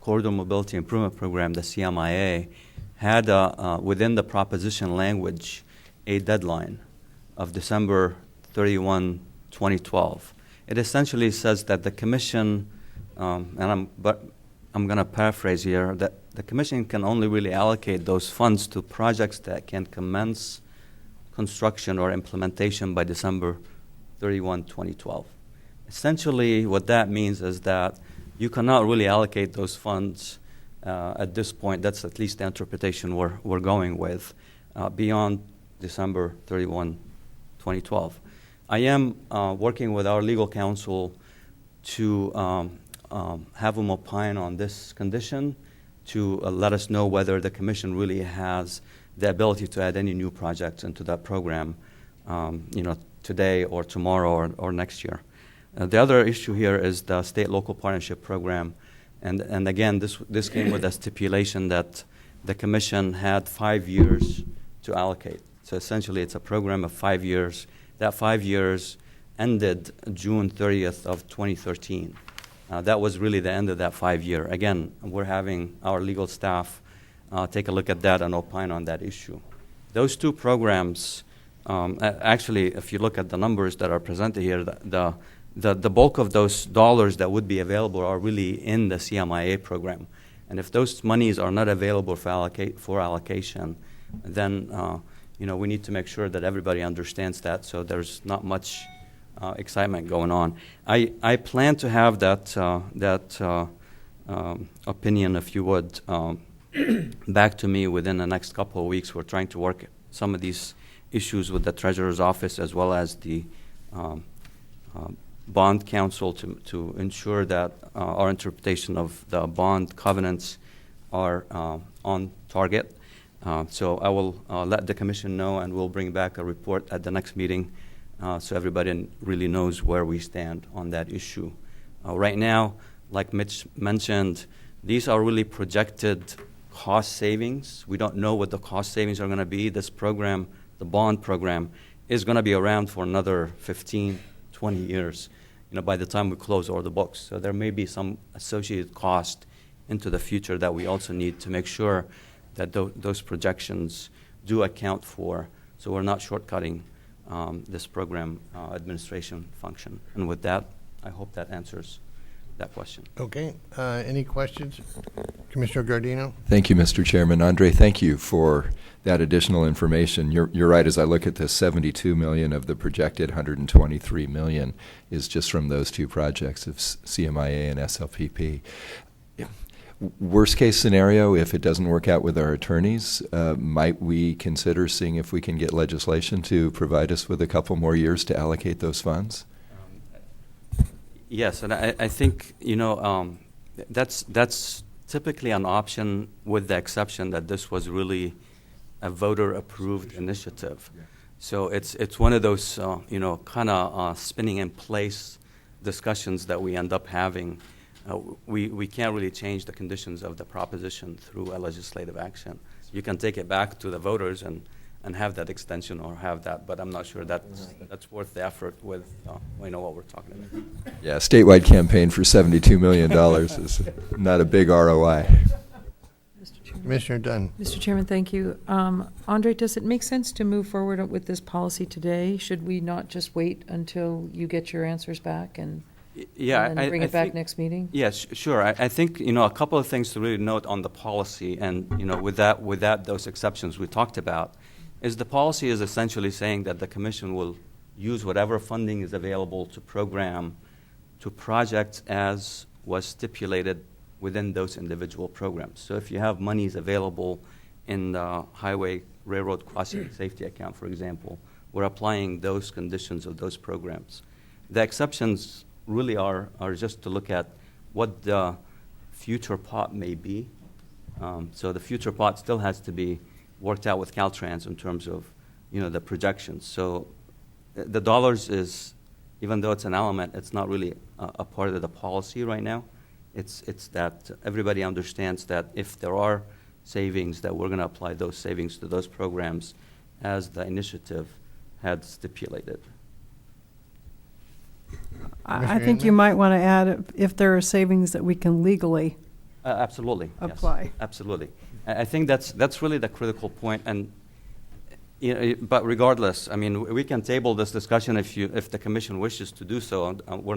Corridor Mobility Improvement Program, the CMIA, had within the proposition language a deadline of December 31, 2012. It essentially says that the Commission, and I'm going to paraphrase here, that the Commission can only really allocate those funds to projects that can commence construction or implementation by December 31, 2012. Essentially, what that means is that you cannot really allocate those funds at this point. That's at least the interpretation we're going with beyond December 31, 2012. I am working with our legal counsel to have them opine on this condition to let us know whether the Commission really has the ability to add any new projects into that program, today or tomorrow or next year. The other issue here is the state-local partnership program, and again, this came with a stipulation that the Commission had 5 years to allocate. So essentially, it's a program of 5 years. That 5 years ended June 30th of 2013. That was really the end of that 5 year. Again, we're having our legal staff take a look at that and opine on that issue. Those two programs, actually, if you look at the numbers that are presented here, the bulk of those dollars that would be available are really in the CMIA program. And if those monies are not available for allocation, then we need to make sure that everybody understands that, so there's not much excitement going on. I plan to have that opinion, if you would, back to me within the next couple of weeks. We're trying to work some of these issues with the Treasurer's Office as well as the Bond Council to ensure that our interpretation of the bond covenants are on target. So I will let the Commission know, and we'll bring back a report at the next meeting so everybody really knows where we stand on that issue. Right now, like Mitch mentioned, these are really projected cost savings. We don't know what the cost savings are going to be. This program, the bond program, is going to be around for another 15, 20 years, by the time we close all the books. So there may be some associated cost into the future that we also need to make sure that those projections do account for, so we're not shortcutting this program administration function. And with that, I hope that answers that question. Okay. Any questions? Commissioner Gardino? Thank you, Mr. Chairman. Andre, thank you for that additional information. You're right. As I look at this, 72 million of the projected 123 million is just from those two projects of CMIA and SLPP. Worst case scenario, if it doesn't work out with our attorneys, might we consider seeing if we can get legislation to provide us with a couple more years to allocate those funds? Yes, and I think that's typically an option, with the exception that this was really a voter-approved initiative. So it's one of those kind of spinning in place discussions that we end up having. We can't really change the conditions of the proposition through a legislative action. You can take it back to the voters and have that extension or have that, but I'm not sure that's worth the effort with what we're talking about. Yeah, statewide campaign for $72 million is not a big ROI. Commissioner Dunn. Mr. Chairman, thank you. Andre, does it make sense to move forward with this policy today? Should we not just wait until you get your answers back and then bring it back next meeting? Yes, sure. I think a couple of things to really note on the policy, and with those exceptions we talked about, is the policy is essentially saying that the Commission will use whatever funding is available to program to projects as was stipulated within those individual programs. So if you have monies available in the Highway Railroad Crossing Safety Account, for example, we're applying those conditions of those programs. The exceptions really are just to look at what the future pot may be. So the future pot still has to be worked out with Caltrans in terms of the projections. So the dollars is, even though it's an element, it's not really a part of the policy right now. It's that everybody understands that if there are savings, that we're going to apply those savings to those programs as the initiative had stipulated. I think you might want to add if there are savings that we can legally absolutely apply. Yes, absolutely. I think that's really the critical point. And but regardless, I mean, we can table this discussion if the Commission wishes to do so. We're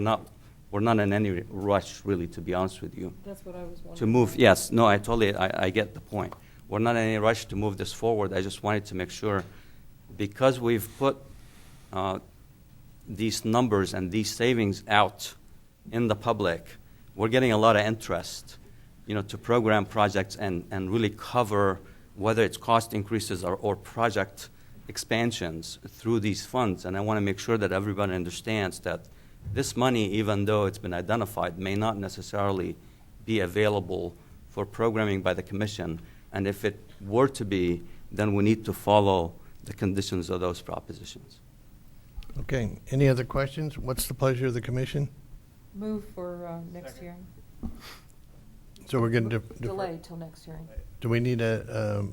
not in any rush, really, to be honest with you. That's what I was wondering. To move, yes, no, I get the point. We're not in any rush to move this forward. I just wanted to make sure, because we've put these numbers and these savings out in the public, we're getting a lot of interest, to program projects and really cover whether it's cost increases or project expansions through these funds. And I want to make sure that everybody understands that this money, even though it's been identified, may not necessarily be available for programming by the Commission. And if it were to be, then we need to follow the conditions of those propositions. Okay. Any other questions? What's the pleasure of the Commission? Move for next hearing. So we're going to delay till next hearing. Do we need a?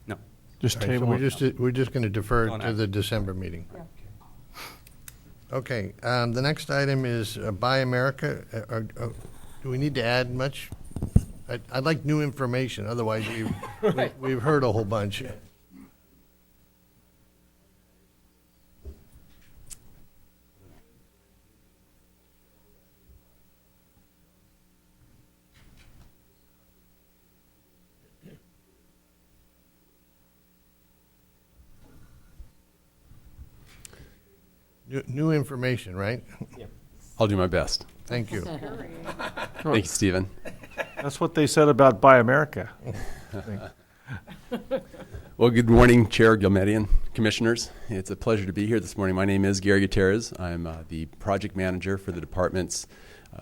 No. Just All right, table. so we're just going to defer No, to no. the December meeting. Yeah. Okay. The next item is Buy America. Do we need to add much? I'd like new information. Otherwise, we've heard a whole bunch. New information, right? I'll do my best. Thank you. Thank you, Stephen. That's what they said about Buy America. Well, good morning, Chair Gilmedian, Commissioners. It's a pleasure to be here this morning. My name is Gary Gutierrez. I'm the project manager for the department's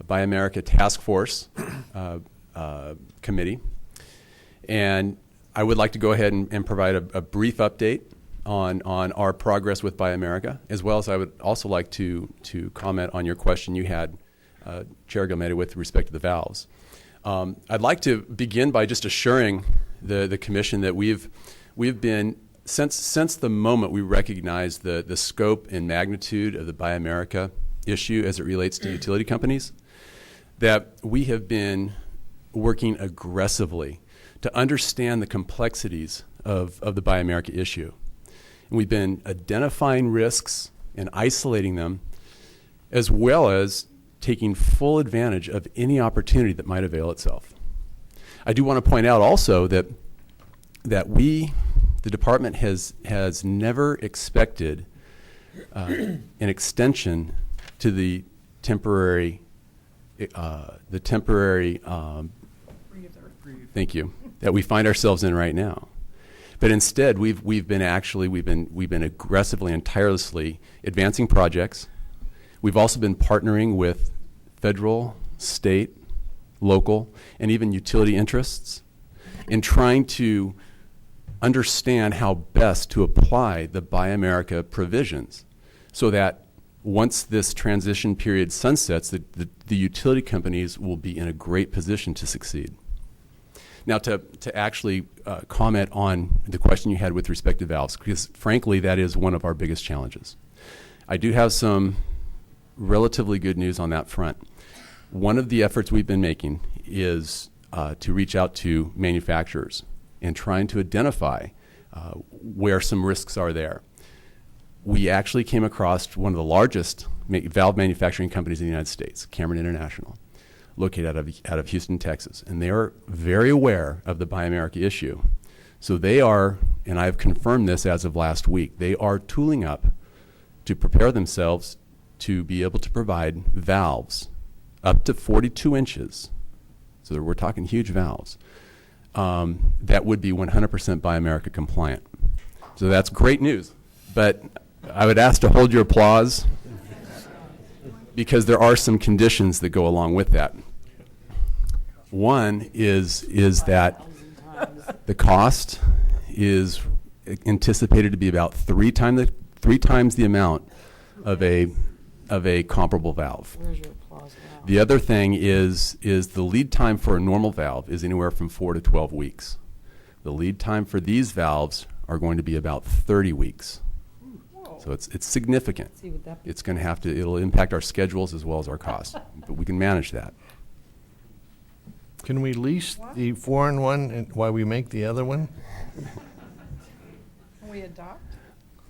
Buy America Task Force Committee. And I would like to go ahead and provide a brief update on our progress with Buy America, as well as I would also like to comment on your question you had, Chair Gilmedi, with respect to the valves. I'd like to begin by just assuring the Commission that we've been, since the moment we recognized the scope and magnitude of the Buy America issue as it relates to utility companies, that we have been working aggressively to understand the complexities of the Buy America issue. And we've been identifying risks and isolating them, as well as taking full advantage of any opportunity that might avail itself. I do want to point out also that the department has never expected an extension to the temporary thank you, that we find ourselves in right now. But instead, we've been aggressively and tirelessly advancing projects. We've also been partnering with federal, state, local, and even utility interests in trying to understand how best to apply the Buy America provisions so that once this transition period sunsets, the utility companies will be in a great position to succeed. Now, to actually comment on the question you had with respect to valves, because frankly, that is one of our biggest challenges. I do have some relatively good news on that front. One of the efforts we've been making is to reach out to manufacturers and trying to identify where some risks are there. We actually came across one of the largest valve manufacturing companies in the United States, Cameron International, located out of Houston, Texas. And they are very aware of the Buy America issue. So they are, and I've confirmed this as of last week, they are tooling up to prepare themselves to be able to provide valves up to 42 inches. So we're talking huge valves that would be 100% Buy America compliant. So that's great news. But I would ask to hold your applause because there are some conditions that go along with that. One is that the cost is anticipated to be about three times the amount of a comparable valve. The other thing is the lead time for a normal valve is anywhere from 4 to 12 weeks. The lead time for these valves are going to be about 30 weeks. So it's significant. It's going to it'll impact our schedules as well as our costs, but we can manage that. Can we lease the foreign one while we make the other one? Can we adopt?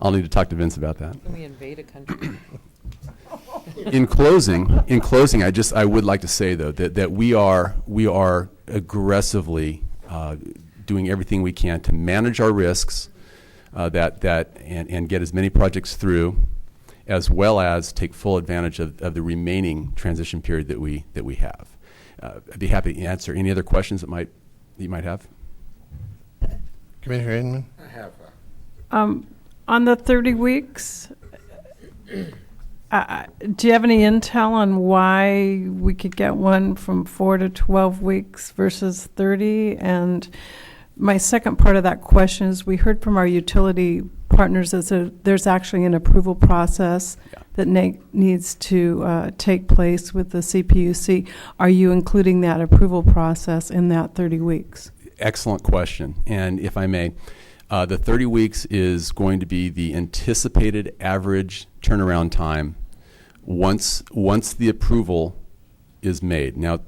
I'll need to talk to Vince about that. Can we invade a country? In closing, I would like to say though that we are aggressively doing everything we can to manage our risks, and get as many projects through, as well as take full advantage of the remaining transition period that we have. I'd be happy to answer any other questions that you might have. Commissioner Inman? I have. On the 30 weeks, do you have any intel on why we could get one from 4 to 12 weeks versus 30? And my second part of that question is we heard from our utility partners that there's actually an approval process that needs to take place with the CPUC. Are you including that approval process in that 30 weeks? Excellent question. And if I may, the 30 weeks is going to be the anticipated average turnaround time once the approval is made. Now,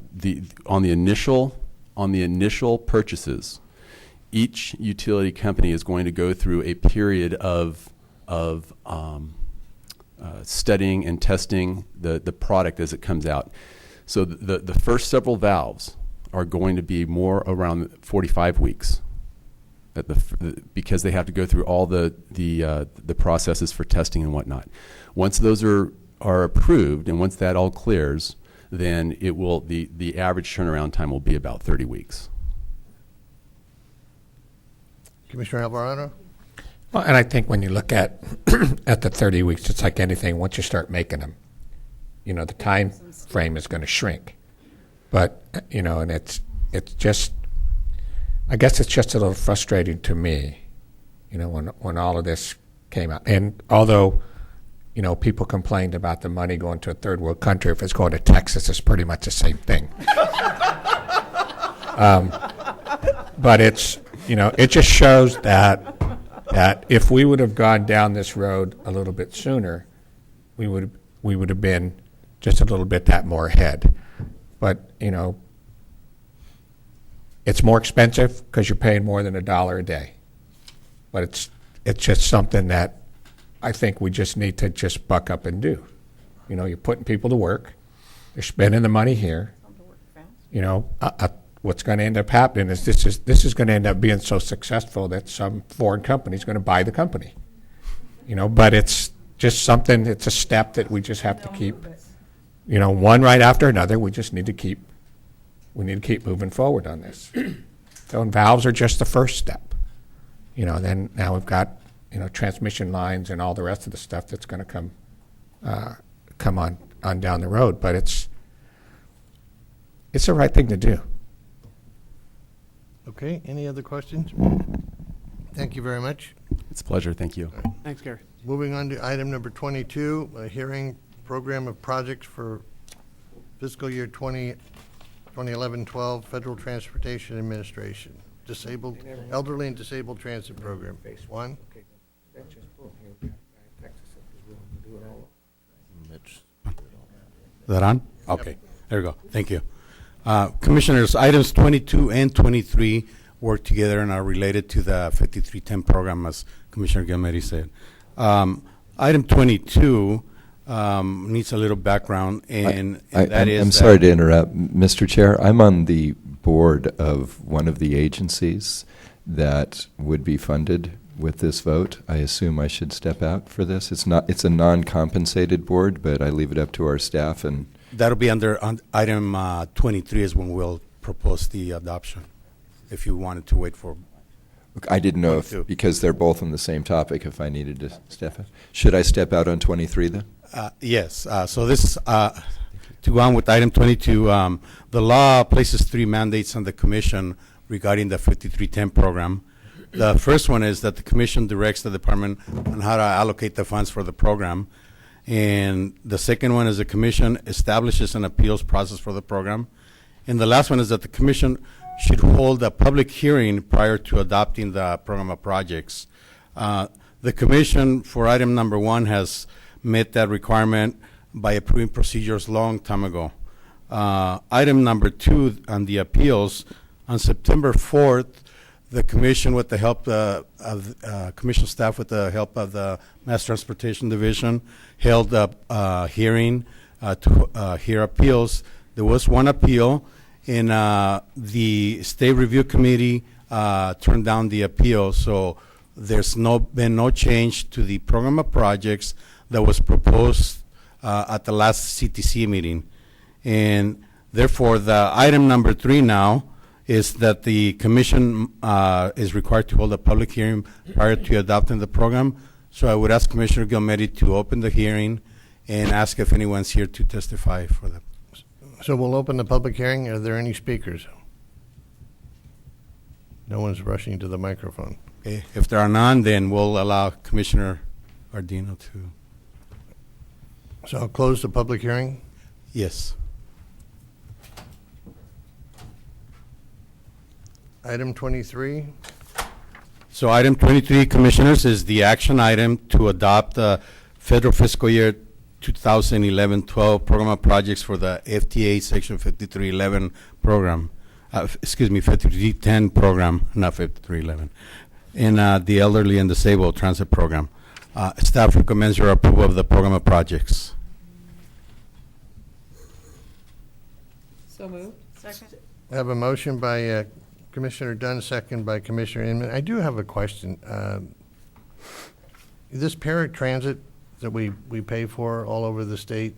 on the initial purchases, each utility company is going to go through a period of studying and testing the product as it comes out. So the first several valves are going to be more around 45 weeks, because they have to go through all the processes for testing and whatnot. Once those are approved and once that all clears, then it will, the average turnaround time will be about 30 weeks. Commissioner Alvarado? Well, and I think when you look at at the 30 weeks, it's like anything. Once you start making them, the time frame is going to shrink. But and it's just, I guess it's just a little frustrating to me, when all of this came out. And although, people complained about the money going to a third world country, if it's going to Texas, it's pretty much the same thing. But it's, it just shows that if we would have gone down this road a little bit sooner, we would have been just a little bit that more ahead. But it's more expensive because you're paying more than $1 a day. But it's just something that I think we just need to just buck up and do. You're putting people to work, they're spending the money here. What's going to end up happening is this is going to end up being so successful that some foreign company is going to buy the company. But it's just something, it's a step that we just have to keep, one right after another. We just need to keep moving forward on this. So, and valves are just the first step. Then now we've got, transmission lines and all the rest of the stuff that's going to come on down the road. But it's the right thing to do. Okay, any other questions? Thank you very much. It's a pleasure. Thank you. Thanks, Gary. Moving on to item number 22, a hearing program of projects for fiscal year 2011-12 Federal Transportation Administration, Elderly and Disabled Transit Program. One. Is that on? Okay, there we go. Thank you. Commissioners, items 22 and 23 work together and are related to the 5310 program, as Commissioner Gilmeri said. Item 22 needs a little background, and I'm sorry to interrupt, Mr. Chair. I'm on the board of one of the agencies that would be funded with this vote. I assume I should step out for this. It's a non-compensated board, but I leave it up to our staff. And that'll be under item 23 is when we'll propose the adoption, if you wanted to wait for. I didn't know if, because they're both on the same topic, if I needed to step out. Should I step out on 23 then? Yes. So this is to go on with item 22. The law places 3 mandates on the commission regarding the 5310 program. The first one is that the commission directs the department on how to allocate the funds for the program. And the second one is the commission establishes an appeals process for the program. And the last one is that the commission should hold a public hearing prior to adopting the program of projects. The commission, for item number 1, has met that requirement by approving procedures long time ago. Item number 2 on the appeals, on September 4th, the commission, with the help of commission staff, with the help of the Mass Transportation Division, held a hearing to hear appeals. There was one appeal, and the State Review Committee turned down the appeal. So there's been no change to the program of projects that was proposed at the last CTC meeting. And therefore, the item number 3 now is that the commission is required to hold a public hearing prior to adopting the program. So I would ask Commissioner Gilmeri to open the hearing and ask if anyone's here to testify for them. So we'll open the public hearing. Are there any speakers? No one's rushing to the microphone. Okay. If there are none, then we'll allow Commissioner Ardino to. So I'll close the public hearing? Yes. Item 23. So item 23, Commissioners, is the action item to adopt the federal fiscal year 2011-12 program of projects for the FTA Section 5311 program. 5310 program, not 5311. In the Elderly and Disabled Transit Program. Staff recommends your approval of the program of projects. So moved. Second. I have a motion by Commissioner Dunn, second by Commissioner Inman. I do have a question. This paratransit that we pay for all over the state,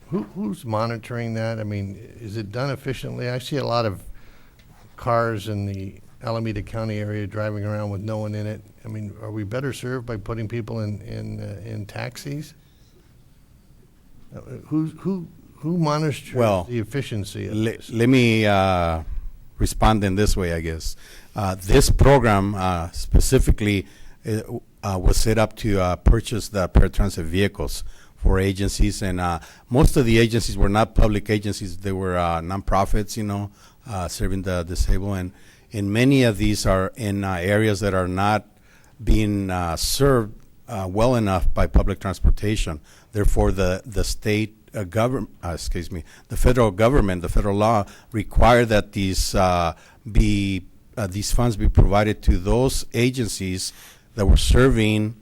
who's monitoring that? I mean, is it done efficiently? I see a lot of cars in the Alameda County area driving around with no one in it. I mean, are we better served by putting people in taxis? Who monitors the efficiency of this? Let me respond in this way, I guess. This program specifically was set up to purchase the paratransit vehicles for agencies, and most of the agencies were not public agencies. They were nonprofits, serving the disabled, and many of these are in areas that are not being served well enough by public transportation. Therefore, the state government, the federal government, the federal law require that these funds be provided to those agencies that were serving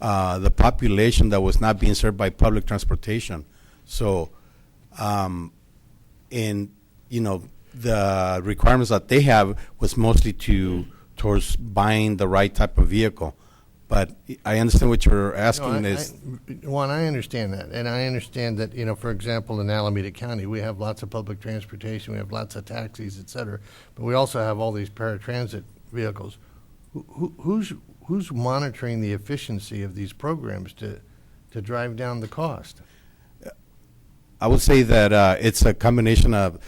the population that was not being served by public transportation. So, the requirements that they have was mostly towards buying the right type of vehicle. But I understand what you're asking Juan, I understand that. And I understand that, for example, in Alameda County, we have lots of public transportation, we have lots of taxis, et cetera, but we also have all these paratransit vehicles. Who's monitoring the efficiency of these programs to drive down the cost? I would say that it's a combination of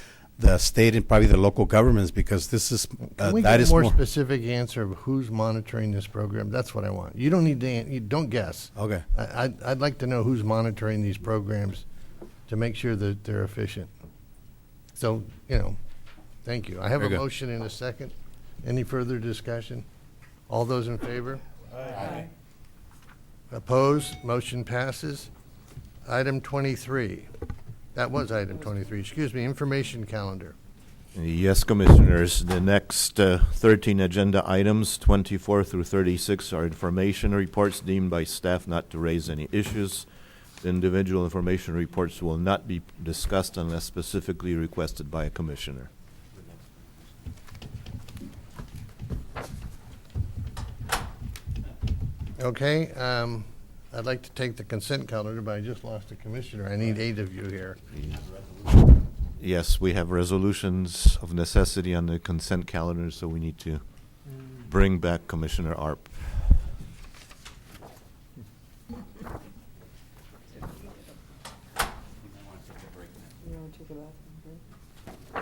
the state and probably the local governments, because this is Can we get a more specific answer of who's monitoring this program? That's what I want. You don't need to. You don't guess. Okay. I'd like to know who's monitoring these programs to make sure that they're efficient. So, thank you. I have Very a good. motion and a second. Any further discussion? All those in favor? Aye. Opposed? Motion passes. Item 23. That was item 23. Excuse me, information calendar. Yes, Commissioners. The next 13 agenda items, 24 through 36, are information reports deemed by staff not to raise any issues. The individual information reports will not be discussed unless specifically requested by a commissioner. Okay, I'd like to take the consent calendar, but I just lost a commissioner. I need 8 of you here. Yes, we have resolutions of necessity on the consent calendar, so we need to bring back Commissioner Arp.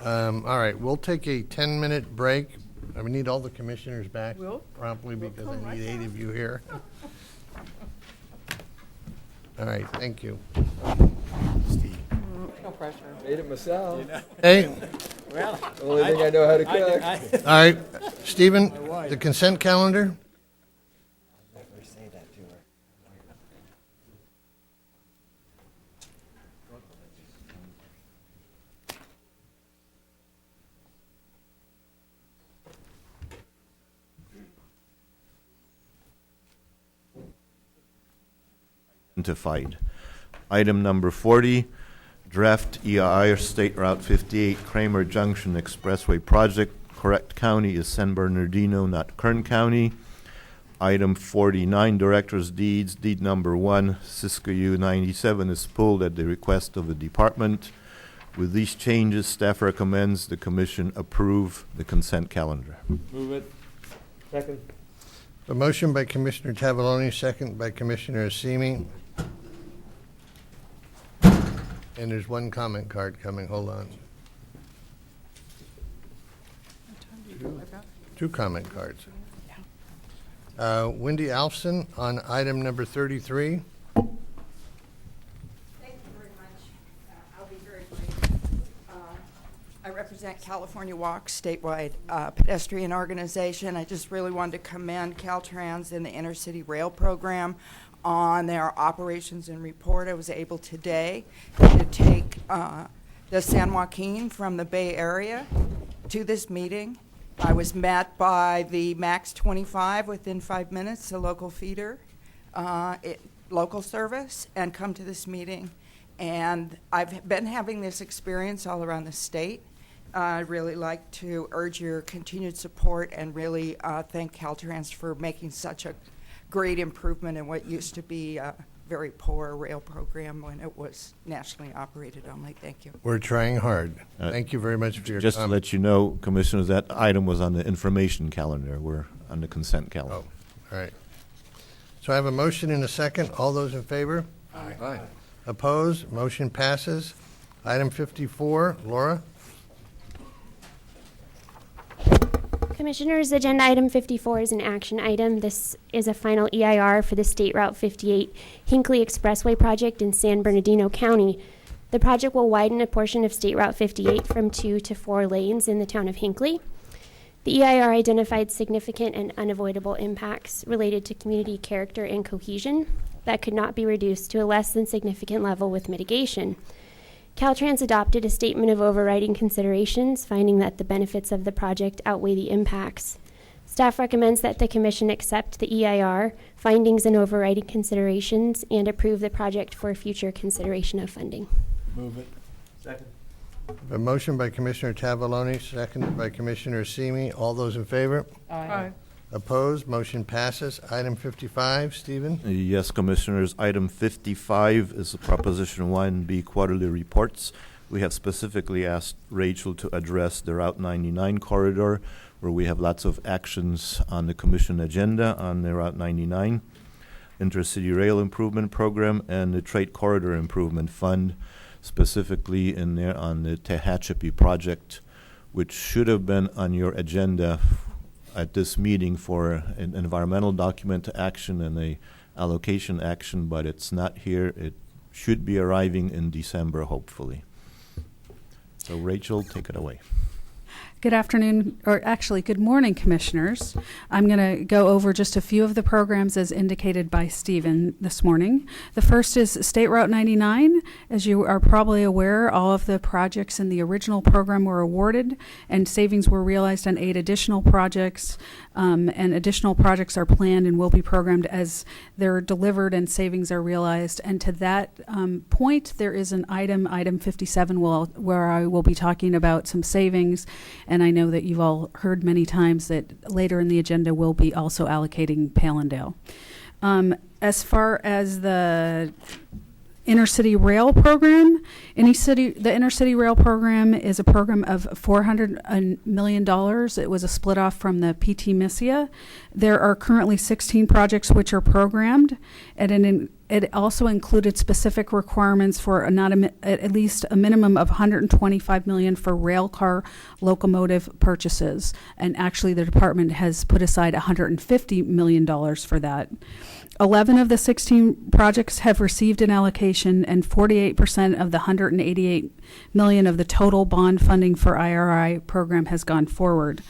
All right, we'll take a 10-minute break. We need all the commissioners back We'll promptly because come I need right 8 of you here. All right, thank you. No pressure. Made it myself. Hey. Well, the only thing I know how to cook. All right, Stephen, the consent calendar? Identified. Item number 40, draft EIR State Route 58 Kramer Junction Expressway Project. Correct county is San Bernardino, not Kern County. Item 49, Director's Deeds, deed number 1, Siskiyou 97 is pulled at the request of the department. With these changes, staff recommends the commission approve the consent calendar. Move it. Second. A motion by Commissioner Tavaloni, second by Commissioner Asimi. And there's one comment card coming. Hold on. Two comment cards. Wendy Alfson on item number 33. Thank you very much. I'll be very brief. I represent California Walk, statewide pedestrian organization. I just really wanted to commend Caltrans and the Intercity Rail Program on their operations and report. I was able today to take the San Joaquin from the Bay Area to this meeting. I was met by the Max 25 within 5 minutes, the local feeder, local service, and come to this meeting. And I've been having this experience all around the state. I'd really like to urge your continued support and really thank Caltrans for making such a great improvement in what used to be very poor rail program when it was nationally operated only. Thank you. We're trying hard. Thank you very much for your Just to comment. let you know, Commissioners, that item was on the information calendar. We're on the consent calendar. All right. So I have a motion and a second. All those in favor? Aye. Opposed? Motion passes. Item 54, Laura? Commissioners, agenda item 54 is an action item. This is a final EIR for the State Route 58 Hinckley Expressway project in San Bernardino County. The project will widen a portion of State Route 58 from 2 to 4 lanes in the town of Hinckley. The EIR identified significant and unavoidable impacts related to community character and cohesion that could not be reduced to a less than significant level with mitigation. Caltrans adopted a statement of overriding considerations, finding that the benefits of the project outweigh the impacts. Staff recommends that the Commission accept the EIR, findings and overriding considerations, and approve the project for future consideration of funding. Move it. Second. A motion by Commissioner Tavaloni, seconded by Commissioner Simi. All those in favor? Aye. Opposed? Motion passes. Item 55, Stephen? Yes, Commissioners. Item 55 is the Proposition 1B quarterly reports. We have specifically asked Rachel to address the Route 99 corridor, where we have lots of actions on the Commission agenda on the Route 99, Intercity Rail Improvement Program, and the Trade Corridor Improvement Fund, specifically in there on the Tehachapi project, which should have been on your agenda at this meeting for an environmental document action and a allocation action, but it's not here. It should be arriving in December, hopefully. So Rachel, take it away. Good afternoon, or actually good morning, Commissioners. I'm going to go over just a few of the programs as indicated by Stephen this morning. The first is State Route 99. As you are probably aware, all of the projects in the original program were awarded and savings were realized on 8 additional projects, and additional projects are planned and will be programmed as they're delivered and savings are realized. And to that point, there is an item 57, where I will be talking about some savings. And I know that you've all heard many times that later in the agenda we'll be also allocating Palindale. As far as the Intercity Rail Program, the Intercity Rail Program is a program of $400 million. It was a split off from the PT Missia. There are currently 16 projects which are programmed, and it also included specific requirements for at least a minimum of $125 million for rail car locomotive purchases. And actually, the department has put aside $150 million for that. 11 of the 16 projects have received an allocation, and 48% of the $188 million of the total bond funding for IRI program has gone forward.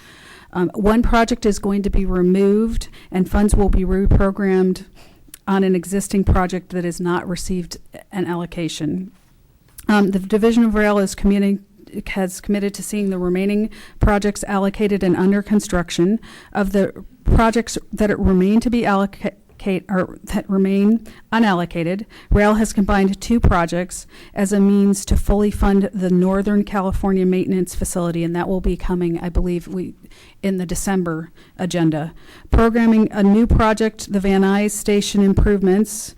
One project is going to be removed, and funds will be reprogrammed on an existing project that has not received an allocation. The Division of Rail has committed to seeing the remaining projects allocated and under construction. Of the projects that remain to be that remain unallocated, Rail has combined 2 projects as a means to fully fund the Northern California Maintenance Facility, and that will be coming, I believe, in the December agenda. Programming a new project, the Van Nuys Station Improvements,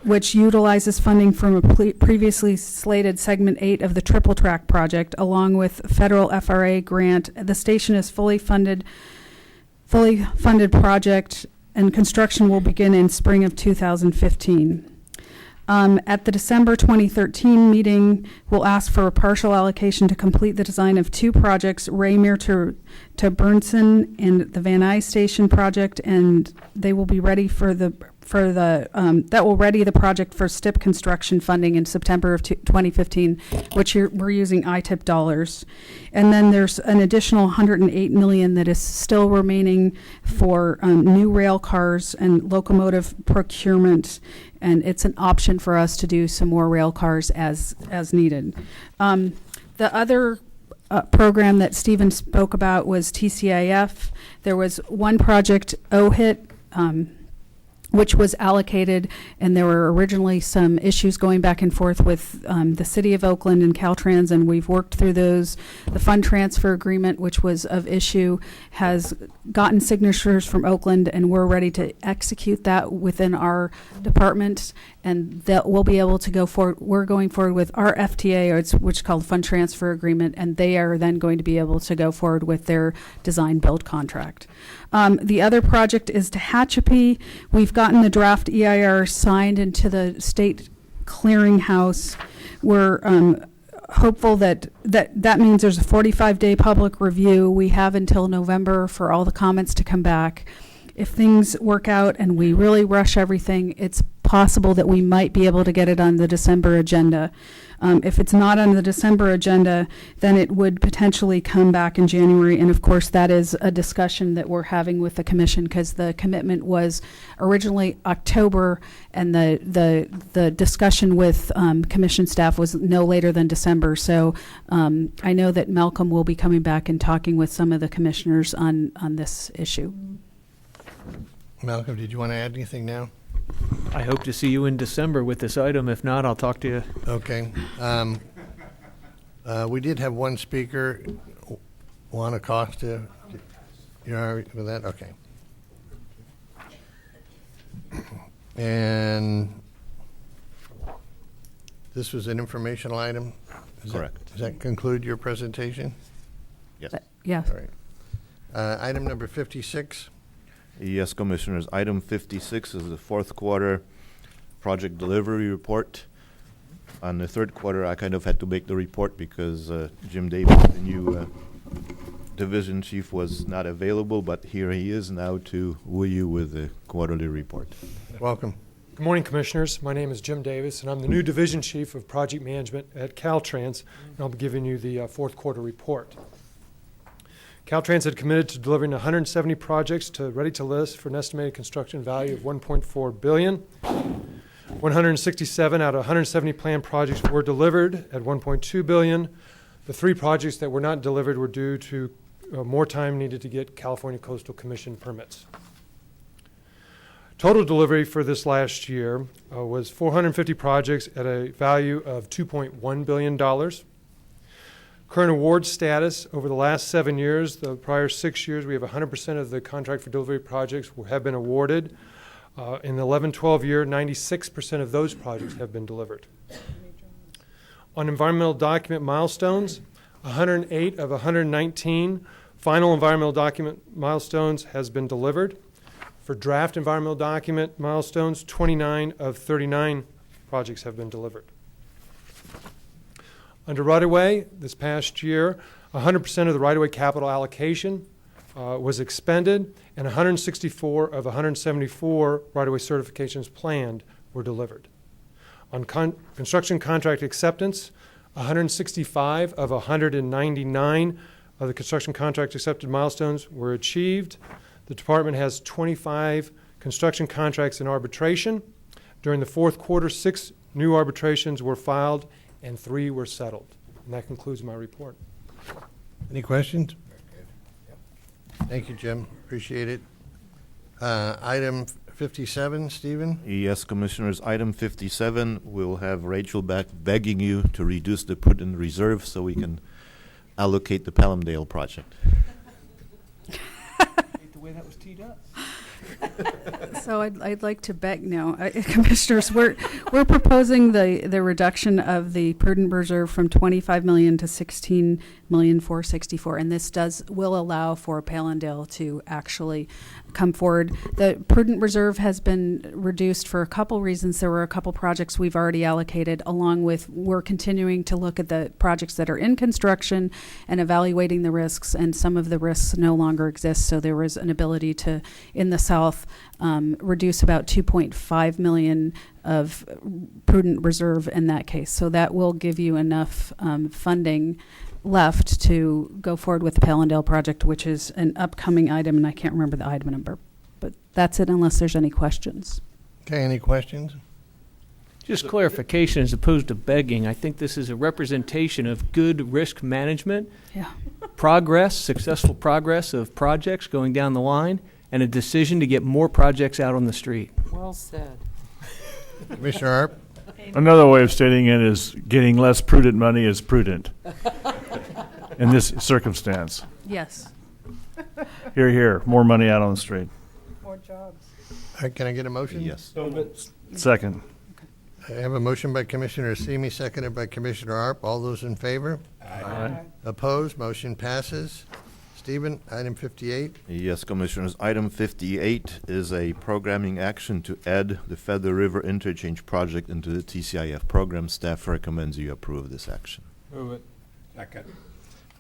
which utilizes funding from a previously slated Segment 8 of the Triple Track project, along with federal FRA grant. The station is fully funded project, and construction will begin in spring of 2015. At the December 2013 meeting, we'll ask for a partial allocation to complete the design of 2 projects, Raymere to Burnson and the Van Nuys Station project, and they will be ready that will ready the project for STIP construction funding in September of 2015, which we're using ITIP dollars. And then there's an additional $108 million that is still remaining for new rail cars and locomotive procurement, and it's an option for us to do some more rail cars as needed. The other program that Stephen spoke about was TCIF. There was one project, OHIT, which was allocated, and there were originally some issues going back and forth with the City of Oakland and Caltrans, and we've worked through those. The fund transfer agreement, which was of issue, has gotten signatures from Oakland, and we're ready to execute that within our department, and that we'll be able to go forward. We're going forward with our FTA, or which is called Fund Transfer Agreement, and they are then going to be able to go forward with their design build contract. The other project is Tehachapi. We've gotten the draft EIR signed into the state clearinghouse. We're hopeful that means there's a 45-day public review. We have until November for all the comments to come back. If things work out and we really rush everything, it's possible that we might be able to get it on the December agenda. If it's not on the December agenda, then it would potentially come back in January. And of course, that is a discussion that we're having with the commission, because the commitment was originally October, and the discussion with commission staff was no later than December. So I know that Malcolm will be coming back and talking with some of the commissioners on this issue. Malcolm, did you want to add anything now? I hope to see you in December with this item. If not, I'll talk to you. Okay. We did have one speaker, Juan Acosta. You're all right with that? Okay. And this was an informational item? Correct. Does that conclude your presentation? Yes. Yes. All right. Item number 56. Yes, Commissioners. Item 56 is the fourth quarter project delivery report. On the third quarter, I kind of had to make the report because Jim Davis, the new division chief, was not available, but here he is now to woo you with the quarterly report. Welcome. Good morning, Commissioners. My name is Jim Davis, and I'm the new division chief of project management at Caltrans, and I'll be giving you the fourth quarter report. Caltrans had committed to delivering 170 projects to ready to list for an estimated construction value of $1.4 billion. 167 out of 170 planned projects were delivered at $1.2 billion. The 3 projects that were not delivered were due to more time needed to get California Coastal Commission permits. Total delivery for this last year was 450 projects at a value of $2.1 billion. Current award status over the last 7 years, the prior 6 years, we have 100% of the contract for delivery projects have been awarded. In the 11-12 year, 96% of those projects have been delivered. On environmental document milestones, 108 of 119 final environmental document milestones has been delivered. For draft environmental document milestones, 29 of 39 projects have been delivered. Under right-of-way, this past year, 100% of the right-of-way capital allocation was expended, and 164 of 174 right-of-way certifications planned were delivered. On construction contract acceptance, 165 of 199 of the construction contract accepted milestones were achieved. The department has 25 construction contracts in arbitration. During the fourth quarter, 6 new arbitrations were filed and 3 were settled. And that concludes my report. Any questions? Thank you, Jim. Appreciate it. Item 57, Stephen? Yes, Commissioners. Item 57, we'll have Rachel back begging you to reduce the prudent reserve so we can allocate the Palmdale project. The way that was teed up. So I'd like to beg now, Commissioners, we're proposing the reduction of the prudent reserve from $25 million to $16,464,000, and this will allow for Palmdale to actually come forward. The prudent reserve has been reduced for a couple reasons. There were a couple projects we've already allocated, along with we're continuing to look at the projects that are in construction and evaluating the risks, and some of the risks no longer exist. So there was an ability to, in the south, reduce about $2.5 million of prudent reserve in that case. So that will give you enough funding left to go forward with the Palmdale project, which is an upcoming item, and I can't remember the item number. But that's it, unless there's any questions. Okay, any questions? Just clarification as opposed to begging. I think this is a representation of good risk management, yeah, progress, successful progress of projects going down the line, and a decision to get more projects out on the street. Well said. Commissioner Arp? Another way of stating it is getting less prudent money is prudent in this circumstance. Yes. Here, here, more money out on the street. More jobs. All right, can I get a motion? Yes. Second. I have a motion by Commissioner Semi, seconded by Commissioner Arp. All those in favor? Aye. Opposed? Motion passes. Stephen, item 58. Yes, Commissioners. Item 58 is a programming action to add the Feather River Interchange Project into the TCIF program. Staff recommends you approve this action. Move it. Second.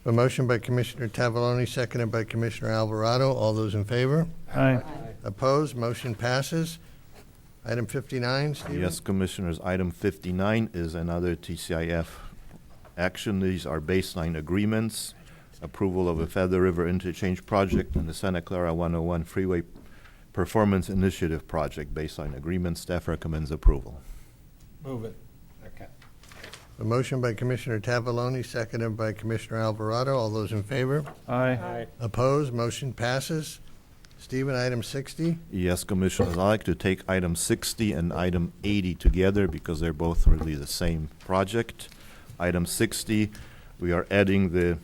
A motion by Commissioner Tavaloni, seconded by Commissioner Alvarado. All those in favor? Aye. Opposed? Motion passes. Item 59, Stephen? Yes, Commissioners. Item 59 is another TCIF action. These are baseline agreements, approval of a Feather River Interchange Project and the Santa Clara 101 Freeway Performance Initiative Project baseline agreement. Staff recommends approval. Move it. Second. A motion by Commissioner Tavaloni, seconded by Commissioner Alvarado. All those in favor? Aye. Opposed? Motion passes. Stephen, item 60. Yes, Commissioners, I'd like to take item 60 and item 80 together because they're both really the same project. Item 60, we are adding the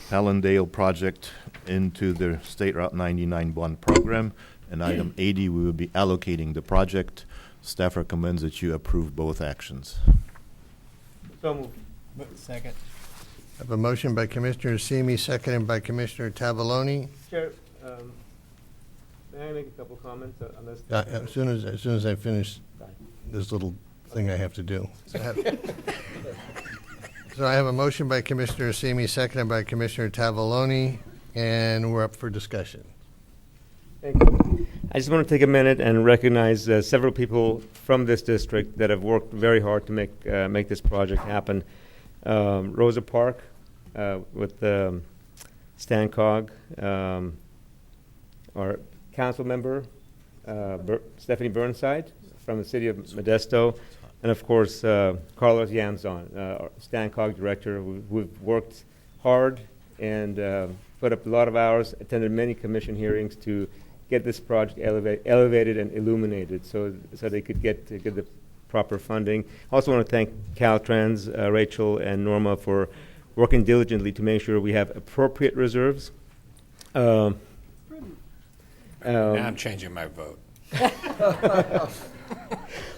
Hallandale project into the State Route 99 bond program. And item 80, we will be allocating the project. Staff recommends that you approve both actions. So moved. Second. I have a motion by Commissioner Semi, seconded by Commissioner Tavaloni. Chair, may I make a couple comments on this? As soon as I finish this little thing I have to do. So I have a motion by Commissioner Semi, seconded by Commissioner Tavaloni, and we're up for discussion. Thank you. I just want to take a minute and recognize several people from this district that have worked very hard to make this project happen. Rosa Park with Stan Cog, our council member Stephanie Burnside from the city of Modesto, and of course Carlos Yanzon, our Stan Cog director, who've worked hard and put up a lot of hours, attended many commission hearings to get this project elevated and illuminated so they could get the proper funding. I also want to thank Caltrans, Rachel and Norma for working diligently to make sure we have appropriate reserves. Now I'm changing my vote.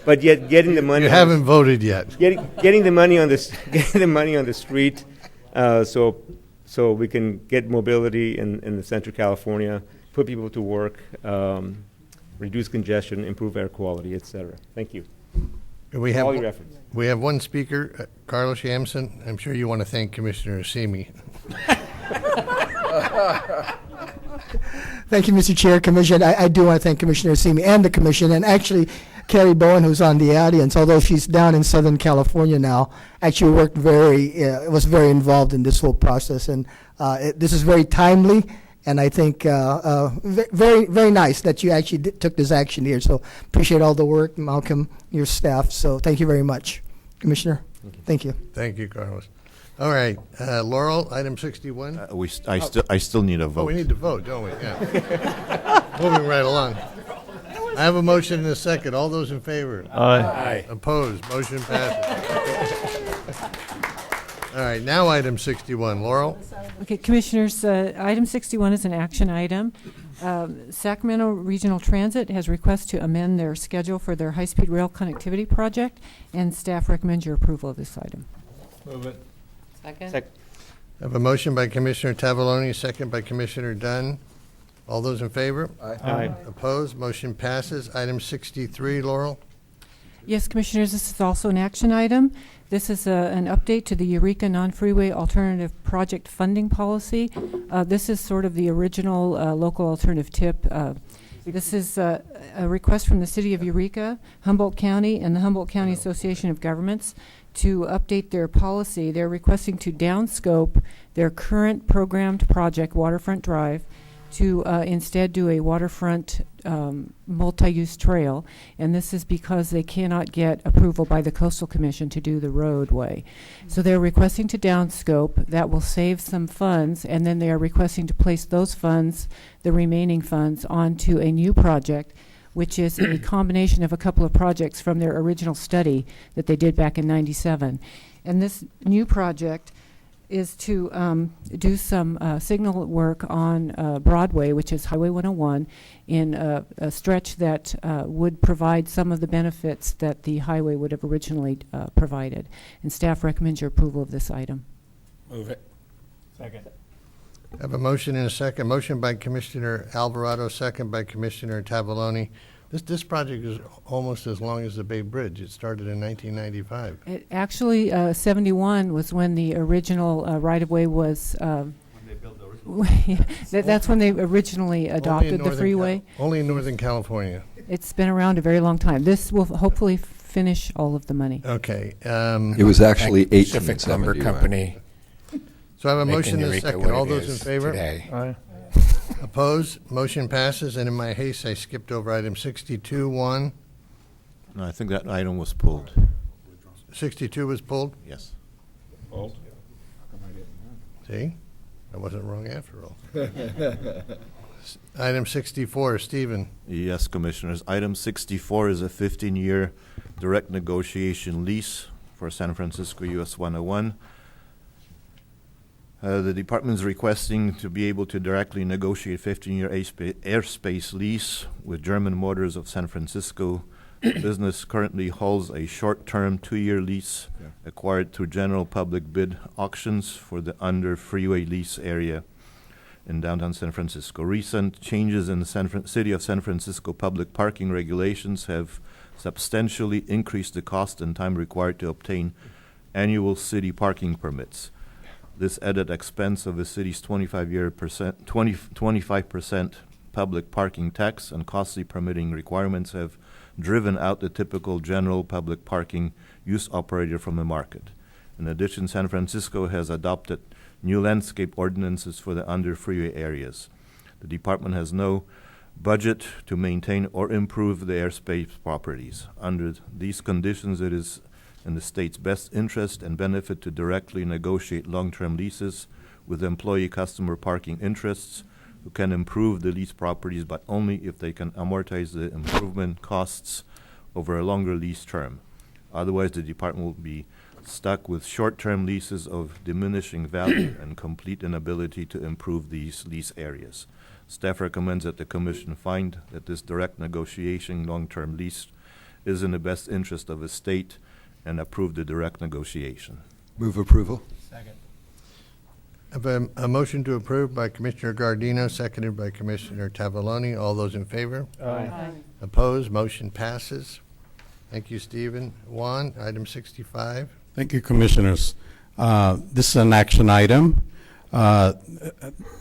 But yet getting the money. You haven't voted yet. Getting the money on this, getting the money on the street, so we can get mobility in the Central California, put people to work, reduce congestion, improve air quality, etc. Thank you. We have all your efforts. We have one speaker, Carlos Yamson. I'm sure you want to thank Commissioner Semi. Thank you, Mr. Chair, Commission. I do want to thank Commissioner Semi and the Commission, and actually Carrie Bowen, who's on the audience, although she's down in Southern California now, actually worked was very involved in this whole process, and this is very timely, and I think very, very nice that you actually took this action here. So appreciate all the work, Malcolm, your staff. So thank you very much, Commissioner. Thank you. Thank you, Carlos. All right, Laurel, item 61. I still need a vote. Oh, we need to vote, don't we? Yeah. Moving right along. I have a motion and a second. All those in favor? Aye. Opposed? Motion passes. All right, now item 61. Laurel? Okay, Commissioners, item 61 is an action item. Sacramento Regional Transit has requested to amend their schedule for their high-speed rail connectivity project, and staff recommends your approval of this item. Move it. Second. I have a motion by Commissioner Tavaloni, second by Commissioner Dunn. All those in favor? Aye. Opposed? Motion passes. Item 63, Laurel? Yes, Commissioners, this is also an action item. This is an update to the Eureka Non-Freeway Alternative Project Funding Policy. This is sort of the original local alternative tip. This is a request from the City of Eureka, Humboldt County, and the Humboldt County Association of Governments to update their policy. They're requesting to downscope their current programmed project, Waterfront Drive, to instead do a waterfront multi-use trail, and this is because they cannot get approval by the Coastal Commission to do the roadway. So they're requesting to downscope. That will save some funds, and then they are requesting to place those funds, the remaining funds, onto a new project, which is a combination of a couple of projects from their original study that they did back in '97. And this new project is to do some signal work on Broadway, which is Highway 101, in a stretch that would provide some of the benefits that the highway would have originally provided. And staff recommends your approval of this item. Move it. Second. I have a motion and a second. Motion by Commissioner Alvarado, second by Commissioner Tavaloni. This project is almost as long as the Bay Bridge. It started in 1995. It actually, 71 was when the original right-of-way was. When they built the original. That's when they originally adopted the freeway. Only in Northern California. It's been around a very long time. This will hopefully finish all of the money. Okay. It was actually Pacific Lumber 1871. Company. So I have a making motion and a Eureka second. what All it those in is favor? today. Aye. Opposed? Motion passes. And in my haste, I skipped over item 62-1. No, I think that item was pulled. 62 was pulled? Yes. Pulled. See? I wasn't wrong after all. Item 64, Stephen. Yes, Commissioners. Item 64 is a 15-year direct negotiation lease for San Francisco US 101. The department is requesting to be able to directly negotiate 15-year airspace lease with German Motors of San Francisco. The business currently holds a short-term 2-year lease acquired through general public bid auctions for the under-freeway lease area in downtown San Francisco. Recent changes in the City of San Francisco public parking regulations have substantially increased the cost and time required to obtain annual city parking permits. This added expense of the city's 25% public parking tax and costly permitting requirements have driven out the typical general public parking use operator from the market. In addition, San Francisco has adopted new landscape ordinances for the under-freeway areas. The department has no budget to maintain or improve the airspace properties. Under these conditions, it is in the state's best interest and benefit to directly negotiate long-term leases with employee customer parking interests who can improve the lease properties, but only if they can amortize the improvement costs over a longer lease term. Otherwise, the department will be stuck with short-term leases of diminishing value and complete inability to improve these lease areas. Staff recommends that the Commission find that this direct negotiation long-term lease is in the best interest of the state and approve the direct negotiation. Move approval. Second. I have a motion to approve by Commissioner Gardino, seconded by Commissioner Tavaloni. All those in favor? Aye. Opposed? Motion passes. Thank you, Stephen. Juan, item 65. Thank you, Commissioners. This is an action item.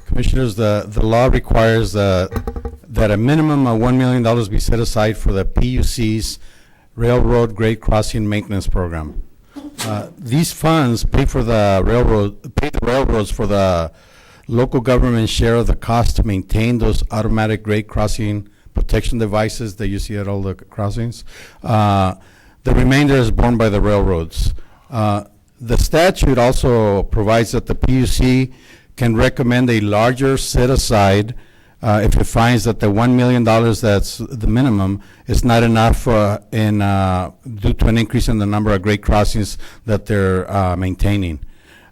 Commissioners, the law requires that a minimum of $1 million be set aside for the PUC's Railroad Grade Crossing Maintenance Program. These funds pay the railroads for the local government share of the cost to maintain those automatic grade crossing protection devices that you see at all the crossings. The remainder is borne by the railroads. The statute also provides that the PUC can recommend a larger set-aside if it finds that the $1 million that's the minimum is not enough due to an increase in the number of grade crossings that they're maintaining.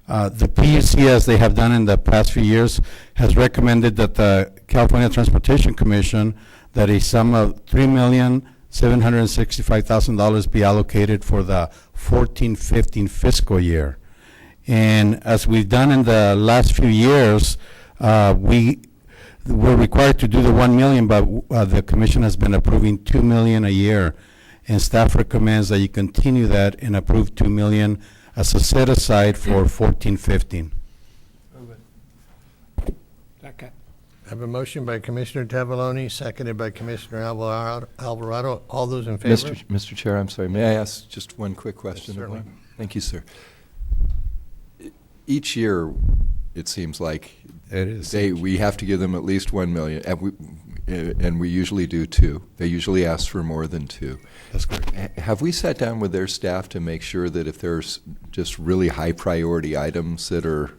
The PUC, as they have done in the past few years, has recommended that the California Transportation Commission that a sum of $3,765,000 be allocated for the 14-15 fiscal year. And as we've done in the last few years, we're required to do the $1 million, but the commission has been approving $2 million a year, and staff recommends that you continue that and approve $2 million as a set aside for 14-15. Move it. Second. I have a motion by Commissioner Tavaloni, seconded by Commissioner Alvarado. All those in favor? Mr. Chair, I'm sorry. May I ask just one quick question? Yes, certainly. Thank you, sir. Each year, it seems like It is. We have to give them at least 1 million, and we usually do 2. They usually ask for more than 2. That's correct. Have we sat down with their staff to make sure that if there's just really high priority items that are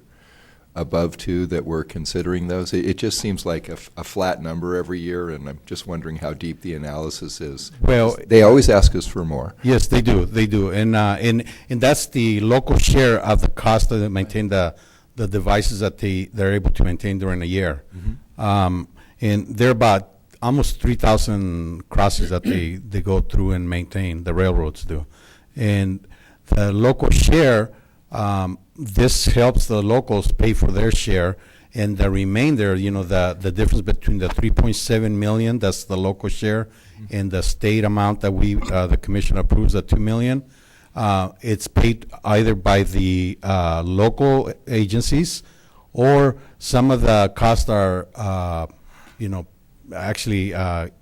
above 2, that we're considering those? It just seems like a flat number every year, and I'm just wondering how deep the analysis is. Well, they always ask us for more. Yes, they do. They do, and that's the local share of the cost to maintain the devices that they're able to maintain during a year. And they're about almost 3,000 crosses that they go through and maintain. The railroads do, and the local share. This helps the locals pay for their share, and the remainder, the difference between the 3.7 million, that's the local share, and the state amount that the commission approves at 2 million, it's paid either by the local agencies, or some of the costs are, actually, the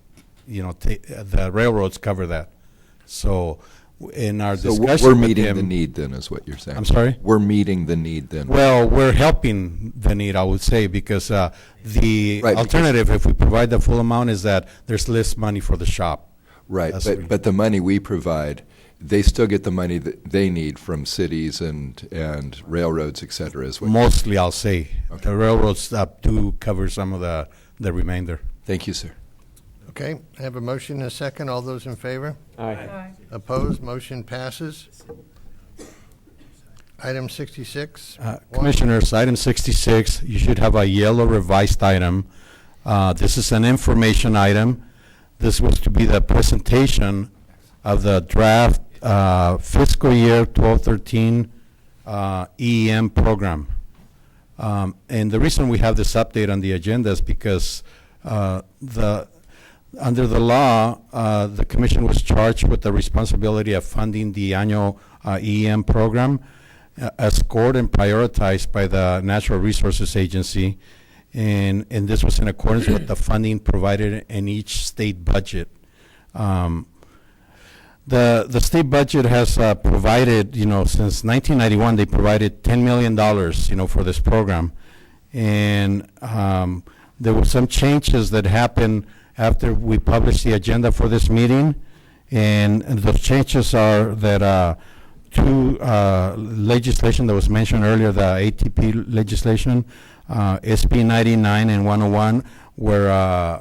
railroads cover that. So in our discussion we're with meeting them, the need then, is what you're saying. I'm sorry? We're meeting the need then. Well, we're helping the need, I would say, because the Right, alternative, if we provide the full amount, is that there's less money for the shop. Right, That's but the money we provide, they still get the money that they need from cities and railroads, et cetera, is what Mostly, I'll say. Okay. The railroads do cover some of the remainder. Thank you, sir. Okay, I have a motion and a second. All those in favor? Aye. Opposed? Motion passes. Item 66. Commissioners, item 66, you should have a yellow revised item. This is an information item. This was to be the presentation of the draft fiscal year 12-13 EEM program. And the reason we have this update on the agenda is because under the law, the commission was charged with the responsibility of funding the annual EEM program as scored and prioritized by the Natural Resources Agency. And this was in accordance with the funding provided in each state budget. The state budget has provided, since 1991, they provided $10 million, for this program. And there were some changes that happened after we published the agenda for this meeting. And the changes are that two legislation that was mentioned earlier, the ATP legislation, SB 99 and 101 were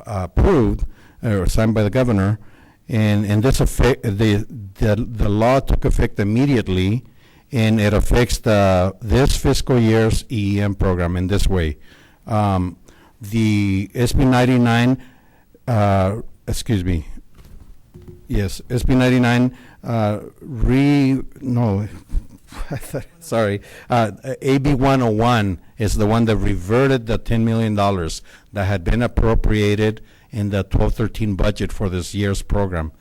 approved or signed by the governor. And this affect the law took effect immediately, and it affects this fiscal year's EEM program in this way. The SB 99, SB 99 AB 101 is the one that reverted the $10 million that had been appropriated in the 12-13 budget for this year's program.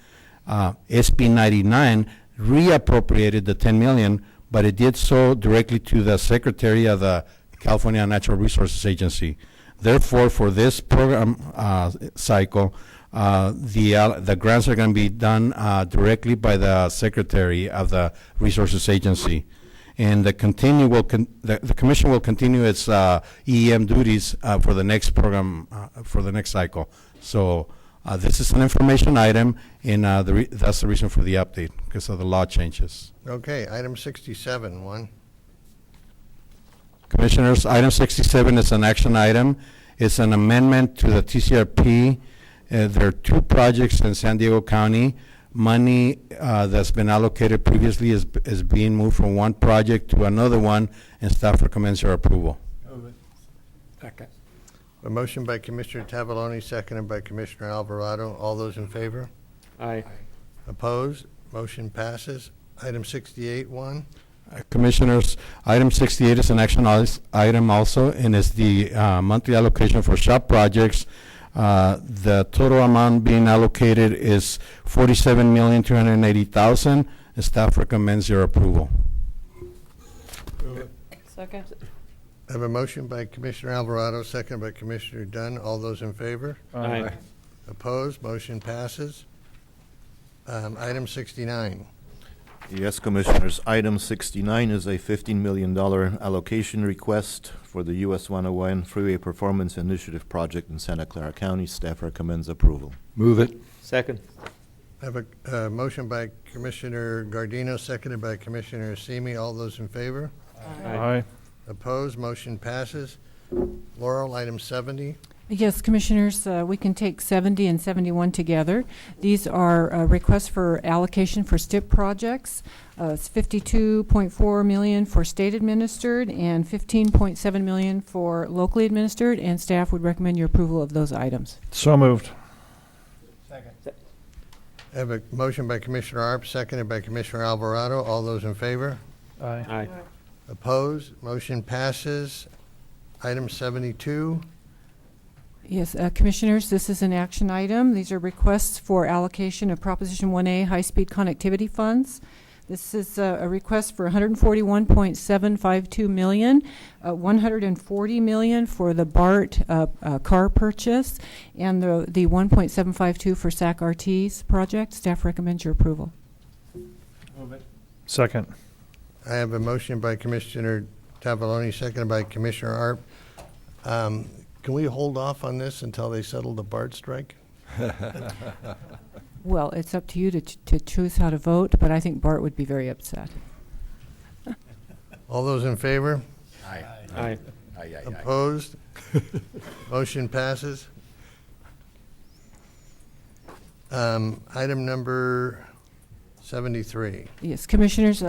SB 99 reappropriated the $10 million, but it did so directly to the Secretary of the California Natural Resources Agency. Therefore, for this program cycle, the grants are going to be done directly by the Secretary of the Resources Agency. And the commission will continue its EEM duties for the next program, for the next cycle. So this is an information item, and that's the reason for the update, because of the law changes. Okay, item 67, one. Commissioners, item 67 is an action item. It's an amendment to the TCRP. There are two projects in San Diego County. Money that's been allocated previously is being moved from one project to another one, and staff recommends your approval. Move it. Second. A motion by Commissioner Tavaloni, seconded by Commissioner Alvarado. All those in favor? Aye. Opposed? Motion passes. Item 68, one. Commissioners, item 68 is an action item also, and is the monthly allocation for shop projects. The total amount being allocated is $47,280,000, and staff recommends your approval. Second. I have a motion by Commissioner Alvarado, seconded by Commissioner Dunn. All those in favor? Aye. Opposed? Motion passes. Item 69. Yes, Commissioners. Item 69 is a $15 million allocation request for the US 101 Freeway Performance Initiative project in Santa Clara County. Staff recommends approval. Move it. Second. I have a motion by Commissioner Gardino, seconded by Commissioner Simi. All those in favor? Aye. Opposed? Motion passes. Laurel, item 70. Yes, Commissioners, we can take 70 and 71 together. These are requests for allocation for STIP projects. It's $52.4 million for state administered and $15.7 million for locally administered, and staff would recommend your approval of those items. So moved. I have a motion by Commissioner Arp, seconded by Commissioner Alvarado. All those in favor? Aye. Opposed? Motion passes. Item 72. Yes, Commissioners, this is an action item. These are requests for allocation of Proposition 1A high-speed connectivity funds. This is a request for $141.752 million, $140 million for the BART car purchase, and the $1.752 for SAC-RT's project. Staff recommends your approval. Second. I have a motion by Commissioner Tavaloni, seconded by Commissioner Arp. Can we hold off on this until they settle the BART strike? Well, it's up to you to choose how to vote, but I think Bart would be very upset. All those in favor? Aye. Opposed? Motion passes. Item number 73. Yes, Commissioners,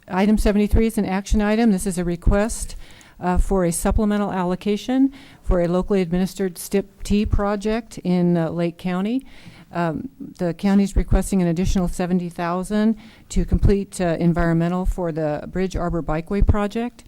item 73 is an action item. This is a request for a supplemental allocation for a locally administered STIP-T project in Lake County. The county is requesting an additional $70,000 to complete environmental for the Bridge Arbor Bikeway project.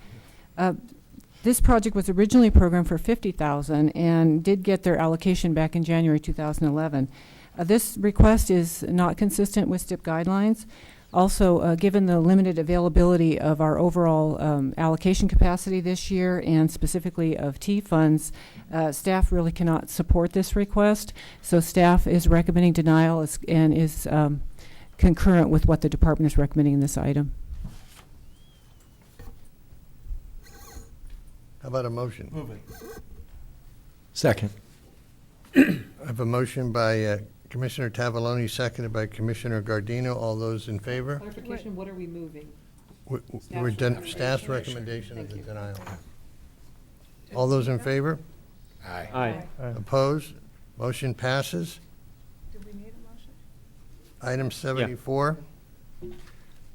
This project was originally programmed for $50,000 and did get their allocation back in January 2011. This request is not consistent with STIP guidelines. Also, given the limited availability of our overall allocation capacity this year, and specifically of T funds, staff really cannot support this request. So staff is recommending denial and is concurrent with what the department is recommending in this item. How about a motion? Move it. Second. I have a motion by Commissioner Tavaloni, seconded by Commissioner Gardino. All those in favor? Clarification, what are we moving? Staff's recommendation of the denial. All those in favor? Aye. Opposed? Motion passes. Did we need a motion? Item 74.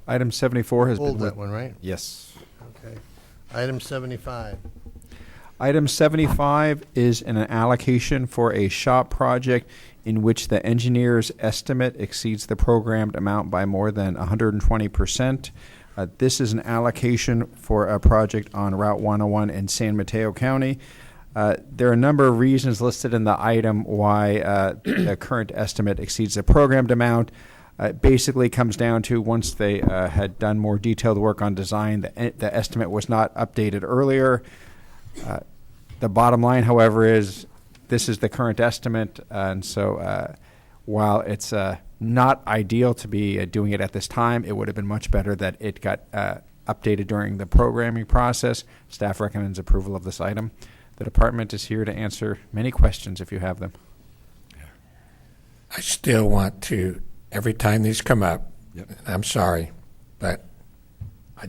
Item 74 has Hold been... that one, right? Yes. Okay. Item 75. Item 75 is an allocation for a shop project in which the engineer's estimate exceeds the programmed amount by more than 120%. This is an allocation for a project on Route 101 in San Mateo County. There are a number of reasons listed in the item why the current estimate exceeds the programmed amount. It basically comes down to once they had done more detailed work on design, the estimate was not updated earlier. The bottom line, however, is this is the current estimate, and so while it's not ideal to be doing it at this time, it would have been much better that it got updated during the programming process. Staff recommends approval of this item. The department is here to answer many questions if you have them. I still want to, every time these come up, I'm sorry, but I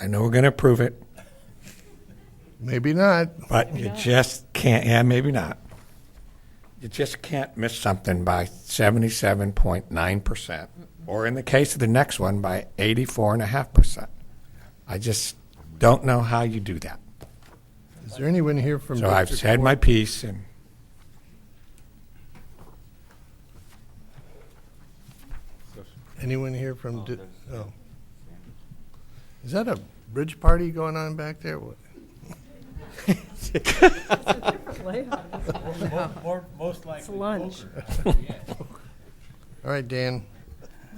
know we're going to approve it. Maybe not. But you just can't, yeah, maybe not. You just can't miss something by 77.9%, or in the case of the next one, by 84.5%. I just don't know how you do that. Is there anyone here from... So I've said my piece, and... Anyone here from... Oh. Is that a bridge party going on back there? What? Most likely. It's lunch. All right, Dan.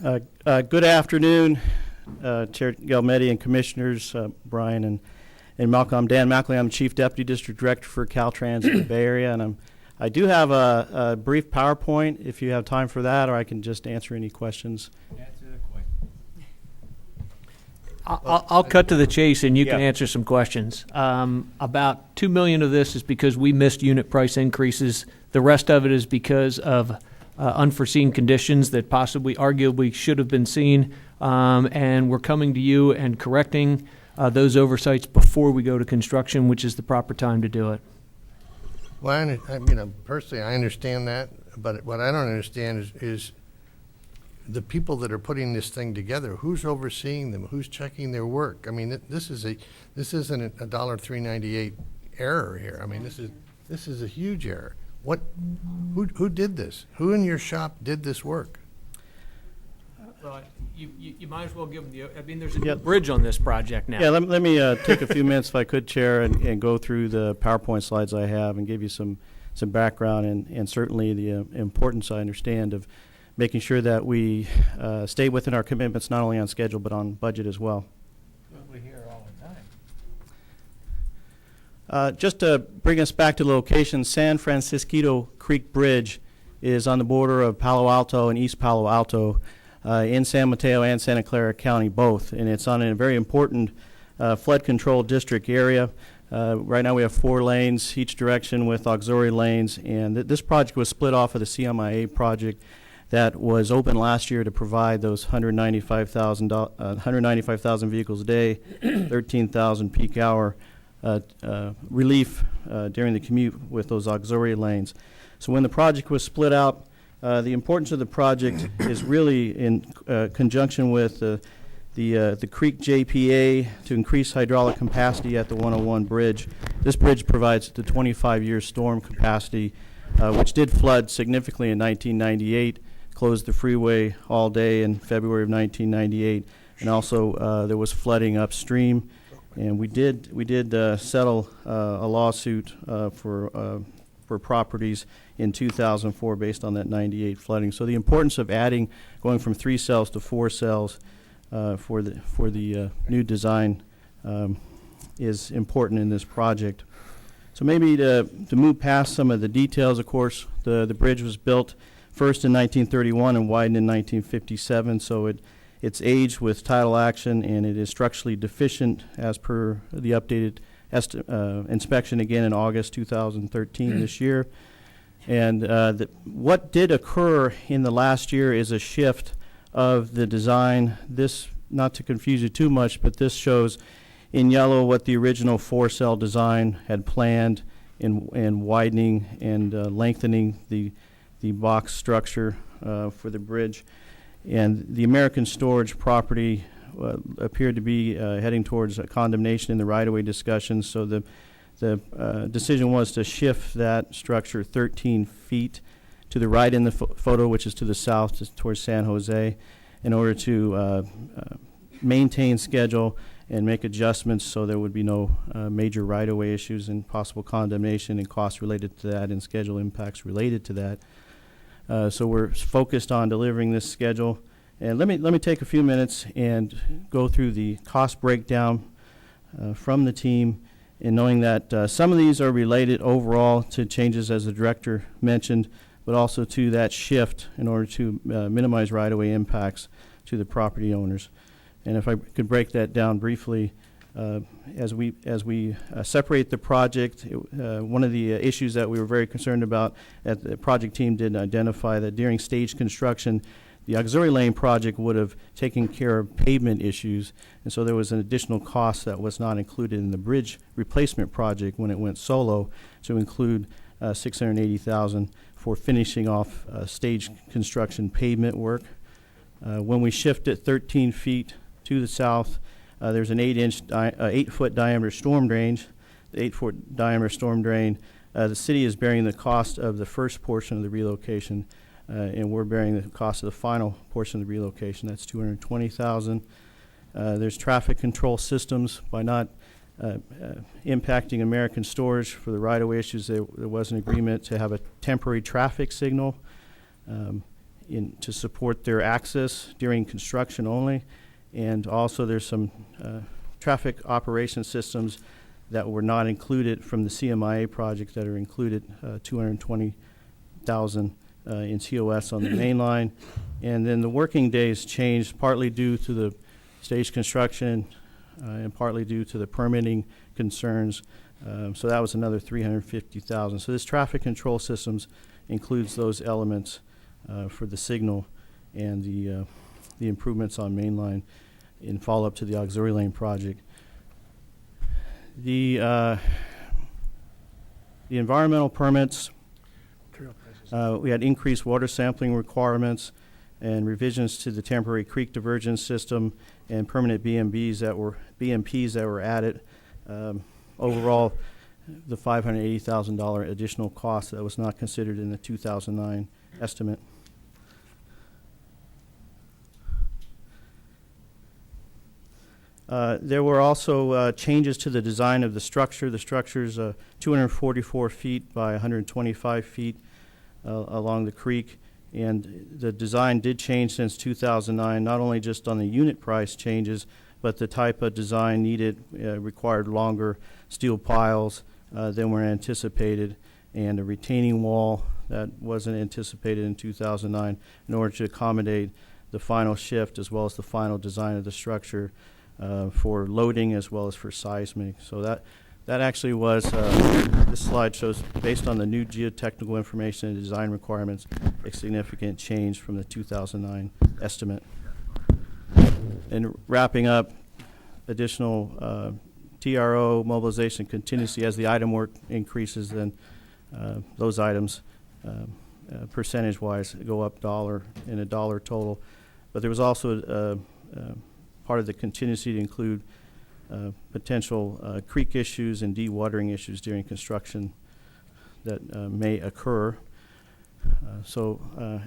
Good afternoon, Chair Galmetti and Commissioners Brian and Malcolm. I'm Dan Mackley. I'm Chief Deputy District Director for Caltrans in the Bay Area, and I do have a brief PowerPoint if you have time for that, or I can just answer any questions. I'll cut to the chase and you can Yeah. answer some questions. About $2 million of this is because we missed unit price increases. The rest of it is because of unforeseen conditions that possibly, arguably, should have been seen. And we're coming to you and correcting those oversights before we go to construction, which is the proper time to do it. Well, personally, I understand that, but what I don't understand is the people that are putting this thing together. Who's overseeing them? Who's checking their work? I mean, this isn't a $3.98 error here. I mean, this is a huge error. Who did this? Who in your shop did this work? Well, you might as well give them there's a bridge on this project now. Yeah, let me take a few minutes, if I could, Chair, and go through the PowerPoint slides I have and give you some background and certainly the importance I understand of making sure that we stay within our commitments, not only on schedule but on budget as well. We hear all the time. Just to bring us back to the location, San Francisco Creek Bridge is on the border of Palo Alto and East Palo Alto in San Mateo and Santa Clara County both, and it's on a very important flood control district area. Right now we have 4 lanes each direction with auxiliary lanes, and this project was split off of the CMIA project that was open last year to provide those 195,000 vehicles a day, 13,000 peak hour relief during the commute with those auxiliary lanes. So when the project was split out, the importance of the project is really in conjunction with the Creek JPA to increase hydraulic capacity at the 101 bridge. This bridge provides the 25-year storm capacity, which did flood significantly in 1998, closed the freeway all day in February of 1998, and also there was flooding upstream. And we did settle a lawsuit for properties in 2004 based on that 98 flooding. So the importance of going from 3 cells to 4 cells for the new design is important in this project. So maybe to move past some of the details, of course, the bridge was built first in 1931 and widened in 1957, so it's aged with tidal action, and it is structurally deficient as per the updated inspection again in August 2013 this year. And what did occur in the last year is a shift of the design. This, not to confuse you too much, but this shows in yellow what the original 4-cell design had planned in widening and lengthening the box structure for the bridge. And the American Storage property appeared to be heading towards a condemnation in the right-of-way discussions, so the decision was to shift that structure 13 feet to the right in the photo, which is to the south towards San Jose, in order to maintain schedule and make adjustments so there would be no major right-of-way issues and possible condemnation and costs related to that and schedule impacts related to that. So we're focused on delivering this schedule. And let me take a few minutes and go through the cost breakdown from the team, and knowing that some of these are related overall to changes, as the director mentioned, but also to that shift in order to minimize right-of-way impacts to the property owners. And if I could break that down briefly, as we separate the project, one of the issues that we were very concerned about, that the project team did identify that during stage construction, the auxiliary lane project would have taken care of pavement issues, and so there was an additional cost that was not included in the bridge replacement project when it went solo, to include $680,000 for finishing off stage construction pavement work. When we shift it 13 feet to the south, there's an 8-foot diameter storm drain. The 8-foot diameter storm drain, the city is bearing the cost of the first portion of the relocation, and we're bearing the cost of the final portion of the relocation. That's $220,000. There's traffic control systems. By not impacting American Storage for the right-of-way issues, there was an agreement to have a temporary traffic signal to support their access during construction only. And also there's some traffic operation systems that were not included from the CMIA project that are included, 220,000 in COS on the main line. And then the working days changed partly due to the stage construction and partly due to the permitting concerns. So that was another 350,000. So this traffic control systems includes those elements for the signal and the improvements on main line in follow-up to the auxiliary lane project. The environmental permits, we had increased water sampling requirements and revisions to the temporary creek divergence system and permanent BMPs that were added. Overall, the $580,000 additional cost that was not considered in the 2009 estimate. There were also changes to the design of the structure. The structure is 244 feet by 125 feet along the creek, and the design did change since 2009, not only just on the unit price changes, but the type of design needed required longer steel piles than were anticipated, and a retaining wall that wasn't anticipated in 2009 in order to accommodate the final shift as well as the final design of the structure for loading as well as for seismic. So that actually was, this slide shows, based on the new geotechnical information and design requirements, a significant change from the 2009 estimate. And wrapping up, additional TRO mobilization contingency as the item work increases, then those items percentage-wise go up $1 in a dollar total. But there was also part of the contingency to include potential creek issues and dewatering issues during construction that may occur.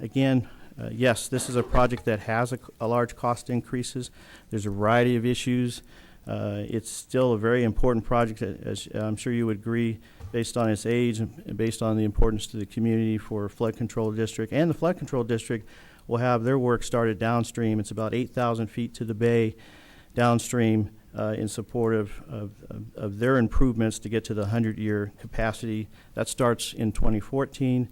Again, yes, this is a project that has a large cost increases. There's a variety of issues. It's still a very important project, as I'm sure you would agree, based on its age and based on the importance to the community for flood control district. And the flood control district will have their work started downstream. It's about 8,000 feet to the bay downstream in support of their improvements to get to the 100-year capacity. That starts in 2014.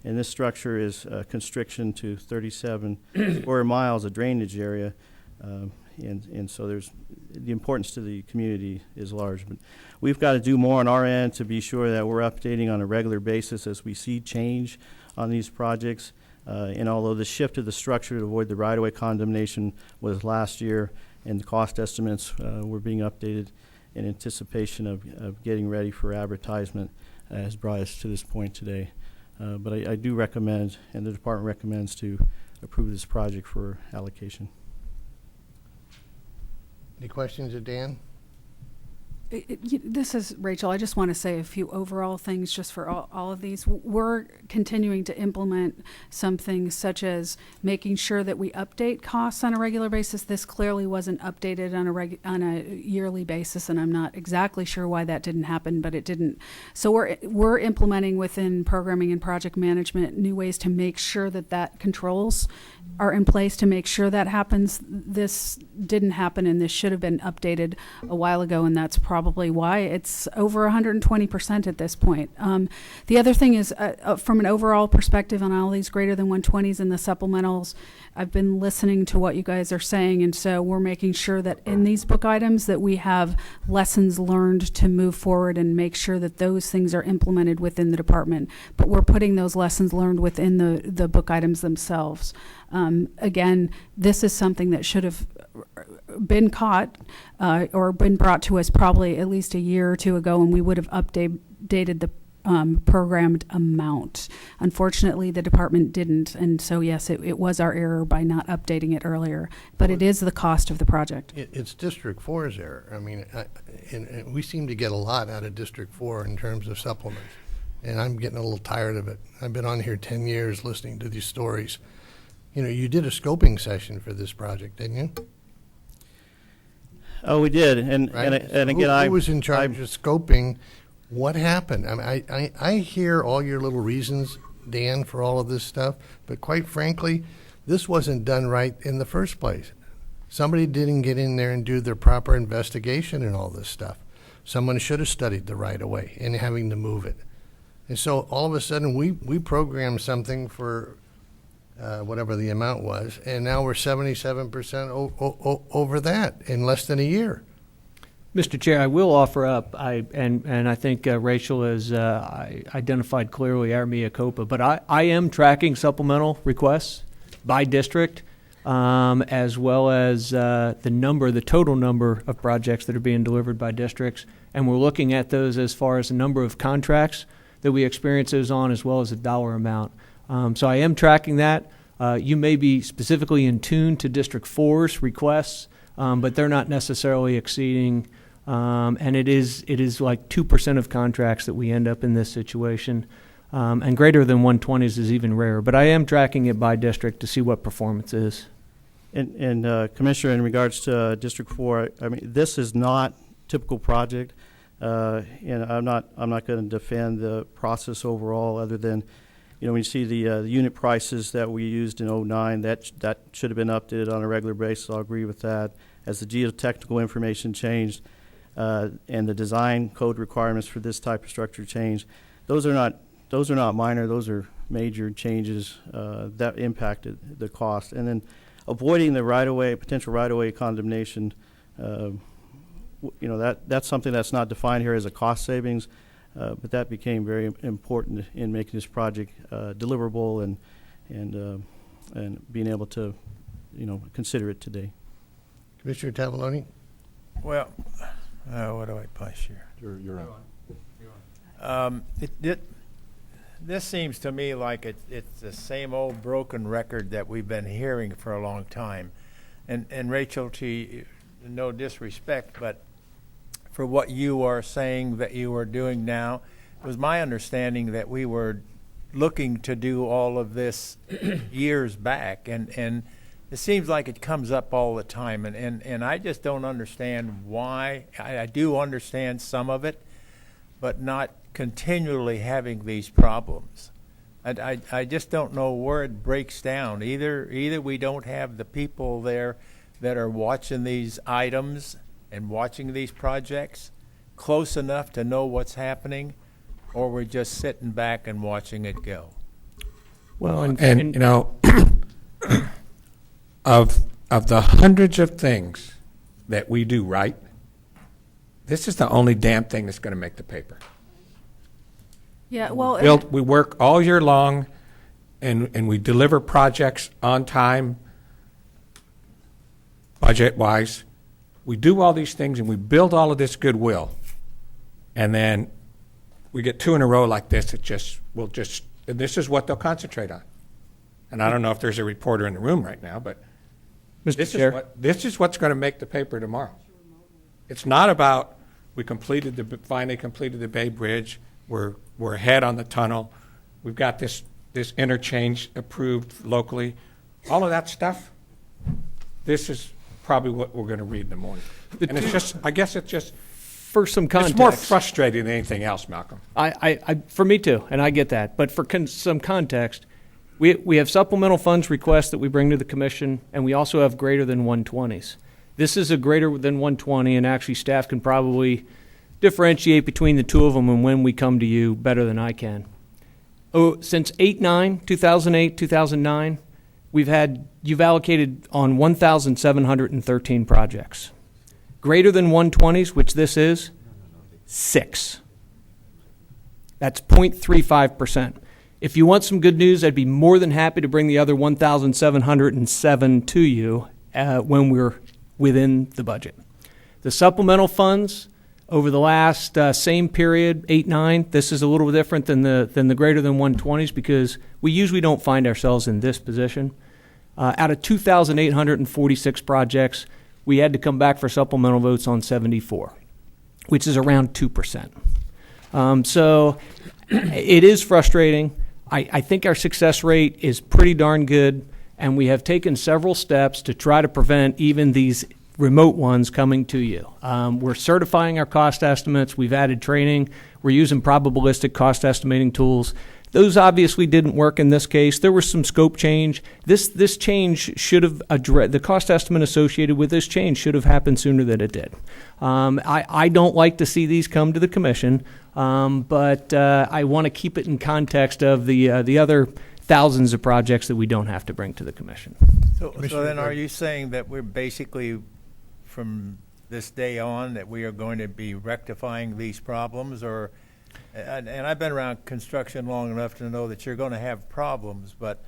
And this structure is constriction to 37 square miles of drainage area. And so there's the importance to the community is large. But we've got to do more on our end to be sure that we're updating on a regular basis as we see change on these projects. And although the shift of the structure to avoid the right-of-way condemnation was last year, and the cost estimates were being updated in anticipation of getting ready for advertisement, has brought us to this point today. But I do recommend, and the department recommends, to approve this project for allocation. Any questions of Dan? This is Rachel. I just want to say a few overall things just for all of these. We're continuing to implement some things such as making sure that we update costs on a regular basis. This clearly wasn't updated on a yearly basis, and I'm not exactly sure why that didn't happen, but it didn't. So we're implementing within programming and project management new ways to make sure that controls are in place to make sure that happens. This didn't happen, and this should have been updated a while ago, and that's probably why it's over 120% at this point. The other thing is, from an overall perspective on all these greater than 120s and the supplementals, I've been listening to what you guys are saying, and so we're making sure that in these book items that we have lessons learned to move forward and make sure that those things are implemented within the department. But we're putting those lessons learned within the book items themselves. Again, this is something that should have been caught or been brought to us probably at least a year or two ago, and we would have updated the programmed amount. Unfortunately, the department didn't, and so yes, it was our error by not updating it earlier, but it is the cost of the project. It's District 4's error. I mean, and we seem to get a lot out of District 4 in terms of supplements, and I'm getting a little tired of it. I've been on here 10 years listening to these stories. You know, you did a scoping session for this project, didn't you? Oh, we did, and Right? and again, who was in charge of scoping? What happened? I mean, I hear all your little reasons, Dan, for all of this stuff, but quite frankly, this wasn't done right in the first place. Somebody didn't get in there and do their proper investigation and all this stuff. Someone should have studied the right-of-way and having to move it. And so all of a sudden, we programmed something for whatever the amount was, and now we're 77% over that in less than a year. Mr. Chair, I will offer up, and I think Rachel has identified clearly our mea culpa, but I am tracking supplemental requests by district, as well as the total number of projects that are being delivered by districts, and we're looking at those as far as the number of contracts that we experience those on, as well as the dollar amount. So I am tracking that. You may be specifically in tune to District 4's requests, but they're not necessarily exceeding, and it is like 2% of contracts that we end up in this situation, and greater than 120s is even rarer. But I am tracking it by district to see what performance is. And Commissioner, in regards to District 4, I mean, this is not typical project, and I'm not going to defend the process overall, other than, when you see the unit prices that we used in 2009, that should have been updated on a regular basis. I'll agree with that. As the geotechnical information changed and the design code requirements for this type of structure changed, those are not minor. Those are major changes that impacted the cost. And then avoiding the potential right-of-way condemnation, that's something that's not defined here as a cost savings. But that became very important in making this project deliverable and being able to, consider it today. Commissioner Tavallone? Well, what do I push here? You're on. This seems to me like it's the same old broken record that we've been hearing for a long time. And Rachel, to no disrespect, but for what you are saying that you are doing now, it was my understanding that we were looking to do all of this years back, and it seems like it comes up all the time, and I just don't understand why. I do understand some of it, but not continually having these problems. I just don't know where it breaks down. Either we don't have the people there that are watching these items and watching these projects close enough to know what's happening, or we're just sitting back and watching it go. Well, of the hundreds of things that we do right, this is the only damn thing that's going to make the paper. Yeah, well, We work all year long, and we deliver projects on time, budget-wise. We do all these things, and we build all of this goodwill, and then we get two in a row like this. And this is what they'll concentrate on. And I don't know if there's a reporter in the room right now, but this is what's going to make the paper tomorrow. It's not about finally completed the Bay Bridge. We're ahead on the tunnel. We've got this interchange approved locally. All of that stuff. This is probably what we're going to read in the morning. And I guess it's just for some context. It's more frustrating than anything else, Malcolm. For me too, and I get that. But for some context, we have supplemental funds requests that we bring to the commission, and we also have greater than 120s. This is a greater than 120, and actually staff can probably differentiate between the two of them and when we come to you better than I can. Since 2008, 2009, you've allocated on 1,713 projects. Greater than 120s, which this is, 6. That's 0.35%. If you want some good news, I'd be more than happy to bring the other 1,707 to you when we're within the budget. The supplemental funds over the last same period, 8-9, this is a little different than the greater than 120s because we usually don't find ourselves in this position. Out of 2,846 projects, we had to come back for supplemental votes on 74, which is around 2%. So it is frustrating. I think our success rate is pretty darn good, and we have taken several steps to try to prevent even these remote ones coming to you. We're certifying our cost estimates. We've added training. We're using probabilistic cost estimating tools. Those obviously didn't work in this case. There was some scope change. This change should have addressed, the cost estimate associated with this change should have happened sooner than it did. I don't like to see these come to the commission, but I want to keep it in context of the other thousands of projects that we don't have to bring to the commission. So then are you saying that we're basically, from this day on, that we are going to be rectifying these problems? Or, and I've been around construction long enough to know that you're going to have problems, but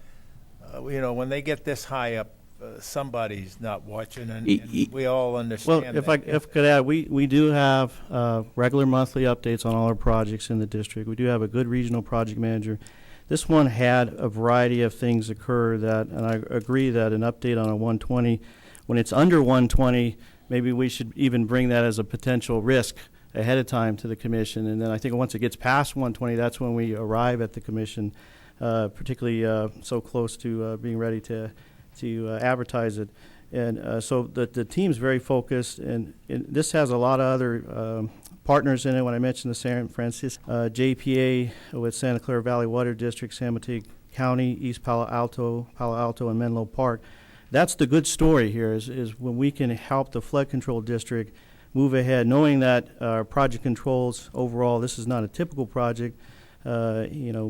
when they get this high up, somebody's not watching, and we all understand. Well, if I could add, we do have regular monthly updates on all our projects in the district. We do have a good regional project manager. This one had a variety of things occur that, and I agree that an update on a 120, when it's under 120, maybe we should even bring that as a potential risk ahead of time to the commission. And then I think once it gets past 120, that's when we arrive at the commission, particularly so close to being ready to advertise it. And so the team's very focused, and this has a lot of other partners in it. When I mentioned the San Francisco, JPA with Santa Clara Valley Water District, San Mateo County, East Palo Alto, and Menlo Park. That's the good story here is when we can help the flood control district move ahead, knowing that our project controls overall, this is not a typical project. We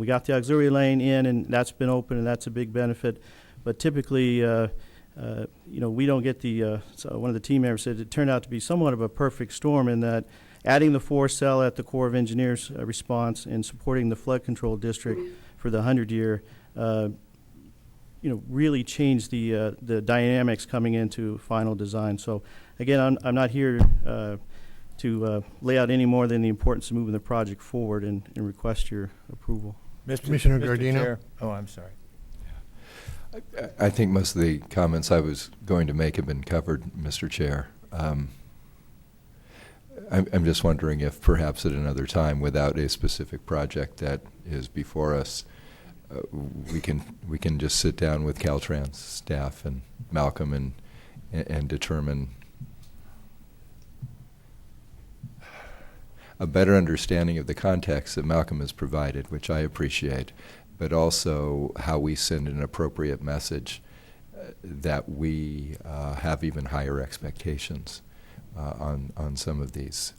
got the auxiliary lane in, and that's been open, and that's a big benefit. But typically, we don't get so one of the team members said it turned out to be somewhat of a perfect storm in that adding the 4 cell at the Corps of Engineers response and supporting the flood control district for the 100-year, really changed the dynamics coming into final design. So again, I'm not here to lay out any more than the importance of moving the project forward and request your approval. Commissioner Gardino. Chair. Oh, I'm sorry. I think most of the comments I was going to make have been covered, Mr. Chair. I'm just wondering if perhaps at another time, without a specific project that is before us, we can just sit down with Caltrans staff and Malcolm and determine a better understanding of the context that Malcolm has provided, which I appreciate, but also how we send an appropriate message that we have even higher expectations on some of these.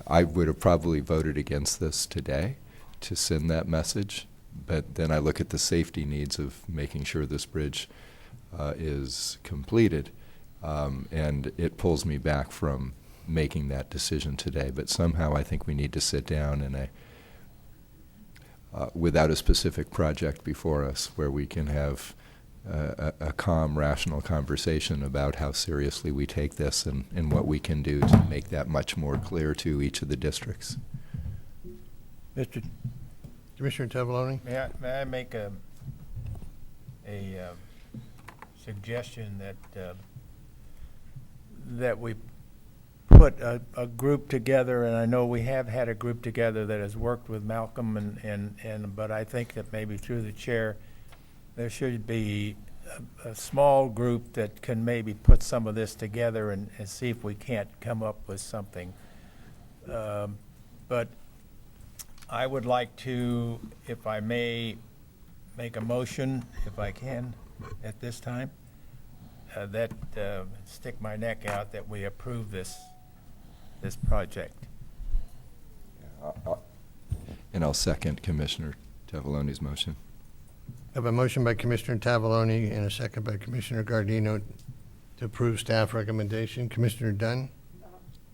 I would have probably voted against this today to send that message, but then I look at the safety needs of making sure this bridge is completed, and it pulls me back from making that decision today. But somehow I think we need to sit down in without a specific project before us, where we can have a calm, rational conversation about how seriously we take this and what we can do to make that much more clear to each of the districts. Mr. Commissioner Tavoloni? May I make a suggestion that we put a group together, and I know we have had a group together that has worked with Malcolm, but I think that maybe through the chair there should be a small group that can maybe put some of this together and see if we can't come up with something. But I would like to, if I may, make a motion, if I can, at this time, that stick my neck out that we approve this project. And I'll second Commissioner Tavoloni's motion. I have a motion by Commissioner Tavoloni and a second by Commissioner Gardino to approve staff recommendation. Commissioner Dunn?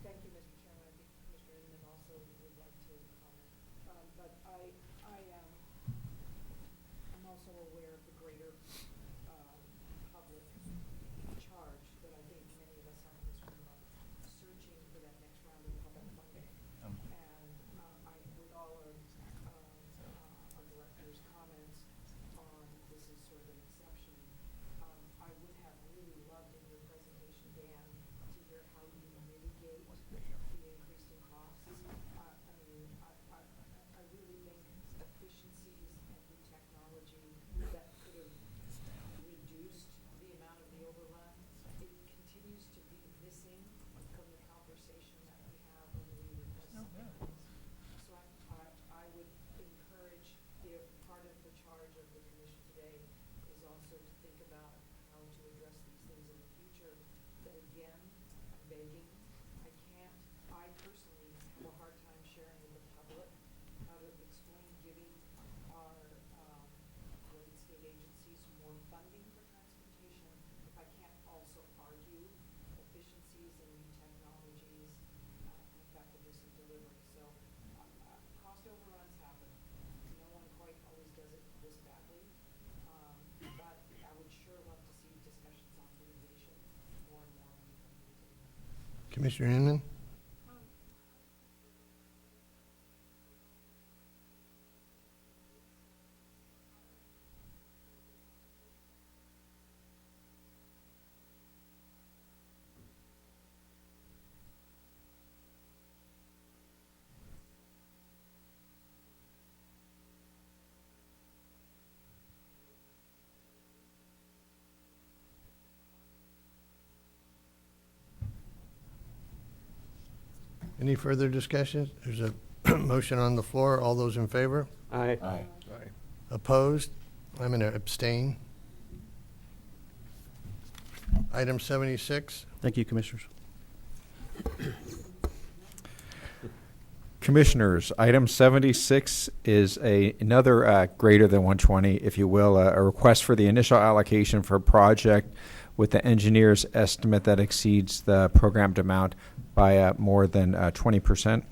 Thank you, Mr. Chairman. I think Commissioner Inman also would like to comment. But I'm also aware of the greater public charge that I think many of us are in this room are searching for that next round of public funding. And with all of our director's comments on this is sort of an exception, I would have really loved in your presentation, Dan, to hear how you begging. I personally have a hard time sharing with the public how to explain giving our, state agencies more funding for transportation if I can't also argue efficiencies and new technologies, and effectiveness of delivery. So, cost overruns happen. No one quite always does it this badly. But I would sure love to see discussions on mitigation more and more when we come to the table. Commissioner Inman? Any further discussions? There's a motion on the floor. All those in favor? Aye. Opposed? I'm going to abstain. Item 76. Thank you, Commissioners. Commissioners, item 76 is another greater than 120, if you will, a request for the initial allocation for a project with the engineer's estimate that exceeds the programmed amount by more than 20%.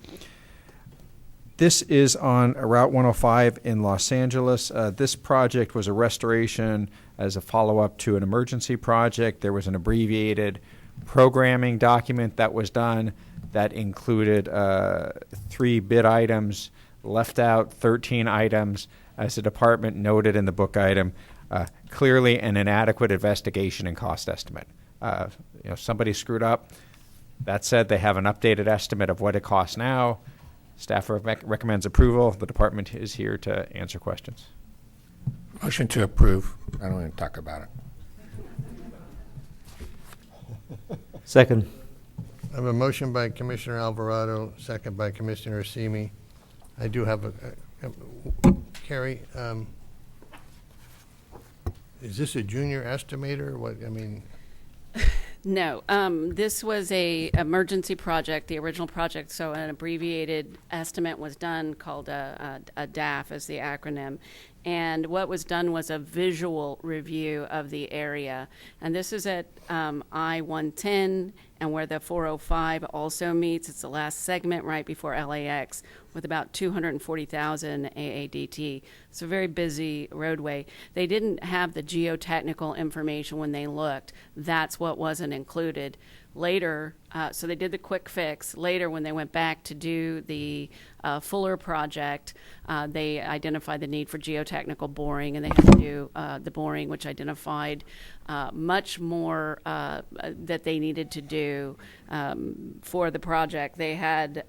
This is on Route 105 in Los Angeles. This project was a restoration as a follow-up to an emergency project. There was an abbreviated programming document that was done that included 3 bid items, left out 13 items, as the department noted in the book item. Clearly an inadequate investigation and cost estimate. Somebody screwed up. That said, they have an updated estimate of what it costs now. Staff recommends approval. The department is here to answer questions. Motion to approve. I don't want to talk about it. Second. I have a motion by Commissioner Alvarado, second by Commissioner Simi. I do have Carrie, is this a junior estimator? What, I mean... No, this was a emergency project, the original project, so an abbreviated estimate was done called a DAF as the acronym. And what was done was a visual review of the area. And this is at I-110 and where the 405 also meets. It's the last segment right before LAX with about 240,000 AADT. It's a very busy roadway. They didn't have the geotechnical information when they looked. That's what wasn't included. Later, so they did the quick fix. Later, when they went back to do the Fuller project, they identified the need for geotechnical boring, and they had to do the boring, which identified much more that they needed to do for the project. They had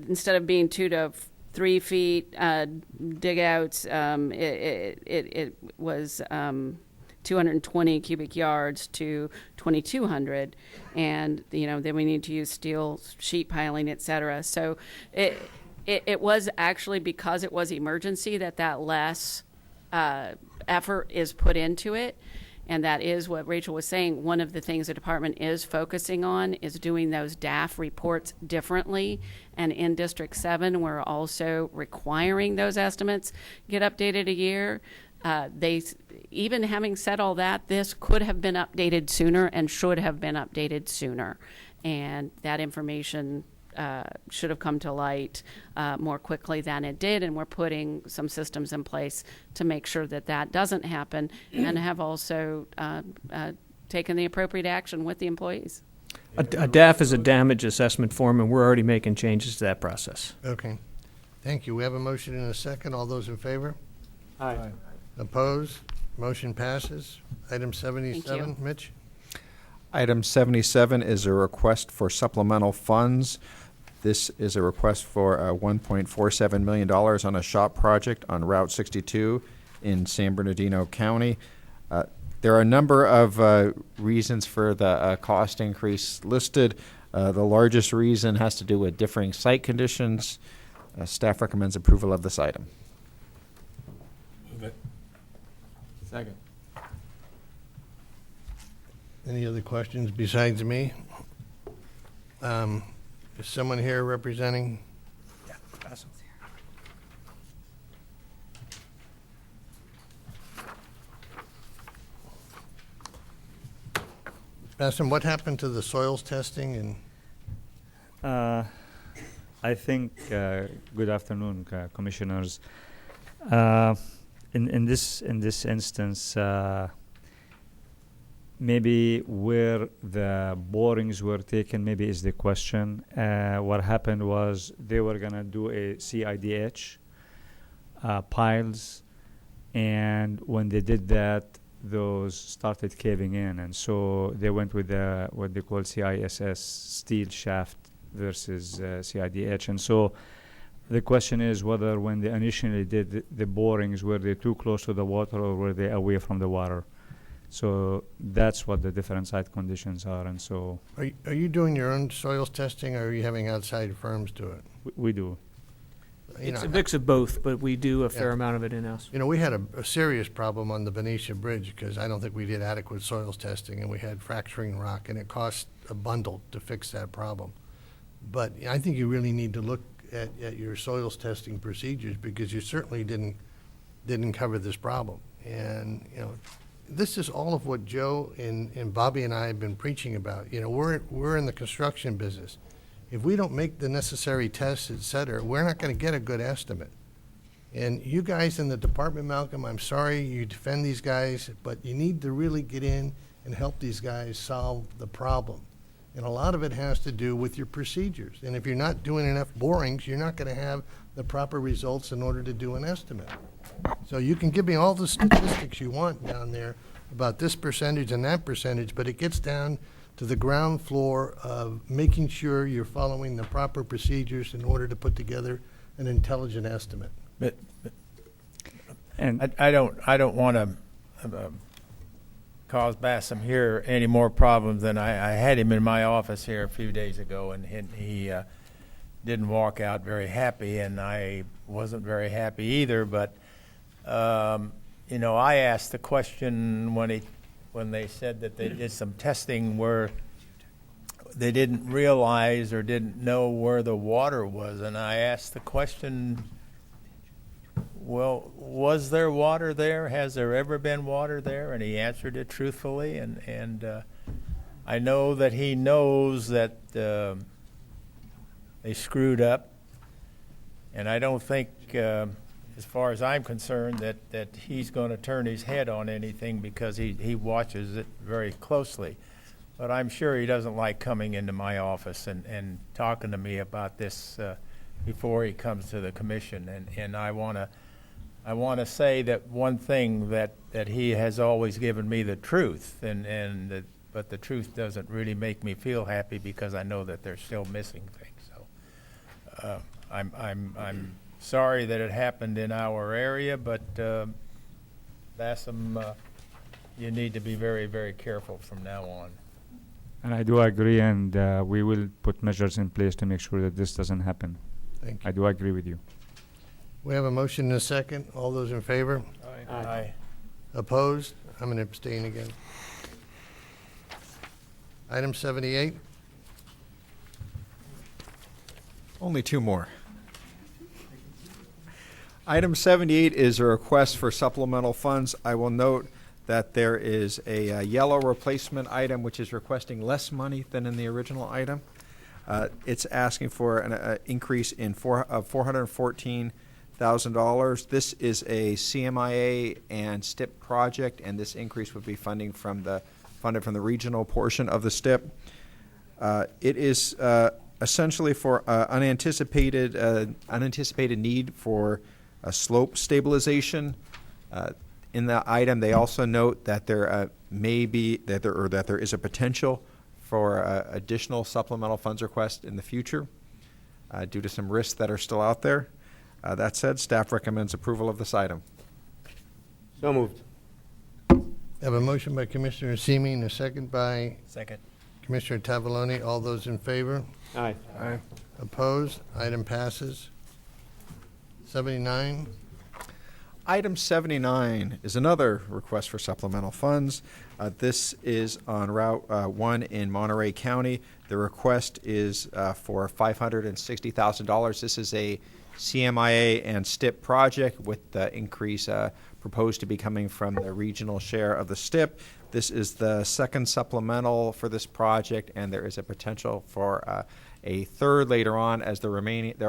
instead of being 2 to 3 feet digouts, it was 220 cubic yards to 2,200, and then we need to use steel sheet piling, et cetera. So it was actually, because it was emergency, that less effort is put into it. And that is what Rachel was saying. One of the things the department is focusing on is doing those DAF reports differently. And in District 7, we're also requiring those estimates get updated a year. Even having said all that, this could have been updated sooner and should have been updated sooner. And that information should have come to light more quickly than it did, and we're putting some systems in place to make sure that doesn't happen, and have also taken the appropriate action with the employees. A DAF is a damage assessment form, and we're already making changes to that process. Okay. Thank you. We have a motion and a second. All those in favor? Aye. Opposed? Motion passes. Item 77, Mitch? Item 77 is a request for supplemental funds. This is a request for $1.47 million on a shop project on Route 62 in San Bernardino County. There are a number of reasons for the cost increase listed. The largest reason has to do with differing site conditions. Staff recommends approval of this item. Move it. Second. Any other questions besides me? Is someone here representing? Bassam, what happened to the soils testing and? I think, good afternoon, commissioners. In this instance, maybe where the borings were taken, maybe is the question. What happened was they were gonna do a CIDH piles, and when they did that, those started caving in, and so they went with the what they call CISS steel shaft versus CIDH. And so the question is whether when they initially did the borings, were they too close to the water or were they away from the water? So that's what the different site conditions are. And so Are you doing your own soils testing, or are you having outside firms do it? we do. It's a mix of both, but we do a fair Yeah. amount of it in-house. You know, we had a serious problem on the Benicia Bridge because I don't think we did adequate soils testing, and we had fracturing rock, and it cost a bundle to fix that problem. But I think you really need to look at your soils testing procedures, because you certainly didn't cover this problem. And, you know, this is all of what Joe and Bobby and I have been preaching about. You know, we're in the construction business. If we don't make the necessary tests, et cetera, we're not going to get a good estimate. And you guys in the department, Malcolm, I'm sorry you defend these guys, but you need to really get in and help these guys solve the problem. And a lot of it has to do with your procedures. And if you're not doing enough borings, you're not going to have the proper results in order to do an estimate. So you can give me all the statistics you want down there about this percentage and that percentage, but it gets down to the ground floor of making sure you're following the proper procedures in order to put together an intelligent estimate. But And I don't want to cause Bassam here any more problems than I had him in my office here a few days ago, and he didn't walk out very happy, and I wasn't very happy either. But you know, I asked the question when they said that they did some testing where they didn't realize or didn't know where the water was, and I asked the question, well, was there water there? Has there ever been water there? And he answered it truthfully, and I know that he knows that they screwed up, and I don't think, as far as I'm concerned, that he's going to turn his head on anything, because he watches it very closely. But I'm sure he doesn't like coming into my office and talking to me about this before he comes to the commission. And I want to say that one thing, that he has always given me the truth, but the truth doesn't really make me feel happy, because I know that they're still missing things. So I'm sorry that it happened in our area, but Bassam, you need to be very, very careful from now on. And I do agree, and we will put measures in place to make sure that this doesn't happen. Thank you. I do agree with you. We have a motion and a second. All those in favor? Aye. Opposed? I'm going to abstain again. Item 78. Only two more. Item 78 is a request for supplemental funds. I will note that there is a yellow replacement item which is requesting less money than in the original item. It's asking for an increase in $414,000. This is a CMIA and STIP project, and this increase would be funded from the regional portion of the STIP. It is essentially for unanticipated need for slope stabilization. In the item, they also note that there there is a potential for additional supplemental funds request in the future due to some risks that are still out there. That said, staff recommends approval of this item. So moved. I have a motion by Commissioner Semi and a second by Second. Commissioner Tavaloni. All those in favor? Aye. Aye. Opposed? Item passes. 79. Item 79 is another request for supplemental funds. This is on Route 1 in Monterey County. The request is for $560,000. This is a CMIA and STIP project with the increase proposed to be coming from the regional share of the STIP. This is the second supplemental for this project, and there is a potential for a third later on as there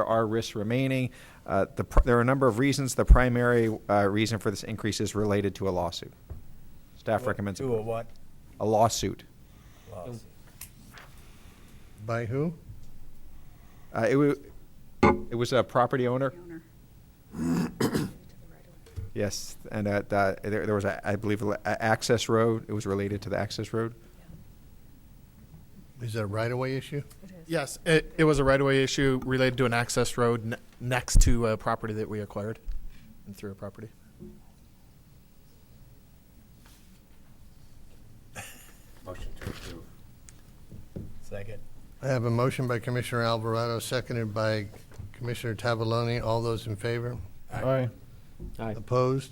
are risks remaining. There are a number of reasons. The primary reason for this increase is related to a lawsuit. Staff recommends To a what? a lawsuit. By who? It was a property owner. Yes, and there was, I believe, an access road. It was related to the access road. Is that a right-of-way issue? Yes, it was a right-of-way issue related to an access road next to a property that we acquired and through a property. Motion to approve. Second. I have a motion by Commissioner Alvarado, seconded by Commissioner Tavaloni. All those in favor? Aye. Opposed?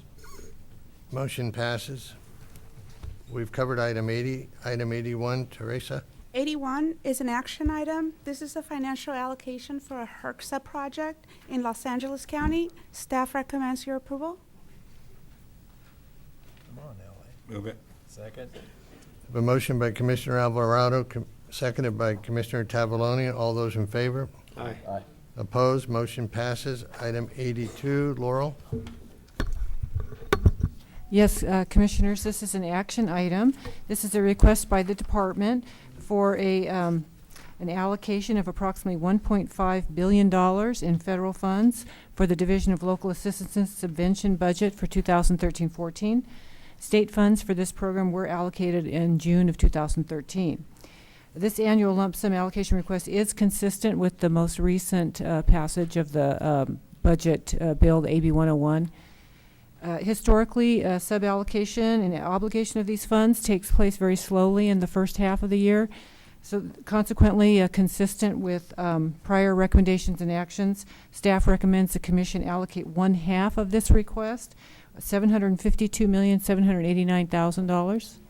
Motion passes. We've covered item 80. Item 81, Teresa. 81 is an action item. This is a financial allocation for a HRCSA project in Los Angeles County. Staff recommends your approval. Come on, L.A. Move it. Second. I have a motion by Commissioner Alvarado, seconded by Commissioner Tavaloni. All those in favor? Aye. Opposed? Motion passes. Item 82, Laurel. Yes, Commissioners, this is an action item. This is a request by the department for an allocation of approximately $1.5 billion in federal funds for the Division of Local Assistance and Subvention budget for 2013-14. State funds for this program were allocated in June of 2013. This annual lump sum allocation request is consistent with the most recent passage of the budget bill, AB 101. Historically, suballocation and obligation of these funds takes place very slowly in the first half of the year. So consequently, consistent with prior recommendations and actions, staff recommends the Commission allocate 1/2 of this request, $752,789,000.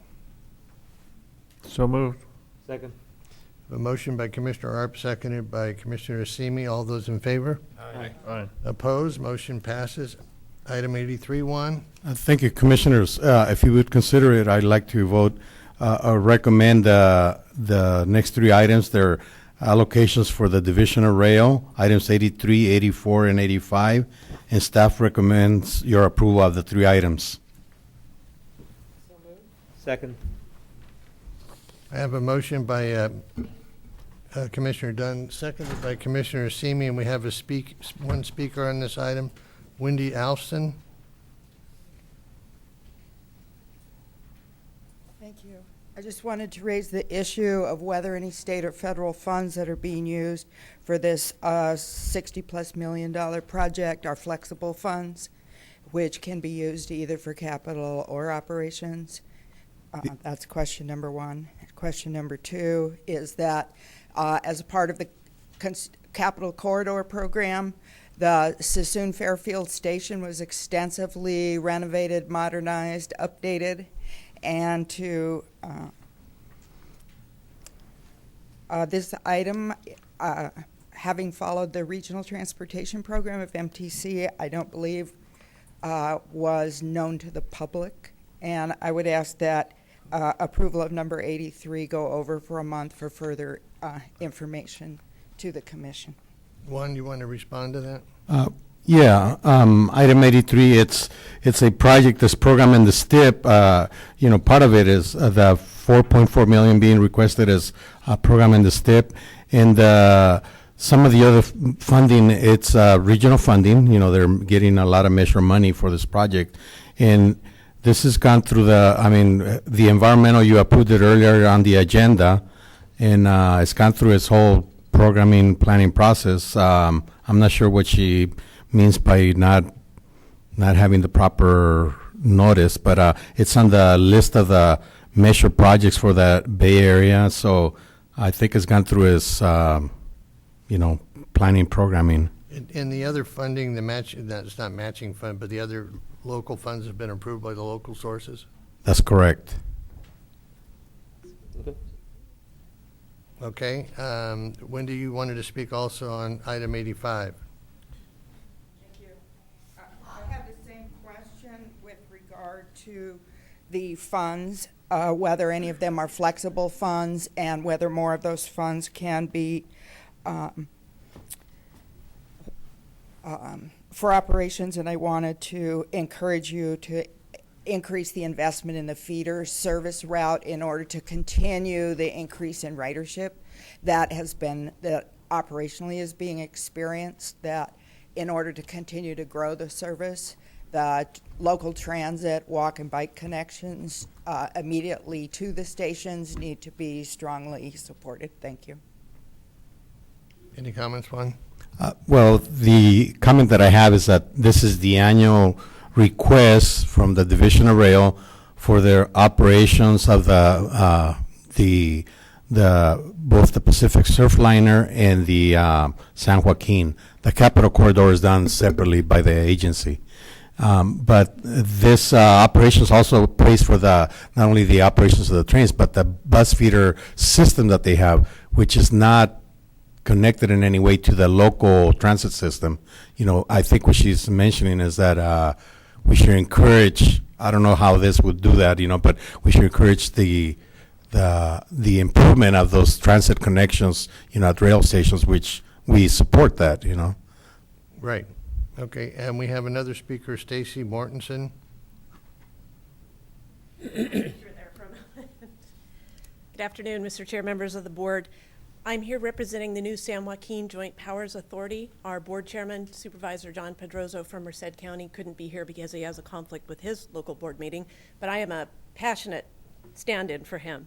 So moved. Second. A motion by Commissioner Arp, seconded by Commissioner Asimi. All those in favor? Aye. Aye. Opposed? Motion passes. Item 83, Juan. Thank you, Commissioners. If you would consider it, I'd like to vote or recommend the next three items. They're allocations for the Division of Rail, items 83, 84, and 85, and staff recommends your approval of the three items. Second. I have a motion by Commissioner Dunn, seconded by Commissioner Asimi, and we have one speaker on this item, Wendy Alston. Thank you. I just wanted to raise the issue of whether any state or federal funds that are being used for this $60+ million project are flexible funds, which can be used either for capital or operations. That's question number one. Question number two is that as a part of the Capital Corridor Program, the Sassoon Fairfield Station was extensively renovated, modernized, updated, and to this item, having followed the Regional Transportation Program of MTC, I don't believe was known to the public, and I would ask that approval of number 83 go over for a month for further information to the Commission. Juan, you want to respond to that? Item 83, it's a project, this program in the STIP, part of it is the $4.4 million being requested as a program in the STIP, and some of the other funding, it's regional funding, they're getting a lot of measure money for this project, and this has gone through the environmental, you approved it earlier on the agenda, and it's gone through its whole programming planning process. I'm not sure what she means by not having the proper notice, but it's on the list of the measure projects for that Bay Area. So I think it's gone through its, planning programming. And the other funding, that's not matching fund, but the other local funds have been approved by the local sources? That's correct. Okay. Wendy, you wanted to speak also on item 85. Thank you. I have the same question with regard to the funds, whether any of them are flexible funds and whether more of those funds can be for operations. And I wanted to encourage you to increase the investment in the feeder service route in order to continue the increase in ridership that operationally is being experienced, that in order to continue to grow the service, that local transit, walk and bike connections immediately to the stations need to be strongly supported. Thank you. Any comments, Juan? Well, the comment that I have is that this is the annual request from the Division of Rail for their operations of both the Pacific Surfliner and the San Joaquin. The Capital Corridor is done separately by the agency. But this operations also pays for not only the operations of the trains, but the bus feeder system that they have, which is not connected in any way to the local transit system. You know, I think what she's mentioning is that we should encourage, I don't know how this would do that, you know, but we should encourage the improvement of those transit connections, you know, at rail stations, which we support that, you know. Right. Okay, and we have another speaker, Stacy Mortensen. Good afternoon, Mr. Chair, members of the board. I'm here representing the new San Joaquin Joint Powers Authority. Our board chairman, Supervisor John Pedroso from Merced County, couldn't be here because he has a conflict with his local board meeting, but I am a passionate stand-in for him.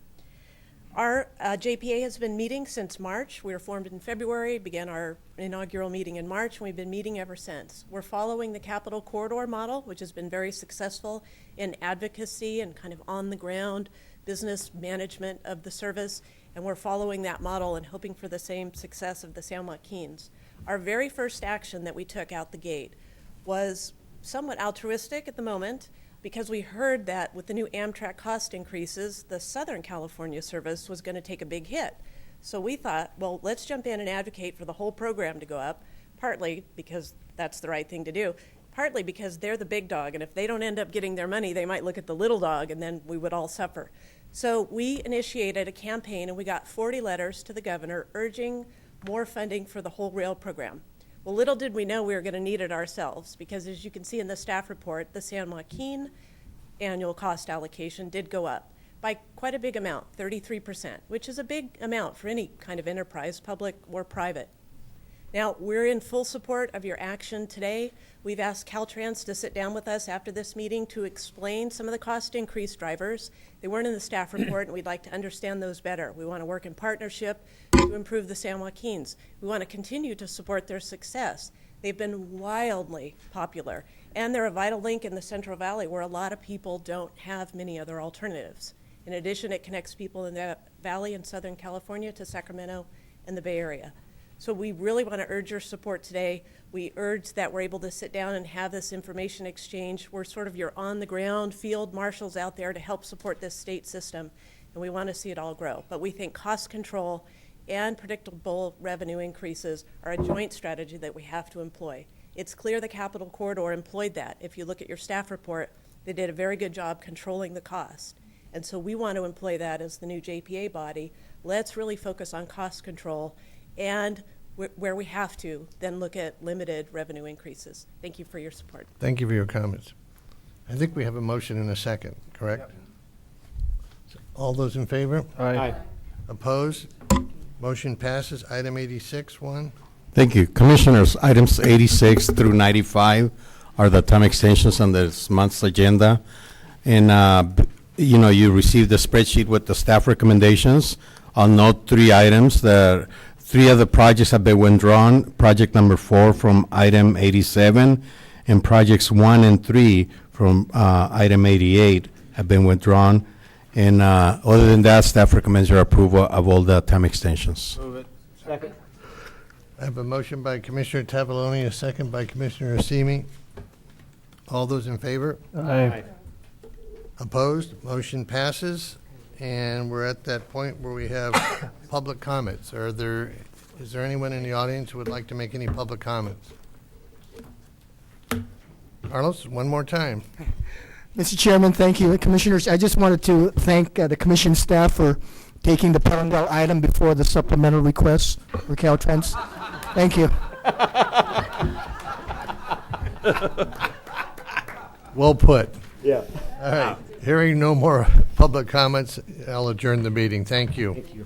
Our JPA has been meeting since March. We were formed in February, began our inaugural meeting in March, and we've been meeting ever since. We're following the Capital Corridor model, which has been very successful in advocacy and kind of on-the-ground business management of the service, and we're following that model and hoping for the same success of the San Joaquins. Our very first action that we took out the gate was somewhat altruistic at the moment, because we heard that with the new Amtrak cost increases, the Southern California service was going to take a big hit. So we thought, well, let's jump in and advocate for the whole program to go up, partly because that's the right thing to do, partly because they're the big dog, and if they don't end up getting their money, they might look at the little dog, and then we would all suffer. So we initiated a campaign, and we got 40 letters to the governor urging more funding for the whole rail program. Well, little did we know we were going to need it ourselves, because as you can see in the staff report, the San Joaquin annual cost allocation did go up by quite a big amount, 33%, which is a big amount for any kind of enterprise, public or private. Now, we're in full support of your action today. We've asked Caltrans to sit down with us after this meeting to explain some of the cost increase drivers. They weren't in the staff report, and we'd like to understand those better. We want to work in partnership to improve the San Joaquins. We want to continue to support their success. They've been wildly popular, and they're a vital link in the Central Valley where a lot of people don't have many other alternatives. In addition, it connects people in the valley in Southern California to Sacramento and the Bay Area. So we really want to urge your support today. We urge that we're able to sit down and have this information exchange. We're sort of your on-the-ground field marshals out there to help support this state system, and we want to see it all grow. But we think cost control and predictable revenue increases are a joint strategy that we have to employ. It's clear the Capital Corridor employed that. If you look at your staff report, they did a very good job controlling the cost. And so we want to employ that as the new JPA body. Let's really focus on cost control, and where we have to, then look at limited revenue increases. Thank you for your support. Thank you for your comments. I think we have a motion and a second, correct? Yep. All those in favor? Aye. Opposed? Motion passes. Item 86, Juan. Thank you. Commissioners, items 86 through 95 are the time extensions on this month's agenda. And, you know, you received the spreadsheet with the staff recommendations. I'll note 3 items. Three of the projects have been withdrawn. Project number 4 from item 87, and projects 1 and 3 from item 88 have been withdrawn. And other than that, staff recommends your approval of all the time extensions. Move it. Second. I have a motion by Commissioner Tavaloni, a second by Commissioner Asimi. All those in favor? Aye. Opposed? Motion passes. And we're at that point where we have public comments. Is there anyone in the audience who would like to make any public comments? Carlos, one more time. Mr. Chairman, thank you. Commissioners, I just wanted to thank the commission staff for taking the Palmdale item before the supplemental requests for Caltrans. Thank you. Well put. Yeah. All right. Hearing no more public comments, I'll adjourn the meeting. Thank you. Thank you.